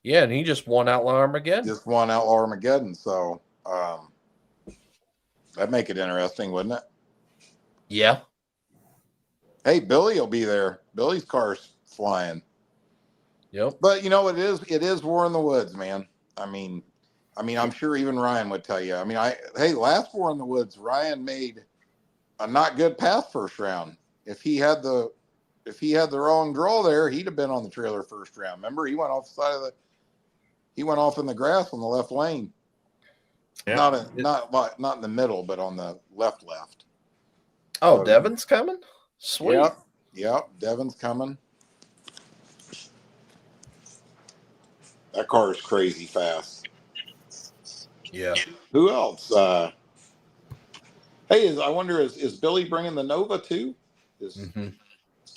Yeah, and he just won Outlaw Armageddon. Just won Outlaw Armageddon, so that'd make it interesting, wouldn't it? Yeah. Hey, Billy will be there. Billy's car's flying. Yep. But you know what it is War in the Woods, man. I mean, I'm sure even Ryan would tell you. I mean, last War in the Woods, Ryan made a not good pass first round. If he had the wrong draw there, he'd have been on the trailer first round. Remember, he went off in the grass on the left lane. Yeah. Not in the middle, but on the left. Oh, So- Devin's coming? Sweet. Yep. Devin's coming. That car is crazy fast. Yeah. Who else? Hey, I wonder, is Billy bringing the Nova too? Is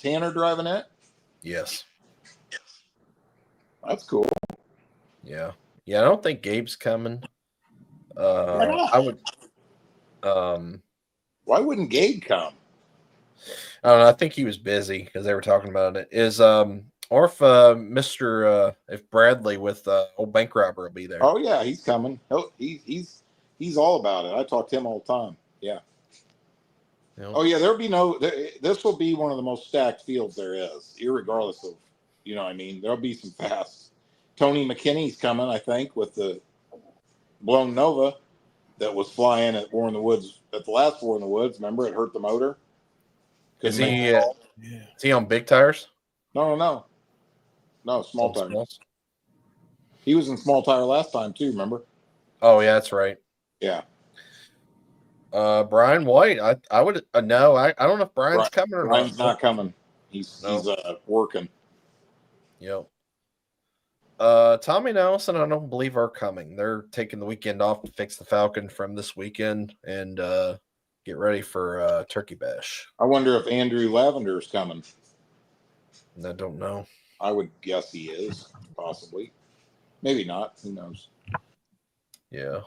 Tanner driving it? Yes. That's cool. Yeah. Yeah, I don't think Gabe's coming. not? I would Why wouldn't Gabe come? I don't know. I think he was busy because they were talking about it. Or if Mr. If Bradley with old bank robber will be there. Oh yeah, he's coming. He's all about it. I talk to him all the time. Yeah. You know? Oh yeah, this will be one of the most stacked fields there is, irregardless of, you know what I mean. There'll be some fast. Tony McKinney's coming, I think, with the blown Nova that was flying at War in the Woods at the last War in the Woods. Remember, it hurt the motor. Is Couldn't make he? the call. Yeah. Is he on big tires? No, small tire. He was in small tire last time too. Remember? Oh yeah, that's right. Yeah. Brian White. I would no. I don't know if Brian's coming or Brian's not coming. He's working. Yep. Tommy and Allison, I don't believe are coming. They're taking the weekend off to fix the Falcon from this weekend and get ready for Turkey Bash. I wonder if Andrew Lavender is coming. I don't know. I would guess he is, possibly. Maybe not. Who knows? Yeah.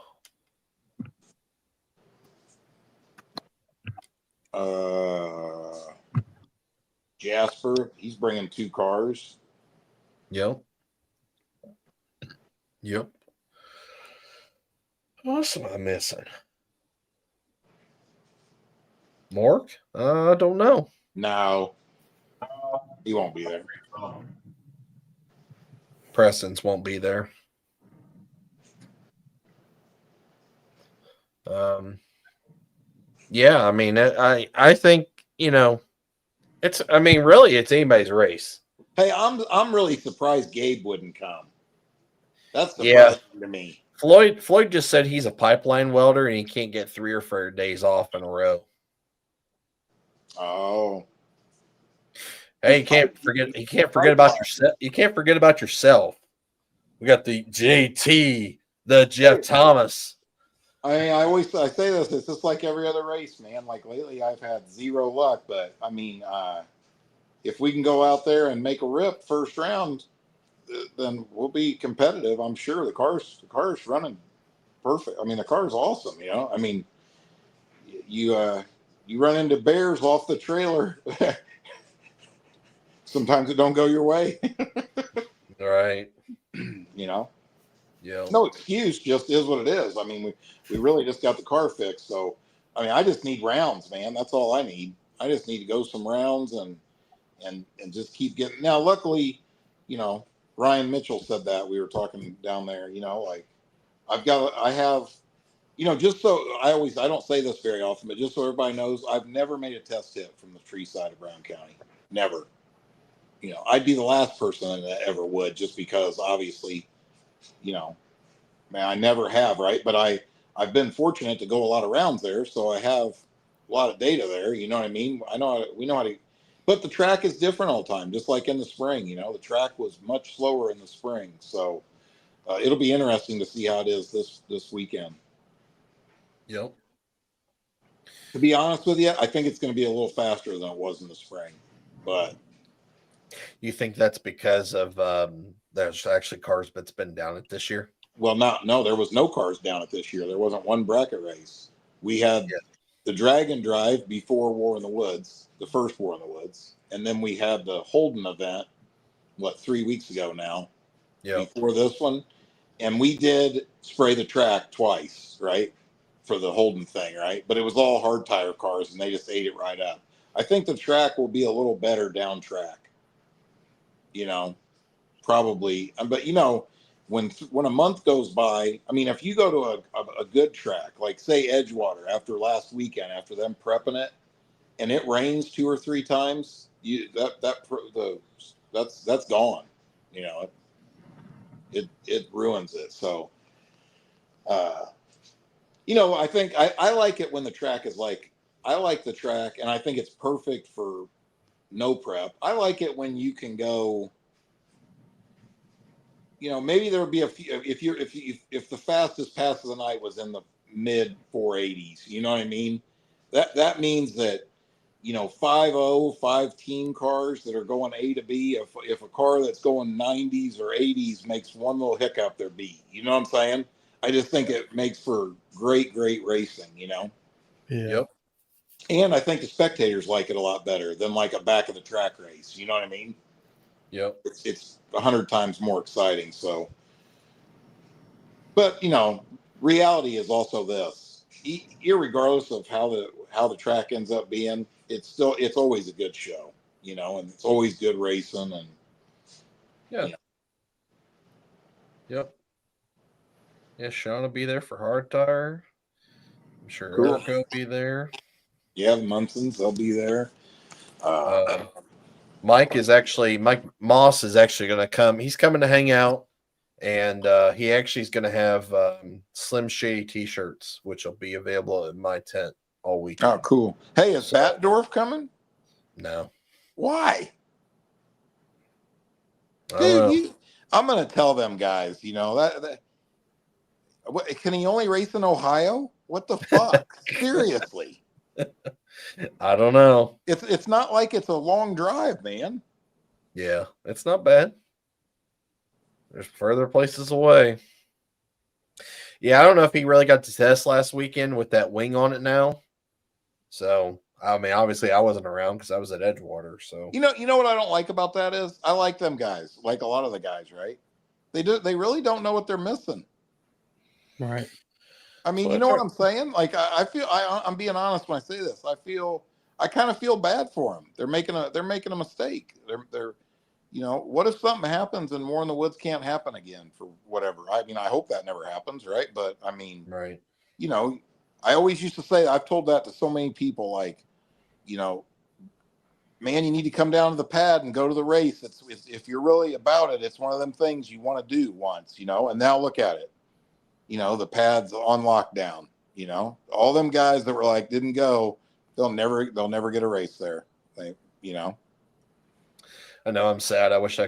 Jasper, he's bringing 2 cars. Yep. What else am I missing? Mork? I don't know. No, he won't be there. Preston's won't be there. Yeah, I mean, I think, it's, I mean, really, it's anybody's race. Hey, I'm really surprised Gabe wouldn't come. That's Yeah. surprising to me. Floyd just said he's a pipeline welder and he can't get 3 or 4 days off in a row. Oh. Hey, you can't forget about yourself. You can't forget about yourself. We got the JT, the Jeff Thomas. I say this. It's just like every other race, man. Like lately, I've had 0 luck. But I mean, if we can go out there and make a rip first round, then we'll be competitive. I'm sure the car's running perfect. I mean, the car's awesome. I mean, you run into bears off the trailer. Sometimes it don't go your way. Right. Yeah. No excuse, just is what it is. I mean, we really just got the car fixed. So, I mean, I just need rounds, man. That's all I need. I just need to go some rounds and just keep getting. Now, luckily, Ryan Mitchell said that we were talking down there, like I have, just so I don't say this very often, but just so everybody knows, I've never made a test hit from the tree side of Brown County. Never. I'd be the last person that ever would, just because obviously, man, I never have, right? But I've been fortunate to go a lot of rounds there, so I have a lot of data there. You know what I mean? We know how to, but the track is different all the time, just like in the spring. The track was much slower in the spring, so it'll be interesting to see how it is this weekend. Yep. To be honest with you, I think it's going to be a little faster than it was in the spring, but. You think that's because of there's actually cars that's been down it this year? Well, no, there was no cars down it this year. There wasn't one bracket race. We had the Dragon Drive before War in the Woods, the first War in the Woods, and then we had the Holden event, 3 weeks ago now, before this one, and we did spray the track twice, right, for the Holden thing, right? But it was all hard tire cars, and they just ate it right up. I think the track will be a little better down track. Probably, but when a month goes by, I mean, if you go to a good track, like say Edgewater after last weekend, after them prepping it, and it rains 2 or 3 times, that's gone. It ruins it. So, I think I like it when the track is I like the track, and I think it's perfect for no prep. I like it when you can go. Maybe there would be a few if the fastest pass of the night was in the mid 480s. You know what I mean? That means that 5.0, 5 team cars that are going A to B. If a car that's going 90s or 80s makes one little hiccup, they're B. You know what I'm saying? I just think it makes for great racing. Yeah. Yep. And I think the spectators like it a lot better than like a back of the track race. You know what I mean? Yep. It's 100 times more exciting. So, but reality is also this: irregardless of how the track ends up being, it's always a good show, and it's always good racing. And Yep. Yeah, Sean will be there for hard tire. I'm sure Cool. Erica will be there. Yeah, the Munsons, they'll be there. Mike Moss is actually going to come. He's coming to hang out, and he actually is going to have Slim Shady T-shirts, which will be available in my tent all week. Oh, cool. Hey, is Batdorf coming? No. Why? Dude, I'm going to tell them guys, that can he only race in Ohio? What the fuck? Seriously. I don't know. It's not like it's a long drive, man. Yeah, it's not bad. There's further places away. Yeah, I don't know if he really got to test last weekend with that wing on it now. So, I mean, obviously I wasn't around because I was at Edgewater. So, You know what I don't like about that is I like them guys, like a lot of the guys, right? They really don't know what they're missing. Right. I mean, So you I know what try- I'm saying? Like I feel I'm being honest when I say this. I kind of feel bad for them. They're making a mistake. They're what if something happens and War in the Woods can't happen again for whatever? I mean, I hope that never happens, right? But I mean, right. I always used to say, I've told that to so many people, like, man, you need to come down to the pad and go to the race. It's if you're really about it, it's one of them things you want to do once, and now look at it. The pad's on lockdown, all them guys that were like, didn't go, they'll never get a race there. They. I know I'm sad. I wish the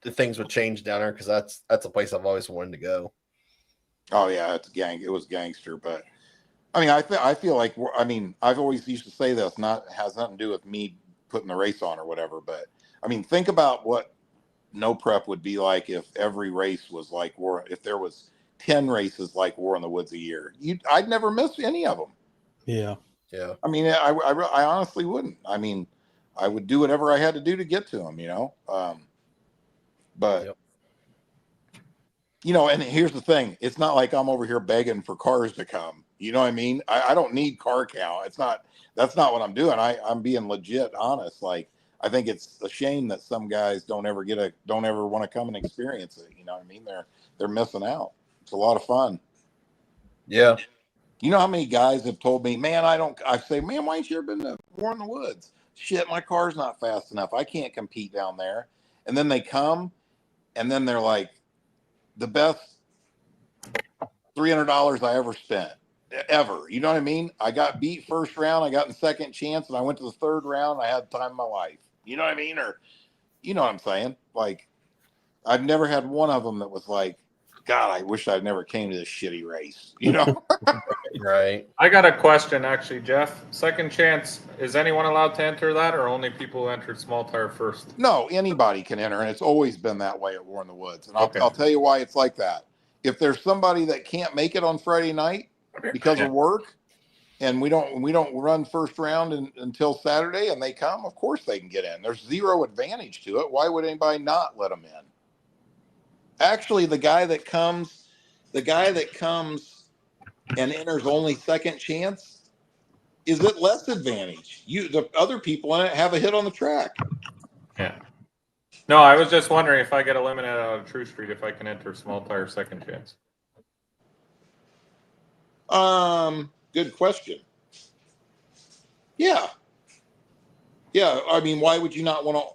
things would change down there because that's a place I've always wanted to go. Oh yeah, it was gangster, but I mean, I feel like, I mean, I've always used to say this, has nothing to do with me putting the race on or whatever, but I mean, think about what no prep would be like if every race was like if there was 10 races like War in the Woods a year. I'd never miss any of them. Yeah. Yeah. I mean, I honestly wouldn't. I mean, I would do whatever I had to do to get to them, but Yep. and here's the thing. It's not like I'm over here begging for cars to come. You know what I mean? I don't need car count. That's not what I'm doing. I'm being legit honest. Like, I think it's a shame that some guys don't ever want to come and experience it. You know what I mean? They're missing out. It's a lot of fun. Yeah. You know how many guys have told me, man, I say, man, why ain't you ever been to War in the Woods? Shit, my car's not fast enough. I can't compete down there. And then they come and then they're like, the best $300 I ever spent ever. You know what I mean? I got beat first round. I got in second chance and I went to the third round. I had the time of my life. You know what I mean? Or, you know what I'm saying? Like, I've never had one of them that was like, God, I wish I'd never came to this shitty race. Right. I got a question, actually, Jeff. Second chance, is anyone allowed to enter that, or only people who entered small tire first? No, anybody can enter, and it's always been that way at War in the Woods. And Okay. I'll tell you why it's like that. If there's somebody that can't make it on Friday night because of work, and we don't run first round until Saturday, and they come, of course they can get in. There's zero advantage to it. Why would anybody not let them in? Actually, the guy that comes and enters only second chance is at less advantage. The other people in it have a hit on the track. Yeah. No, I was just wondering if I get eliminated out of True Street, if I can enter small tire second chance. Good question. Yeah. I mean, why would you not want to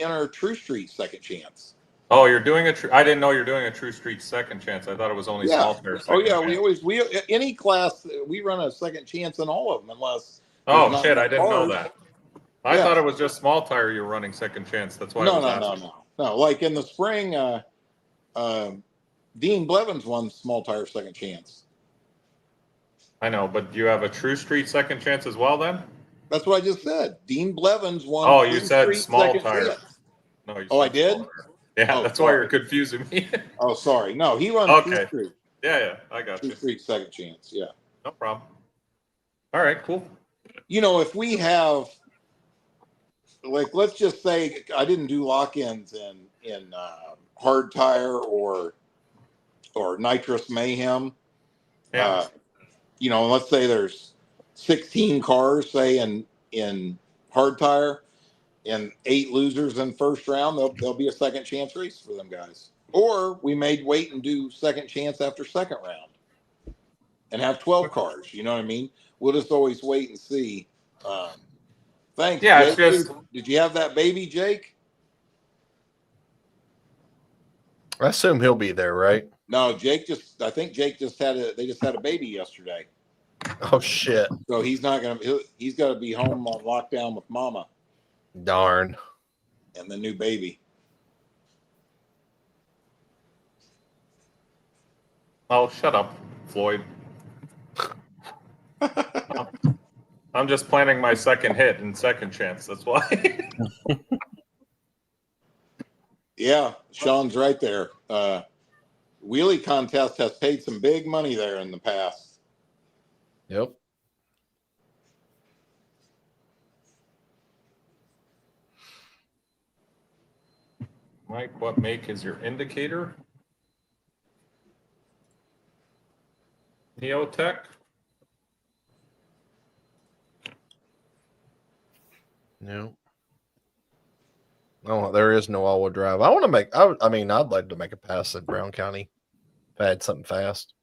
enter True Street second chance? Oh, you're doing I didn't know you're doing a True Street second chance. I thought it was only small tire second chance. We any class we run a second chance in all of them unless. Oh shit, I didn't know cars. that. I thought it was just small tire you were running second chance. That's why I was asking. No. Like in the spring, Dean Blevins won small tire second chance. I know, but do you have a True Street second chance as well then? That's what I just said. Dean Blevins won. Oh, you said small tire. Chance. No, you said I did? Yeah, that's why you're confusing me. Oh, sorry. No, he won True Street. Yeah, I got True Street second chance. Yeah. No problem. All right, cool. If we have, like, let's just say I didn't do lock-ins in hard tire or nitrous mayhem. Yeah. Let's say there's 16 cars, say in hard tire, and 8 losers in first round. There'll be a second chance race for them guys. Or we may wait and do second chance after second round, and have 12 cars. You know what I mean? We'll just always wait and see. Thanks. Yeah, Jake. it's just. Did you have that baby, Jake? I assume he'll be there, right? No, I think Jake they just had a baby yesterday. Oh shit. So he's not gonna. He's got to be home on lockdown with Mama Darn. and the new baby. Oh, shut up, Floyd. I'm just planning my second hit and second chance. That's why. Yeah, Sean's right there. Wheelie contest has paid some big money there in the past. Yep. Mike, what make is your indicator? Neotech? No. Oh, there is no all-wheel drive. I want to make. I mean, I'd like to make a pass at Brown County if I had something fast.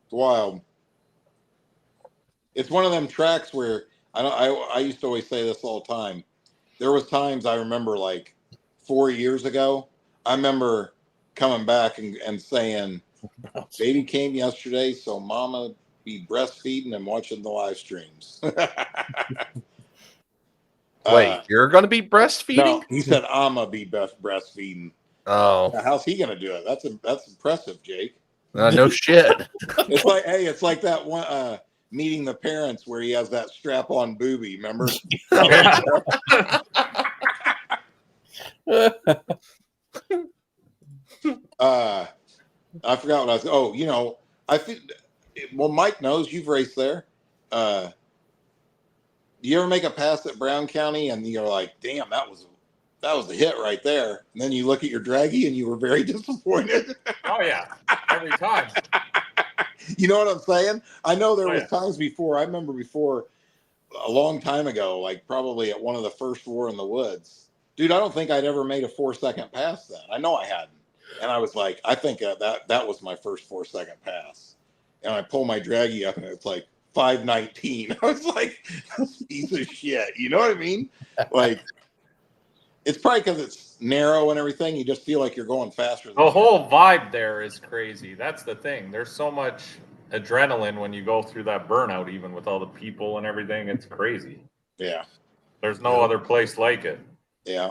It's wild. It's one of them tracks where I used to always say this all the time. There was times I remember like 4 years ago, I remember coming back and saying, baby came yesterday, so mama be breastfeeding and watching the live streams. Wait, you're going to be breastfeeding? No, he said I'ma be breastfeeding. Oh, Now, how's he gonna do it? That's impressive, Jake. no shit. It's like, hey, it's like that one meeting the parents where he has that strap-on boobie. Remember? I forgot what I was. Oh, you know, I think. Well, Mike knows you've raced there. Do you ever make a pass at Brown County and you're like, damn, that was the hit right there, and then you look at your draggy and you were very disappointed. Oh yeah, every time. You know what I'm saying? I know there Oh, was yeah. times before. I remember before a long time ago, like probably at one of the first War in the Woods. Dude, I don't think I'd ever made a 4-second pass then. I know I hadn't. And I was like, I think that was my first 4-second pass. And I pull my draggy up and it's like 5:19. I was like, piece of shit. You know what I mean? Like, it's probably because it's narrow and everything. You just feel like you're going faster. The whole vibe there is crazy. That's the thing. There's so much adrenaline when you go through that burnout, even with all the people and everything. It's crazy. Yeah. There's no other place like it. Yeah.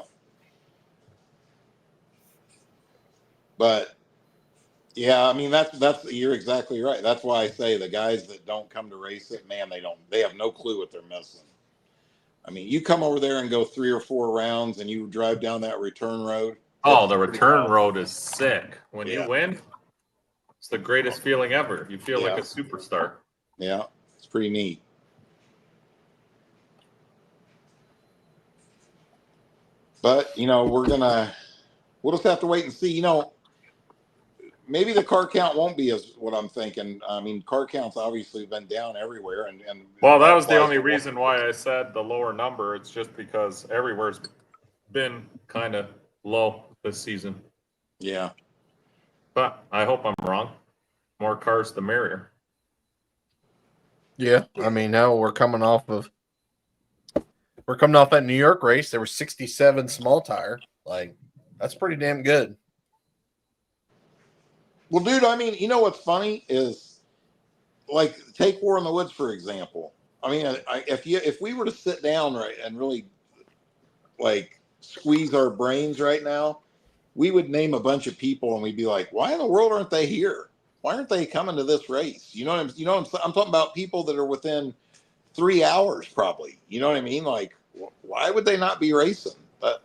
But yeah, I mean that's you're exactly right. That's why I say the guys that don't come to race it, man, they have no clue what they're missing. I mean, you come over there and go 3 or 4 rounds and you drive down that return road. Oh, the return road is sick. When Yeah. you win, it's the greatest feeling ever. You feel like Yeah. a superstar. Yeah, it's pretty neat. But, you know, we'll just have to wait and see. You know, maybe the car count won't be as what I'm thinking. I mean, car count's obviously been down everywhere. And Well, that was the only reason why I said the lower number. It's just because everywhere's been kind of low this season. Yeah. But I hope I'm wrong. More cars, the merrier. Yeah, I mean, now we're coming off that New York race. There were 67 small tire. Like, that's pretty damn good. Well, dude, I mean, you know what's funny is, like, take War in the Woods for example. I mean, if we were to sit down right and really like squeeze our brains right now, we would name a bunch of people and we'd be like, why in the world aren't they here? Why aren't they coming to this race? You know what I'm talking about? People that are within 3 hours, probably. You know what I mean? Like, why would they not be racing? But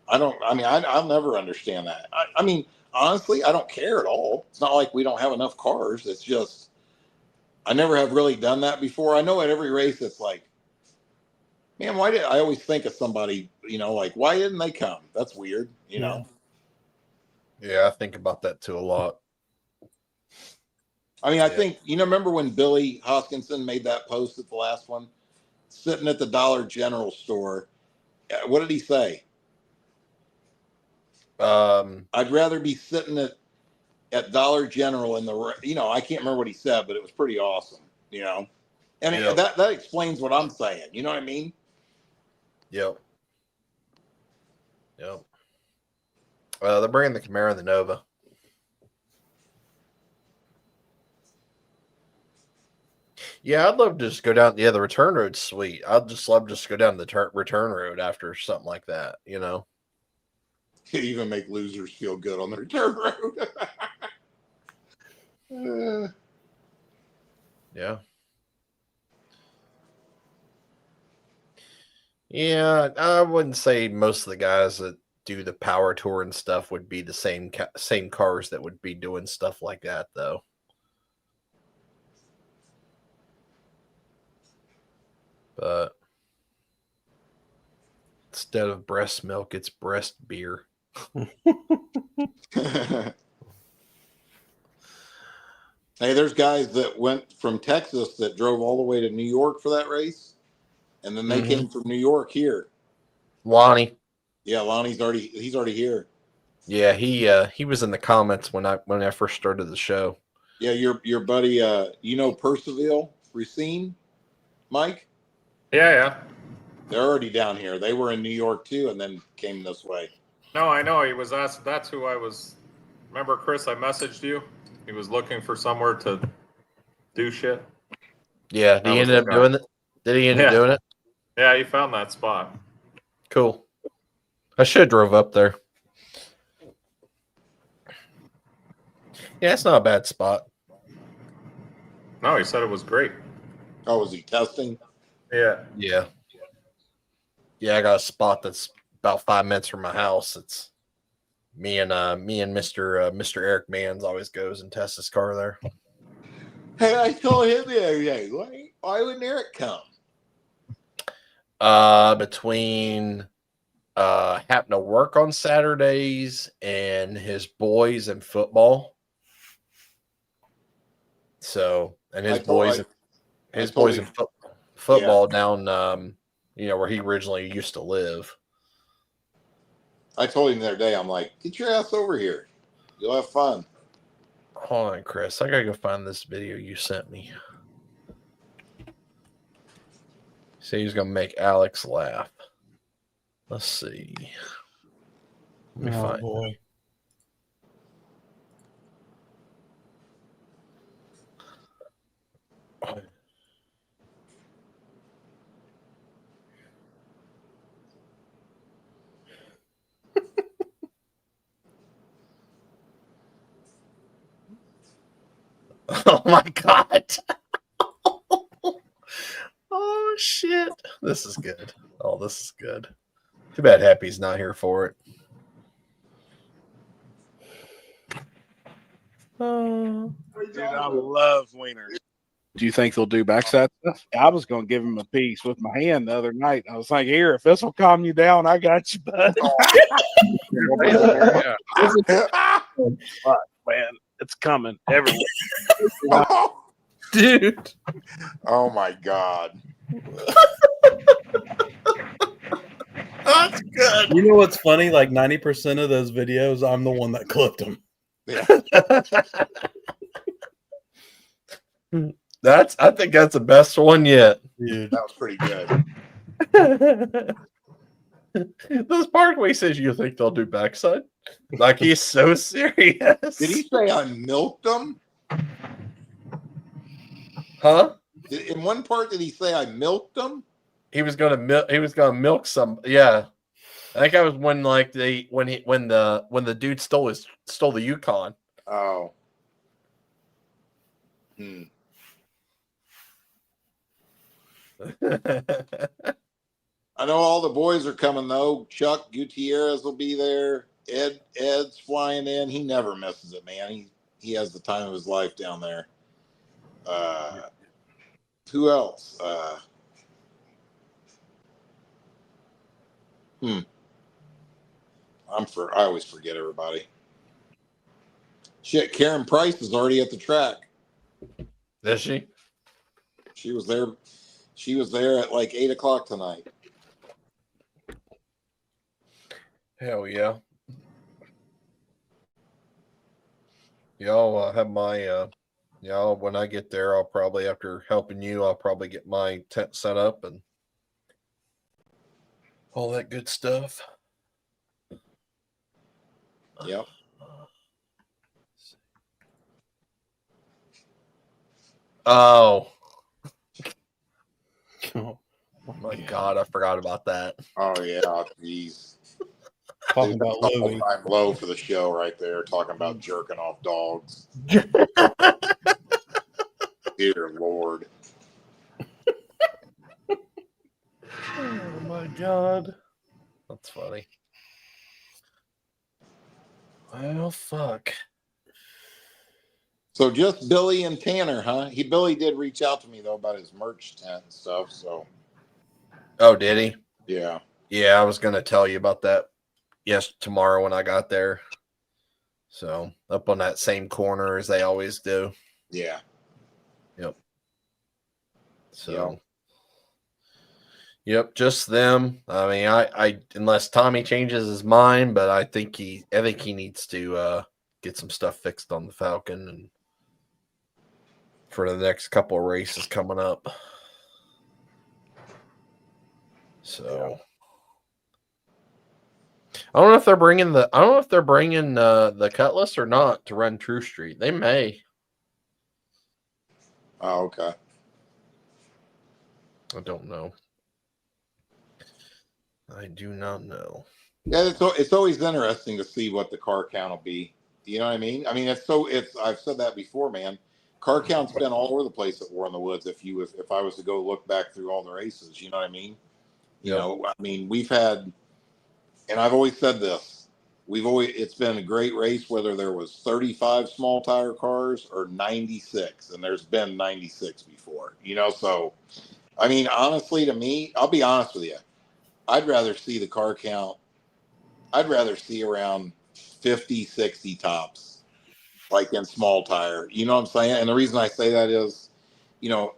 I'll never understand that. I mean, honestly, I don't care at all. It's not like we don't have enough cars. It's just, I never have really done that before. I know at every race, it's like, man, I always think of somebody, you know, like, why didn't they come? That's weird, you know? Yeah, I think about that too a lot. I mean, I think, you know, remember when Billy Hoskinson made that post at the last one, sitting at the Dollar General store? What did he say? I'd rather be sitting at Dollar General in the, you know, I can't remember what he said, but it was pretty awesome, you know? And that explains what I'm saying. You know what I mean? Yep. They're bringing the Camaro and the Nova. Yeah, I'd love to just go down. Yeah, the return road's sweet. I'd just love to just go down the return road after something like that, you know? You even make losers feel good on the return road. Yeah. Yeah, I wouldn't say most of the guys that do the power tour and stuff would be the same cars that would be doing stuff like that, though. But instead of breast milk, it's breast beer. Hey, there's guys that went from Texas that drove all the way to New York for that race, and then they came from New York here. Lonnie. Yeah, Lonnie's already here. Yeah, he was in the comments when I first started the show. Yeah, your buddy, Percival Racine, Mike. Yeah. They're already down here. They were in New York too, and then came this way. No, I know. He was asked. That's who I was. Remember, Chris? I messaged you. He was looking for somewhere to do shit. Yeah, he ended up doing it. Did he end up doing it? Yeah, he found that spot. Cool. I should have drove up there. Yeah, it's not a bad spot. No, he said it was great. Oh, was he testing? Yeah. Yeah. Yeah, I got a spot that's about 5 minutes from my house. It's me and Mr. Eric Manns always goes and tests his car there. Hey, I told him the other day, why wouldn't Eric come? Between having to work on Saturdays and his boys and football. So, and his boys in football down where he originally used to live. I told him the other day, I'm like, get your ass over here. You'll have fun. Hold on, Chris. I gotta go find this video you sent me. Say he's gonna make Alex laugh. Let's see. Let me find. Boy. Oh my god. Oh shit. This is good. Oh, this is good. Too bad Happy's not here for it. Dude, I love wieners. Do you think they'll do backside stuff? I was going to give him a piece with my hand the other night. I was like, here, if this will calm you down, I got you, bud. Fuck, man, it's coming everywhere. Dude. Oh my God. That's good. You know what's funny? Like 90% of those videos, I'm the one that clipped them. Yeah. I think that's the best one yet. Dude. That was pretty good. This part where he says you think they'll do backside. Like he's so serious. Did he say I milked them? Huh? In one part, did he say I milked them? He was gonna milk some. Yeah, I think I was when the dude stole the Yukon. Oh. I know all the boys are coming though. Chuck Gutierrez will be there. Ed's flying in. He never misses it, man. He has the time of his life down there. Who else? I always forget everybody. Shit, Karen Price is already at the track. Is she? She was there. She was there at like 8 o'clock tonight. Hell yeah. Y'all have my y'all when I get there, I'll probably, after helping you, I'll probably get my tent set up and all that good stuff. Yep. Oh. Oh my God, I forgot about that. Oh yeah, jeez. Talking about Louie. I'm low for the show right there, talking about jerking off dogs. Dear Lord. Oh my god. That's funny. Well, fuck. So just Billy and Tanner, huh? Billy did reach out to me though about his merch tent and stuff. So Oh, did he? yeah. Yeah, I was gonna tell you about that. Yes, tomorrow when I got there. So up on that same corner as they always do. Yeah. Yep. So. Yep, just them. I mean, I unless Tommy changes his mind, but I think he needs to get some stuff fixed on the Falcon and for the next couple of races coming up. So I don't know if they're bringing the Cutlass or not to run True Street. They may. Oh, okay. I don't know. I do not know. Yeah, it's always interesting to see what the car count will be. You know what I mean? I mean, I've said that before, man. Car count's been all over the place at War in the Woods. If I was to go look back through all the races, you know what I mean? You know, I mean, we've had, and I've always said this, it's been a great race, whether there was 35 small tire cars or 96, and there's been 96 before, you know? So, I mean, honestly, to me, I'll be honest with you. I'd rather see the car count. I'd rather see around 50, 60 tops, like in small tire. You know what I'm saying? And the reason I say that is, you know,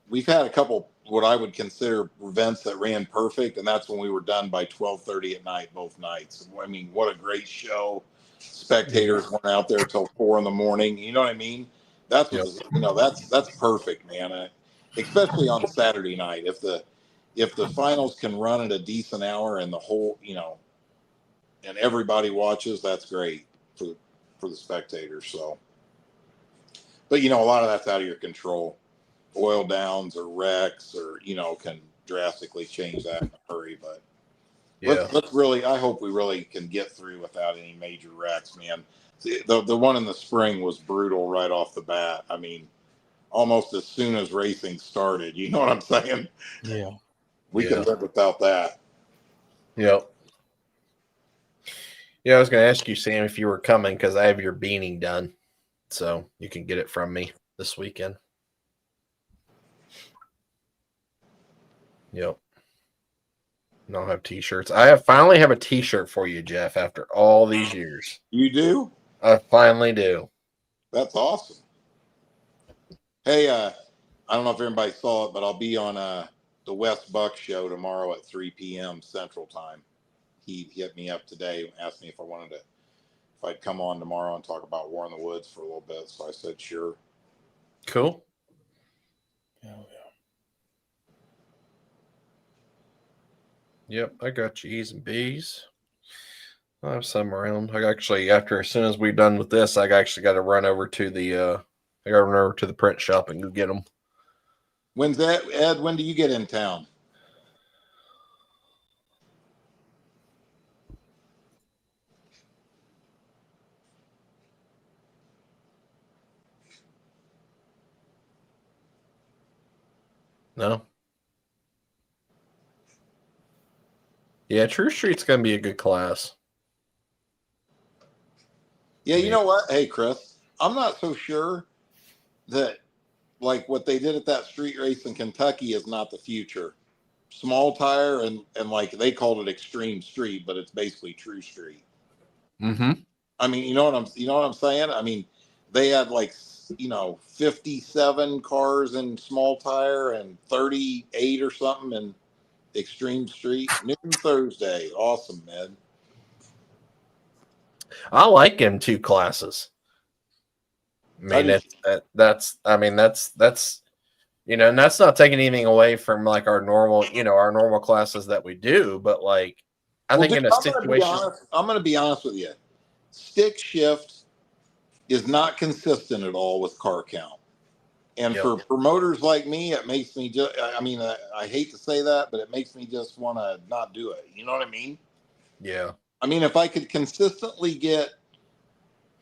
we've had a couple what I would consider events that ran perfect, and that's when we were done by 12:30 at night both nights. I mean, what a great show! Spectators went out there till 4 in the morning. You know what I mean? That's what that's perfect, man. Especially on Saturday night, if the finals can run at a decent hour and the whole, and everybody watches, that's great for the spectators. So, but a lot of that's out of your control. Oil downs or wrecks or can drastically change that in a hurry. But let's really, I hope we really can get through without any major wrecks, man. The one in the spring was brutal right off the bat. I mean, almost as soon as racing started, you know what I'm saying? Yeah. We can live without that. Yep. Yeah, I was going to ask you, Sam, if you were coming because I have your beanie done, so you can get it from me this weekend. Yep. And I'll have T-shirts. I finally have a T-shirt for you, Jeff, after all these years. You do? I finally do. That's awesome. Hey, I don't know if everybody saw it, but I'll be on the West Buck show tomorrow at 3 p.m. Central Time. He hit me up today, asked me if I'd come on tomorrow and talk about War in the Woods for a little bit. So I said, sure. Cool. Yep, I got your E's and B's. I have some around. As soon as we're done with this, I actually got to run over to the print shop and go get them. When's that, Ed? When do you get in town? No. Yeah, True Street's going to be a good class. Yeah, you know what? Hey, Chris, I'm not so sure that like what they did at that street race in Kentucky is not the future. Small tire and like they called it extreme street, but it's basically true street. Mm-hmm. I mean, you know what I'm saying? I mean, they had 57 cars in small tire and 38 or something in extreme street. Noon Thursday. Awesome, man. I like them two classes. I mean, that's and that's not taking anything away from like our normal classes that we do, but like I think in a situation, I'm going to be honest with you. Stick shift is not consistent at all with car count. And for promoters like me, it makes me just, I hate to say that, but it makes me just want to not do it. You know what I mean? Yeah. I mean, if I could consistently get,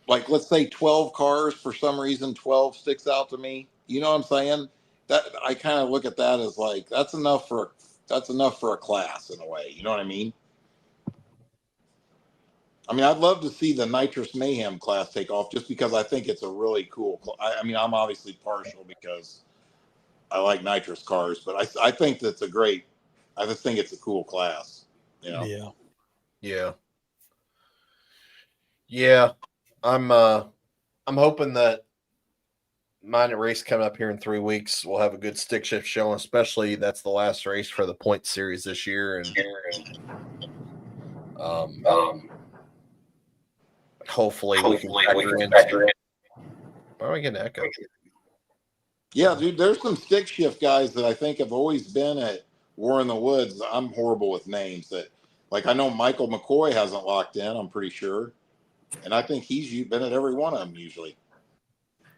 let's say 12 cars, for some reason, 12 sticks out to me, You know what I'm saying? That I kind of look at that as like that's enough for a class in a way. You know what I mean? I mean, I'd love to see the Nitrous Mayhem class take off just because I think it's a really cool. I mean, I'm obviously partial because I like nitrous cars, but I think that's a great. I just think it's a cool class. You know? Yeah. Yeah. Yeah. I'm hoping that mine race coming up here in 3 weeks will have a good stick shift show, especially that's the last race for the point series this year. And hopefully we can factor in. Why am I getting an echo? Yeah, dude, there's some stick shift guys that I think have always been at War in the Woods. I'm horrible with names. That, like, I know Michael McCoy hasn't locked in, I'm pretty sure. And I think he's been at every one of them usually.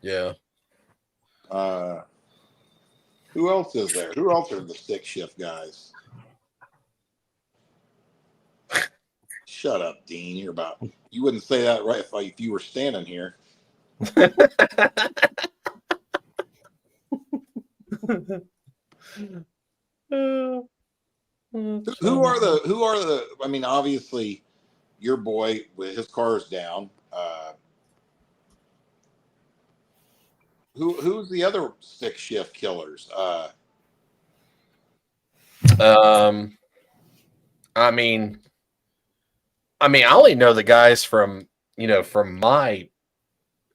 Yeah. Who else is there? Who else are the stick shift guys? Shut up, Dean. You wouldn't say that right if you were standing here. Who are the I mean, obviously your boy with his car's down. Who's the other stick shift killers? I mean, I only know the guys from my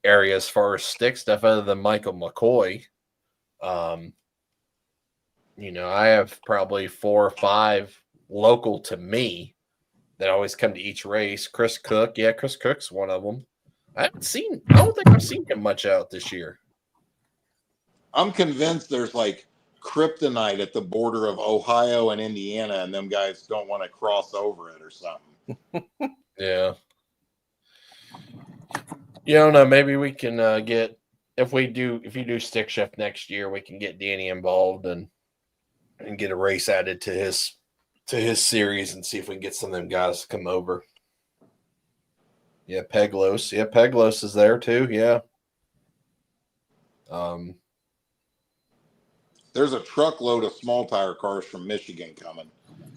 area as far as stick stuff, other than Michael McCoy. I have probably 4 or 5 local to me that always come to each race. Chris Cook, Chris Cook's one of them. I don't think I've seen him much out this year. I'm convinced there's like kryptonite at the border of Ohio and Indiana, and them guys don't want to cross over it or something. Yeah. You don't know. Maybe we can get if you do stick shift next year, we can get Danny involved and get a race added to his series and see if we can get some of them guys to come over. Yeah, Peglos. Yeah, Peglos is there too. Yeah. There's a truckload of small tire cars from Michigan coming,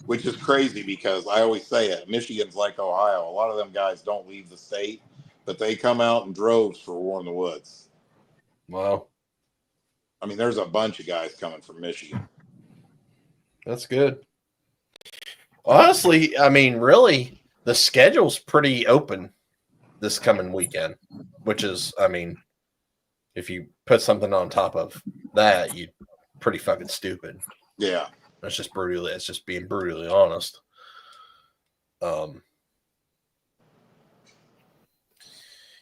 which is crazy because I always say it. Michigan's like Ohio. A lot of them guys don't leave the state, but they come out in droves for War in the Woods. Wow. I mean, there's a bunch of guys coming from Michigan. That's good. Honestly, I mean, really, the schedule's pretty open this coming weekend, which is, I mean, if you put something on top of that, you pretty fucking stupid. Yeah. It's just being brutally honest.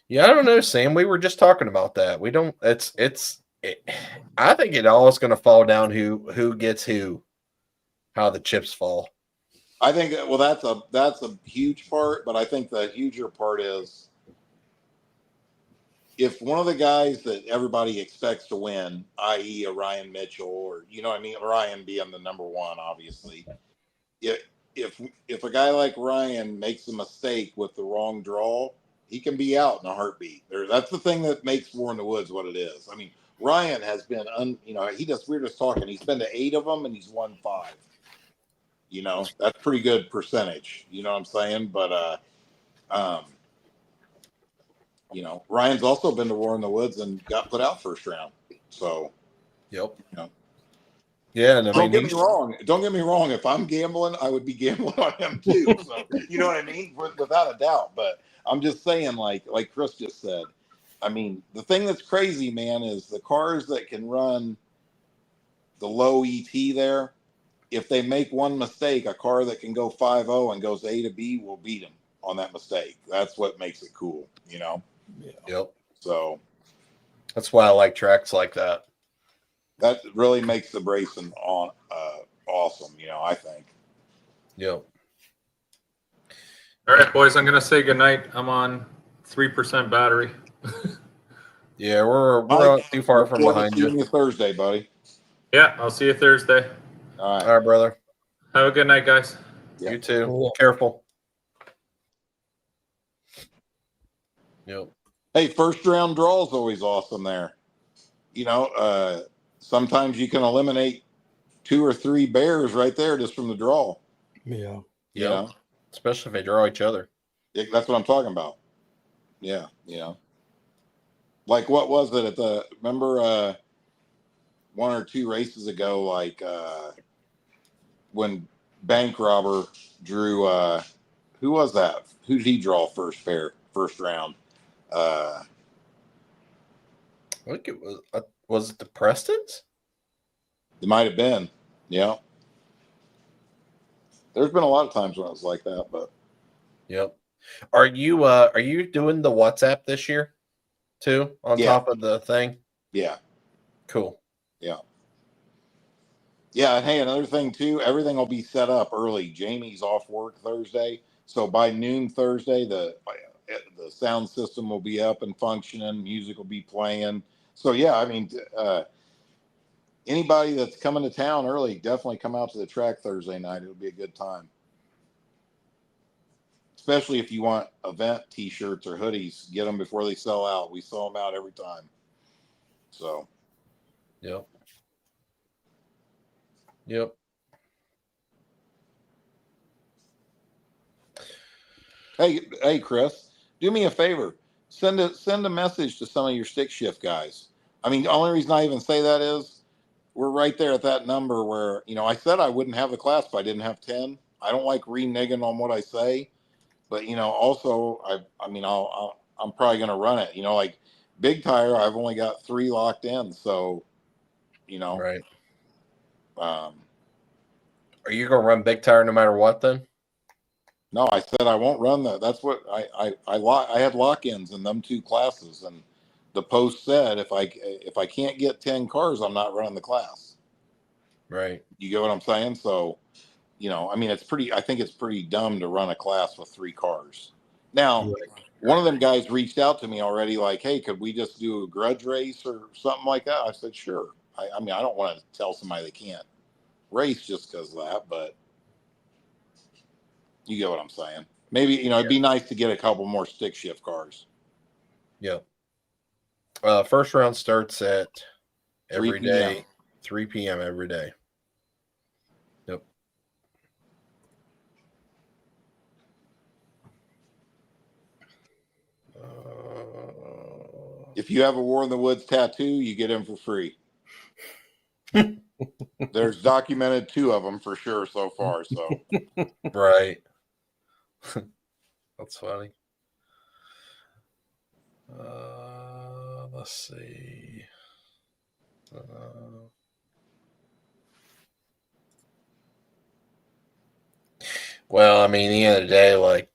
Yeah, I don't know, Sam. We were just talking about that. We don't. I think it all is going to fall down who gets who, how the chips fall. I think that's a huge part, but I think the huger part is if one of the guys that everybody expects to win, i.e. a Ryan Mitchell, or Ryan being the number one, obviously, if a guy like Ryan makes a mistake with the wrong draw, he can be out in a heartbeat. That's the thing that makes War in the Woods what it is. I mean, Ryan has been, we're just talking. He's been to 8 of them and he's won 5. That's pretty good percentage. You know what I'm saying? But, Ryan's also been to War in the Woods and got put out first round. So, yep. Yeah, and don't get me wrong. Don't get me wrong. If I'm gambling, I would be gambling on him too. So, you know what I mean? Without a doubt. But I'm just saying, like Chris just said, I mean, the thing that's crazy, man, is the cars that can run the low ET there. If they make one mistake, a car that can go 5.0 and goes A to B will beat them on that mistake. That's what makes it cool, Yeah. Yep. So that's why I like tracks like that. That really makes the racing awesome, I think. Yep. All right, boys, I'm going to say goodnight. I'm on 3% battery. Yeah, we're not too far from behind you. See you Thursday, buddy. Yeah, I'll see you Thursday. All right. All right, brother. Have a good night, guys. You too. Careful. Yep. Hey, first round draw is always awesome there. You know, sometimes you can eliminate 2 or 3 bears right there just from the draw. Yeah. You know, especially if they draw each other. that's what I'm talking about. Yeah, you know, like what was it at the? Remember, 1 or 2 races ago, like when Bank Robber drew. Who was that? Who did he draw first round? I think it was it the Prestons? It might have been. Yeah. There's been a lot of times when it was like that, but Yep. Are you doing the WhatsApp this year too on Yeah. top of the thing? yeah. Cool. Yeah, and hey, another thing too, everything will be set up early. Jamie's off work Thursday, so by noon Thursday, the sound system will be up and functioning. Music will be playing. So yeah, I mean, anybody that's coming to town early, definitely come out to the track Thursday night. It'll be a good time, especially if you want event T-shirts or hoodies. Get them before they sell out. We sell them out every time. So Yep. Yep. hey, Chris, do me a favor. Send a message to some of your stick shift guys. I mean, the only reason I even say that is we're right there at that number where, you know, I said I wouldn't have the class if I didn't have 10. I don't like reneging on what I say, but you know, also I mean, I'm probably going to run it. You know, like big tire, I've only got 3 locked in, so you know, Right. um, Are you gonna run big tire no matter what then? no, I said I won't run that. That's what I had lock-ins in them 2 classes, and the post said if I can't get 10 cars, I'm not running the class. Right. You get what I'm saying? So, you know, I mean, I think it's pretty dumb to run a class with 3 cars. Now, one of them guys reached out to me already, like, hey, could we just do a grudge race or something like that? I said, sure. I mean, I don't want to tell somebody they can't race just because of that, but you get what I'm saying. Maybe, you know, it'd be nice to get a couple more stick shift cars. Yep. First round starts at 3 every day, 3 p.m. every day. Yep. If you have a War in the Woods tattoo, you get them for free. There's documented 2 of them for sure so far. So Right. That's funny. Let's see. Well, I mean, at the end of the day, like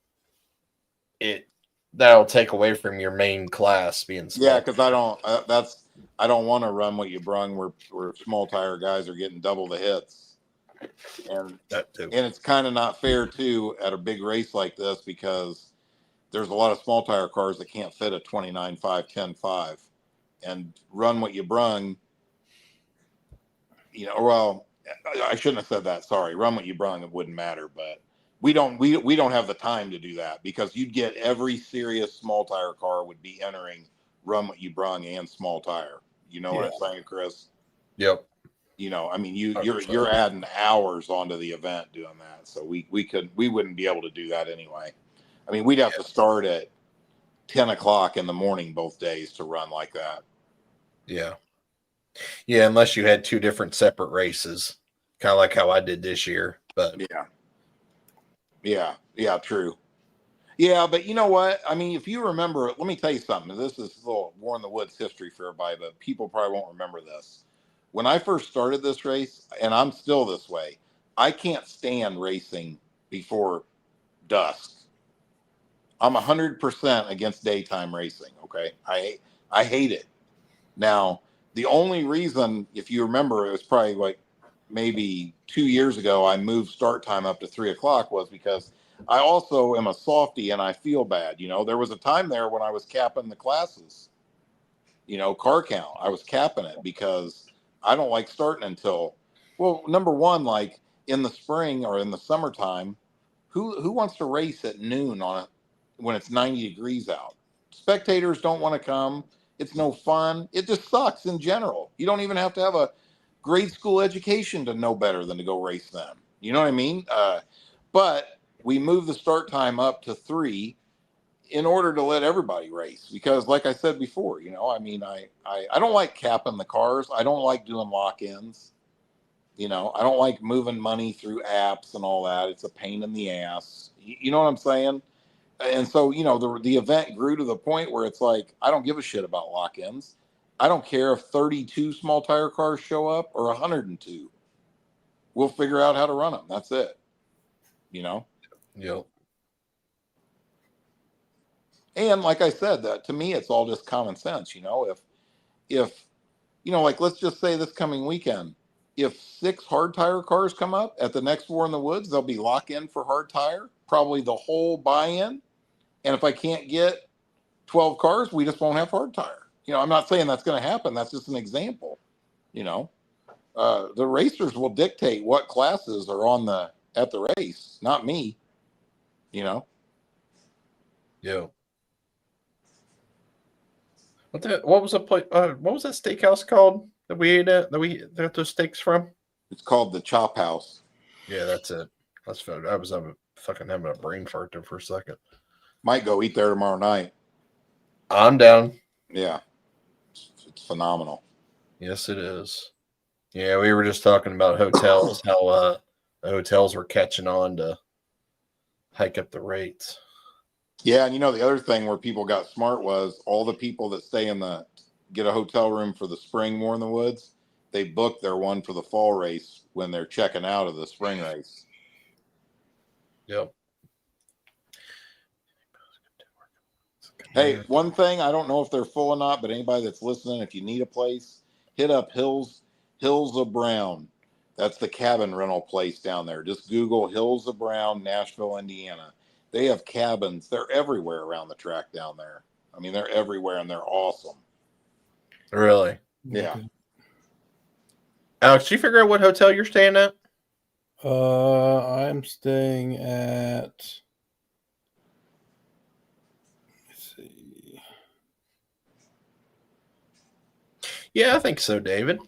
that'll take away from your main class being small. yeah, because I don't want to run what you brung where small tire guys are getting double the hits, and that too. and it's kind of not fair too at a big race like this because there's a lot of small tire cars that can't fit a 29.5, 10.5, and run what you brung. You know, well, I shouldn't have said that. Sorry, run what you brung. It wouldn't matter, but we don't have the time to do that because you'd get every serious small tire car would be entering run what you brung and small tire. You know what I'm saying, Chris? Yep. You know, I mean, 100%. you're adding hours onto the event doing that, so we wouldn't be able to do that anyway. I mean, we'd have to start at 10 o'clock in the morning both days to run like that. Yeah. Yeah, unless you had 2 different separate races, kind of like how I did this year. But yeah, true. Yeah, but you know what? I mean, if you remember, let me tell you something. This is a little War in the Woods history for everybody, but people probably won't remember this. When I first started this race, and I'm still this way, I can't stand racing before dusk. I'm 100% against daytime racing. Okay, I hate it. Now, the only reason, if you remember, it was probably like maybe 2 years ago, I moved start time up to 3 o'clock was because I also am a softie and I feel bad. You know, there was a time there when I was capping the classes, you know, car count. I was capping it because I don't like starting until, well, number one, like in the spring or in the summertime, who wants to race at noon on it when it's 90 degrees out? Spectators don't want to come. It's no fun. It just sucks in general. You don't even have to have a grade school education to know better than to go race them. You know what I mean? But we moved the start time up to 3 in order to let everybody race, because like I said before, you know, I mean, I don't like capping the cars. I don't like doing lock-ins. You know, I don't like moving money through apps and all that. It's a pain in the ass. You know what I'm saying? And so, you know, the event grew to the point where it's like, I don't give a shit about lock-ins. I don't care if 32 small tire cars show up or 102. We'll figure out how to run them. That's it. You know? Yep. And like I said, that to me, it's all just common sense. You know, if you know, like let's just say this coming weekend, if 6 hard tire cars come up at the next War in the Woods, they'll be lock in for hard tire, probably the whole buy-in. And if I can't get 12 cars, we just won't have hard tire. You know, I'm not saying that's going to happen. That's just an example. You know, the racers will dictate what classes are on at the race, not me. You know. Yeah. What was what was that steakhouse called that we ate at, that we got those steaks from? It's called the Chop House. Yeah, that's it. That's fun. I was fucking having a brain fart there for a second. Might go eat there tomorrow night. I'm down. Yeah. It's phenomenal. Yes, it is. Yeah, we were just talking about hotels, how the hotels were catching on to hike up the rates. Yeah, and you know the other thing where people got smart was all the people that get a hotel room for the spring War in the Woods, they book their one for the fall race when they're checking out of the spring race. Yep. Hey, one thing, I don't know if they're full or not, but anybody that's listening, if you need a place, hit up Hills of Brown. That's the cabin rental place down there. Just Google Hills of Brown, Nashville, Indiana. They have cabins. They're everywhere around the track down there. I mean, they're everywhere and they're awesome. Really? Yeah. Alex, did you figure out what hotel you're staying at? I'm staying at. Let's see. Yeah, I think so, David.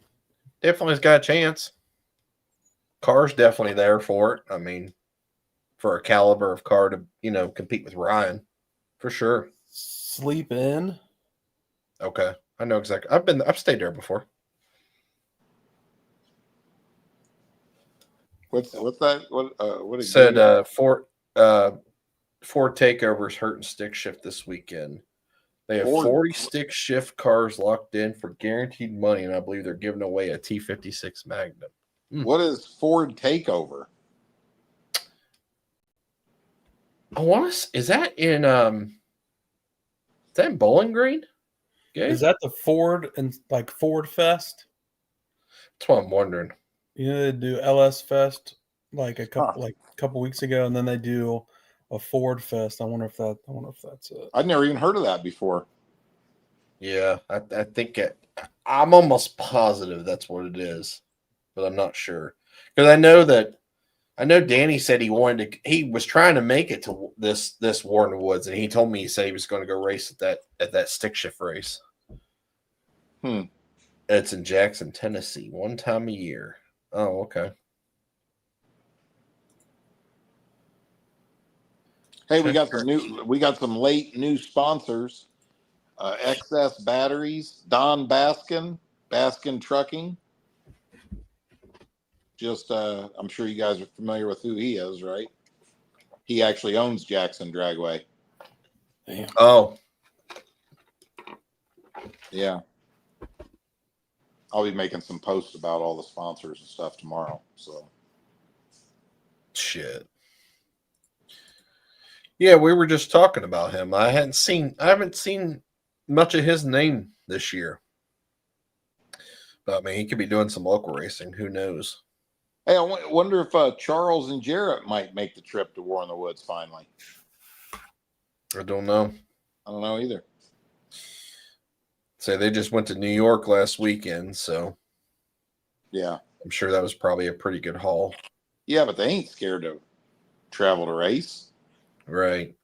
Definitely has got a chance. Car's definitely there for it. I mean, for a caliber of car to, you know, compete with Ryan, for sure. Sleep in. Okay, I know exactly. I've stayed there before. What's that? What Said Ford takeovers hurt and stick shift this weekend. They have 40 stick shift cars locked in for guaranteed money, and I believe they're giving away a T56 Magnum. What is Ford takeover? I want to. Is that in Bowling Green? Okay. Is that the Ford and like Ford Fest? That's what I'm wondering. You know, they do LS Fest like a couple weeks ago, and then they do a Ford Fest. I wonder if that's it. I'd never even heard of that before. Yeah, I think I'm almost positive that's what it is, but I'm not sure because I know Danny said he was trying to make it to this War in the Woods, and he told me he said he was going to go race at that stick shift race. It's in Jackson, Tennessee, one time a year. Oh, okay. Hey, we got some late new sponsors. XS Batteries, Don Baskin Trucking. Just I'm sure you guys are familiar with who he is, right? He actually owns Jackson Dragway. Damn. Oh. Yeah. I'll be making some posts about all the sponsors and stuff tomorrow. So shit. Yeah, we were just talking about him. I haven't seen much of his name this year. But I mean, he could be doing some local racing. Who knows? Hey, I wonder if Charles and Jarrett might make the trip to War in the Woods finally. I don't know. I don't know either. Say they just went to New York last weekend, so yeah, I'm sure that was probably a pretty good haul. Yeah, but they ain't scared to travel to race. Right.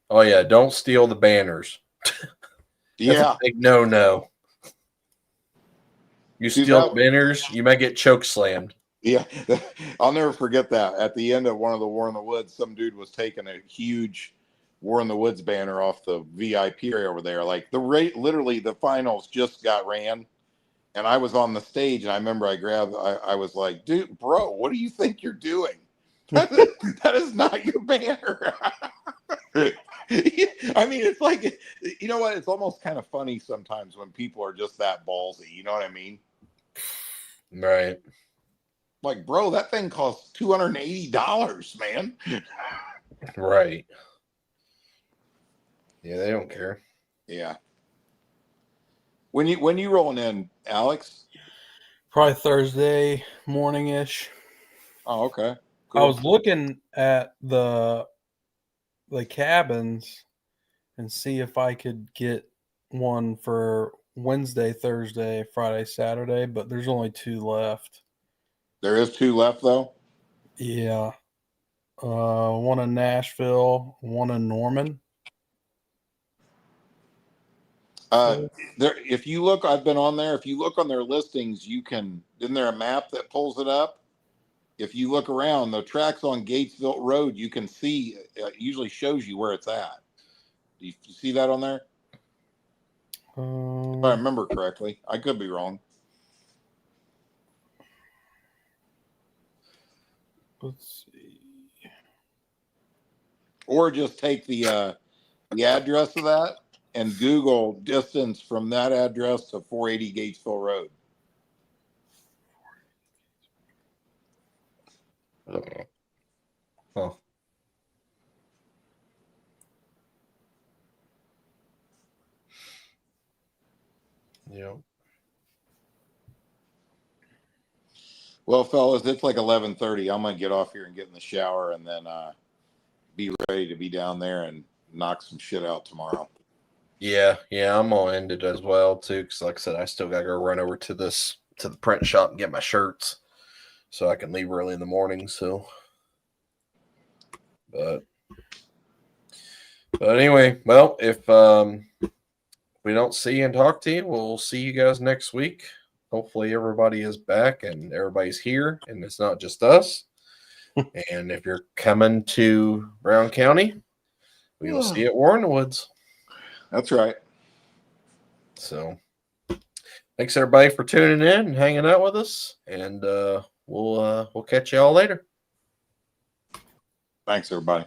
Oh yeah, don't steal the banners. That's Yeah. a big no. You Dude, steal that- spinners, you might get choke slammed. Yeah, I'll never forget that. At the end of one of the War in the Woods, some dude was taking a huge War in the Woods banner off the VIP area over there. Like literally the finals just got ran, and I was on the stage, and I remember I was like, dude, bro, what do you think you're doing? That is not your banner. I mean, it's like, you know what? It's almost kind of funny sometimes when people are just that ballsy. You know what I mean? Right. Like, bro, that thing costs $280, man. Right. Yeah, they don't care. Yeah. When you rolling in, Alex? Probably Thursday morning ish. Oh, okay. I was looking at the cabins and see if I could get one for Wednesday, Thursday, Friday, Saturday, but there's only 2 left. There is 2 left though. Yeah. One in Nashville, one in Norman. There, if you look, I've been on there. If you look on their listings, isn't there a map that pulls it up? If you look around, the tracks on Gatesville Road, you can see, it usually shows you where it's at. Do you see that on there? If I remember correctly. I could be wrong. Let's see. Or just take the address of that and Google distance from that address to 480 Gatesville Road. Huh. Yeah. Well, fellas, it's like 11:30. I'm gonna get off here and get in the shower, and then be ready to be down there and knock some shit out tomorrow. Yeah, I'm gonna end it as well too, because like I said, I still gotta go run over to the print shop and get my shirts, so I can leave early in the morning. So, but anyway, well, if we don't see and talk to you, we'll see you guys next week. Hopefully, everybody is back and everybody's here, and it's not just us. And if you're coming to Brown County, we will see you at War in the Woods. That's right. So, thanks everybody for tuning in and hanging out with us, and we'll catch you all later. Thanks, everybody.